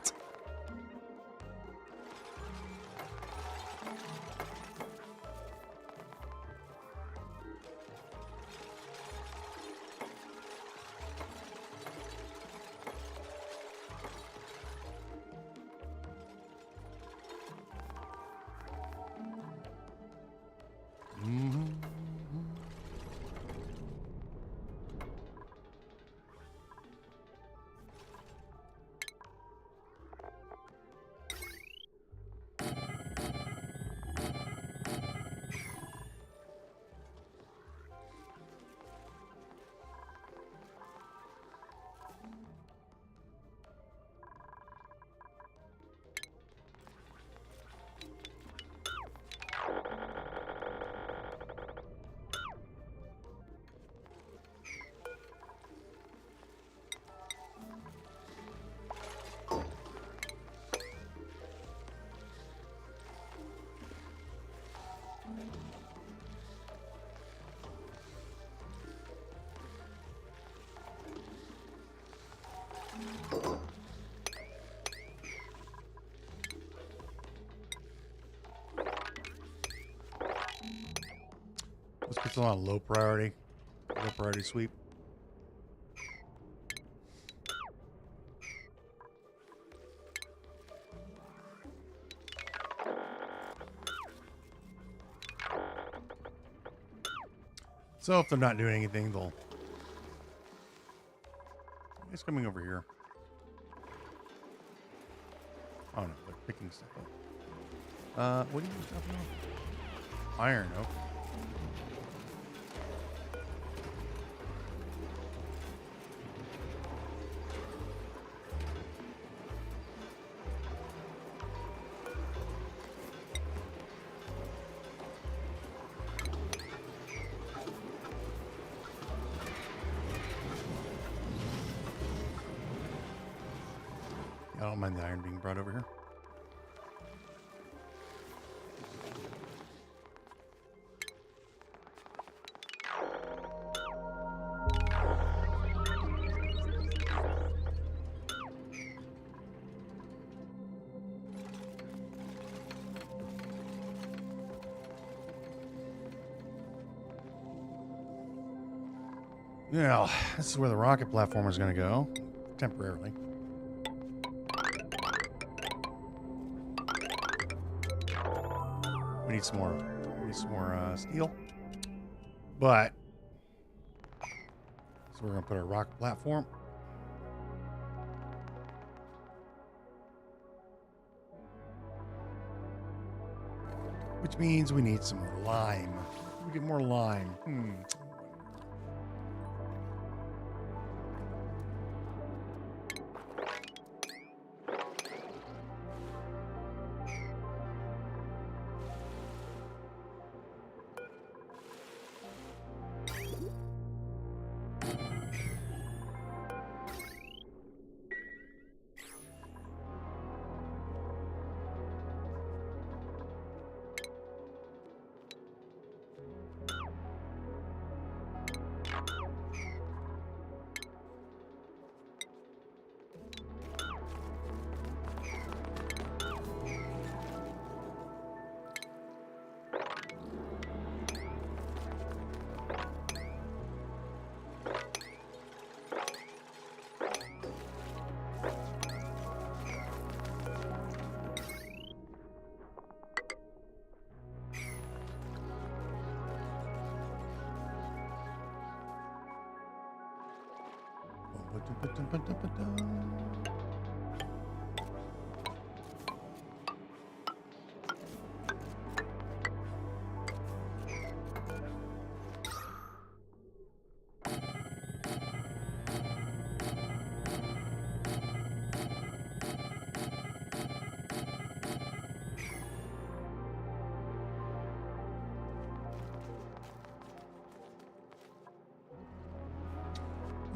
Let's put them on low priority sweep. So if they're not doing anything, they'll... It's coming over here. Oh no, they're picking stuff up. What are you talking about? Iron, okay. I don't mind the iron being brought over here. Now, this is where the rocket platform is going to go, temporarily. We need some more steel. But so we're gonna put our rocket platform. Which means we need some more lime. get more lime?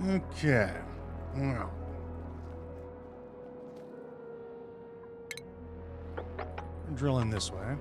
Okay. Well. Drill in this way.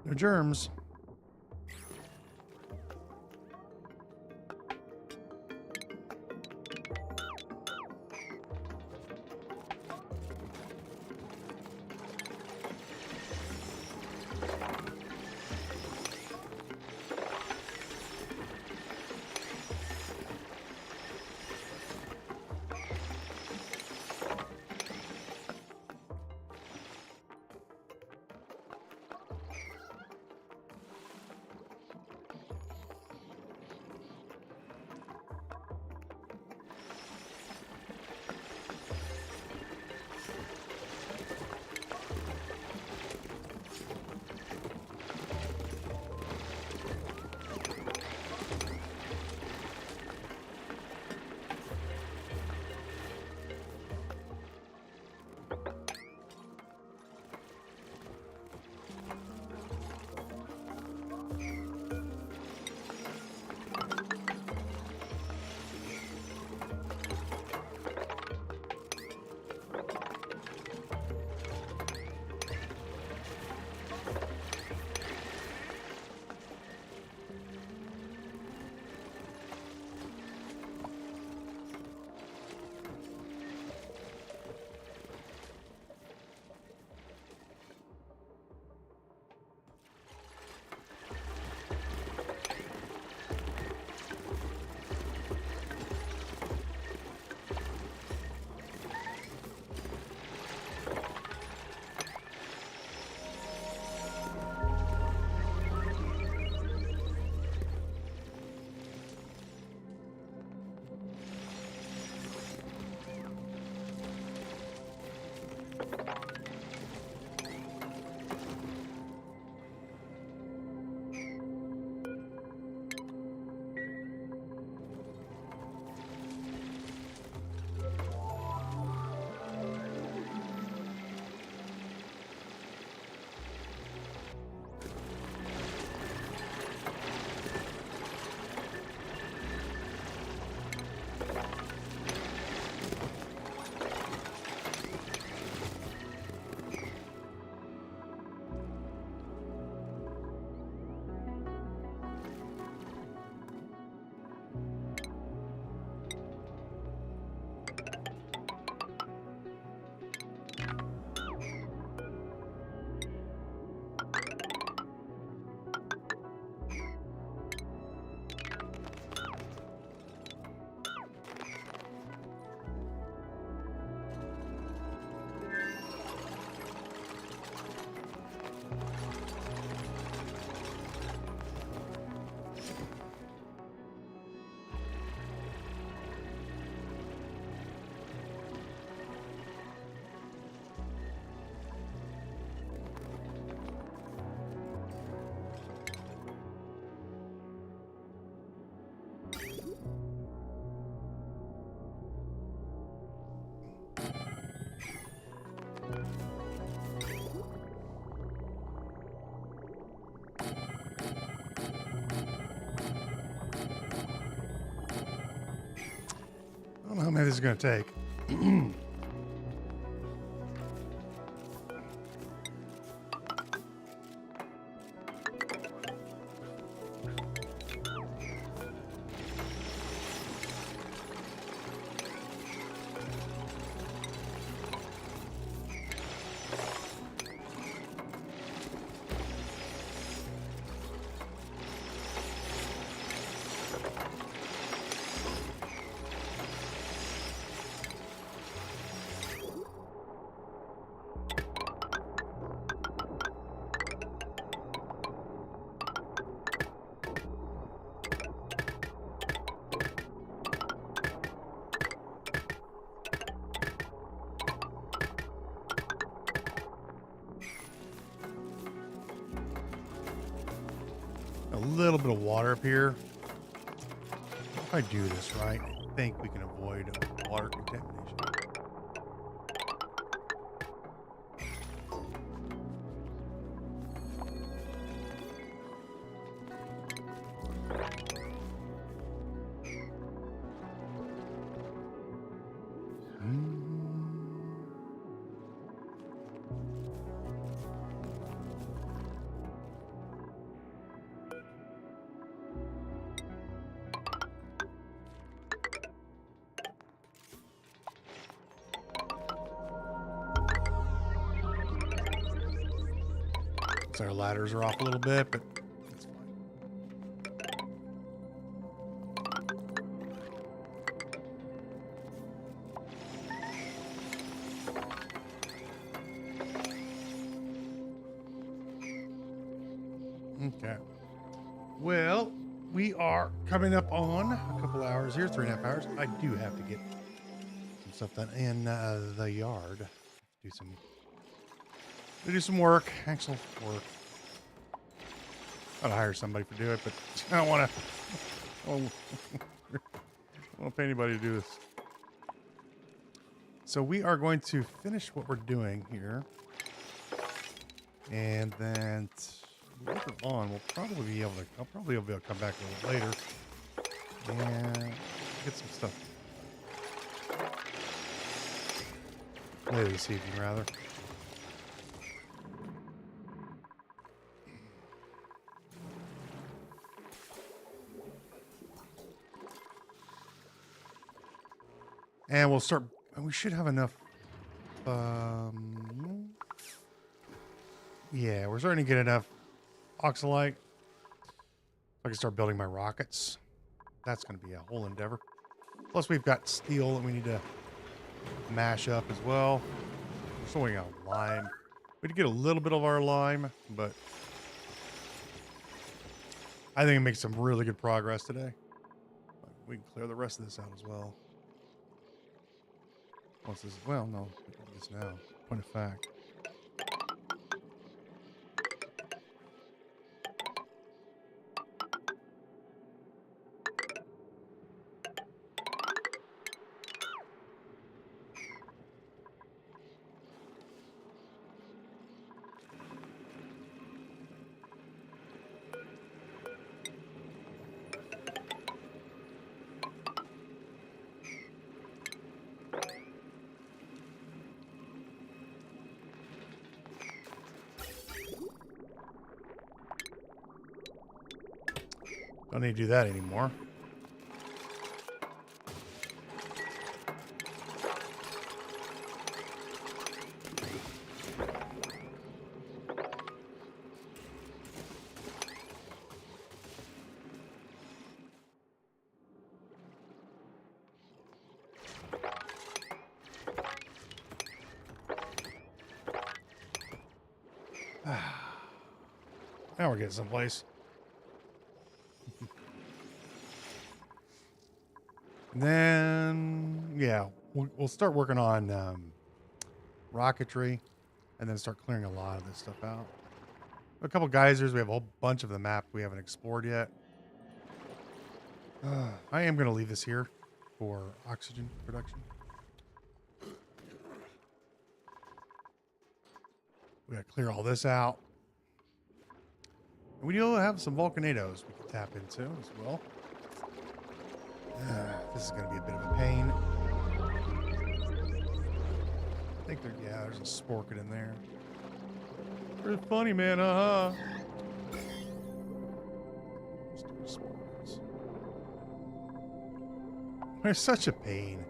No germs. I don't know how many this is going to take. A little bit of water up here. If I do this right, I think we can avoid water contamination. Looks like our ladders are off a little bit, but it's fine. Okay. Well, we are coming up on a couple hours here, 3.5 hours. I do have to get some stuff done in the yard. Do some work, actual work. I'd hire somebody to do it, but I don't want to. I don't want to pay anybody to do this. So we are going to finish what we're doing here, and then later on, we'll probably be able to. I'll probably be able to come back a little later and get some stuff. Later this evening, rather. And we'll start. We should have enough. Yeah, we're starting to get enough oxalite. I can start building my rockets. That's going to be a whole endeavor. Plus, we've got steel that we need to mash up as well. We're still waiting on lime. We did get a little bit of our lime, but I think it makes some really good progress today. We can clear the rest of this out as well. What's this? Well, no, we can do this now. Point of fact. Don't need to do that anymore. Now we're getting someplace. Then, yeah, we'll start working on rocketry and then start clearing a lot of this stuff out. A couple geysers. We have a whole bunch of the map we haven't explored yet. I am going to leave this here for oxygen production. We got to clear all this out. And we do have some volcanoes we can tap into as well. This is going to be a bit of a pain. I think there's a sporket in there. Very funny, man. There's such a pain.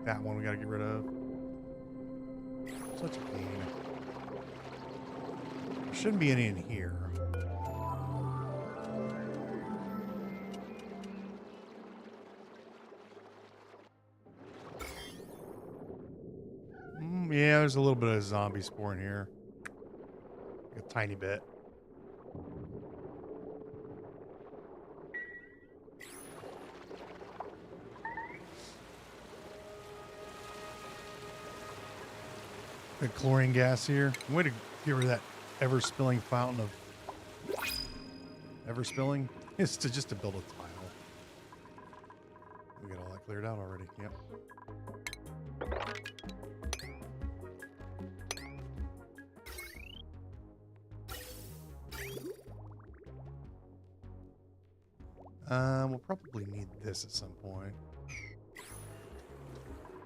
That one we got to get rid of. Such a pain. There shouldn't be any in here. Yeah, there's a little bit of zombie spore in here. A tiny bit. The chlorine gas here. Way to get rid of that ever-spilling fountain of... Ever-spilling? It's just to build a tile. We got all that cleared out already. Yep. We'll probably need this at some point.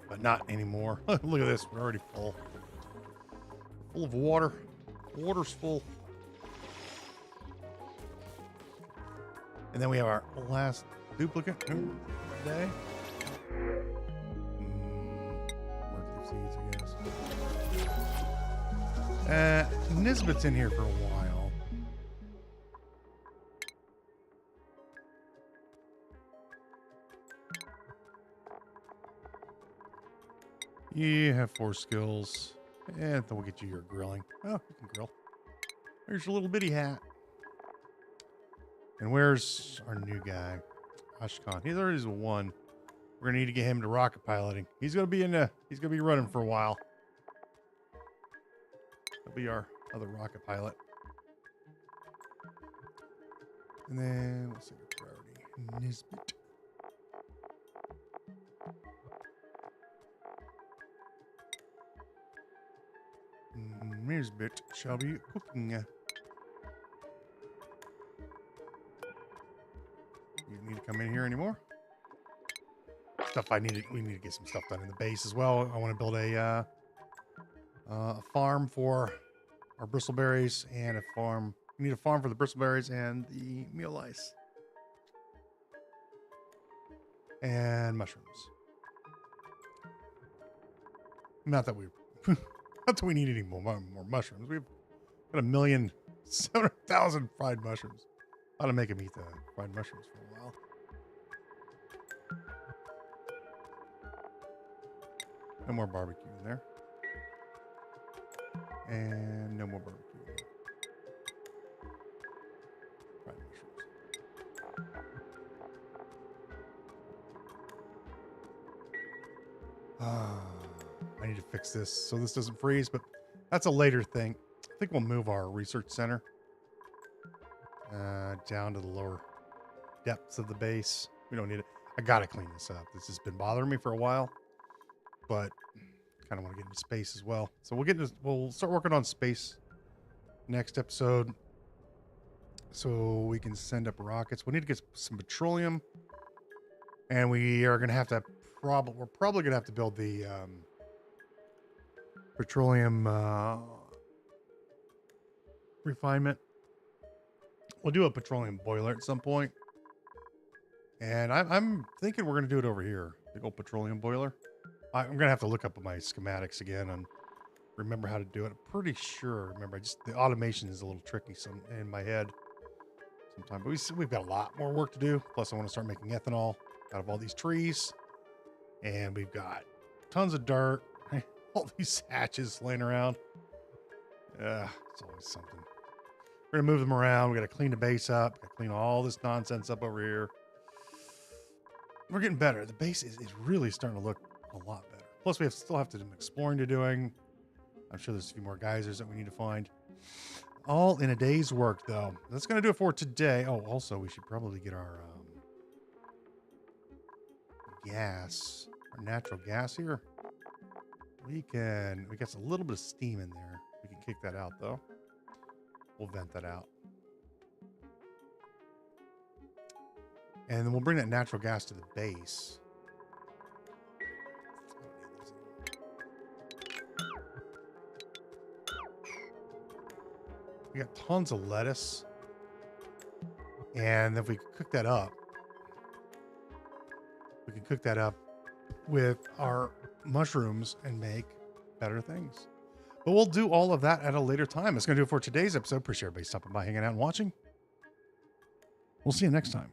But not anymore. Look at this. We're already full. Full of water. The water's full. And then we have our last duplicate today. Emergency seeds, I guess. Nisbet's in here for a while. You have 4 skills. And then we'll get you your grilling. Oh, you can grill. There's your little bitty hat. And where's our new guy? Ashkan. He's already 1. We're gonna need to get him to rocket piloting. He's gonna be running for a while. He'll be our other rocket pilot. And then let's see the priority. Nisbet. Nisbet shall be cooking. You need to come in here anymore? We need to get some stuff done in the base as well. I want to build a farm for our bristleberries and a farm. We need a farm for the bristleberries and the meal ice. And mushrooms. Not that we need any more mushrooms. We've got 1,700,000 fried mushrooms. Ought to make him eat the fried mushrooms for a while. No more barbecue in there. And no more barbecue in there. Fried mushrooms. I need to fix this so this doesn't freeze, but that's a later thing. I think we'll move our research center down to the lower depths of the base. We don't need it. I gotta clean this up. This has been bothering me for a while, but kind of want to get into space as well. So we'll start working on space next episode, so we can send up rockets. We need to get some petroleum, and we are gonna have to we're probably gonna have to build the petroleum refinement. We'll do a petroleum boiler at some point. And I'm thinking we're going to do it over here. Big old petroleum boiler. I'm going to have to look up my schematics again and remember how to do it. I'm pretty sure. Remember, the automation is a little tricky in my head sometimes. But we've got a lot more work to do. Plus, I want to start making ethanol out of all these trees. And we've got tons of dirt. All these hatches laying around. It's always something. We're going to move them around. We got to clean the base up. Got to clean all this nonsense up over here. We're getting better. The base is really starting to look a lot better. Plus, we still have to do some exploring to doing. I'm sure there's a few more geysers that we need to find. All in a day's work, though. That's going to do it for today. Oh, also, we should probably get our gas, our natural gas here. We got a little bit of steam in there. We can kick that out, though. We'll vent that out. And then we'll bring that natural gas to the base. We got tons of lettuce. And if we cook that up, we can cook that up with our mushrooms and make better things. But we'll do all of that at a later time. That's going to do it for today's episode. Appreciate everybody stopping by, hanging out, and watching. We'll see you next time.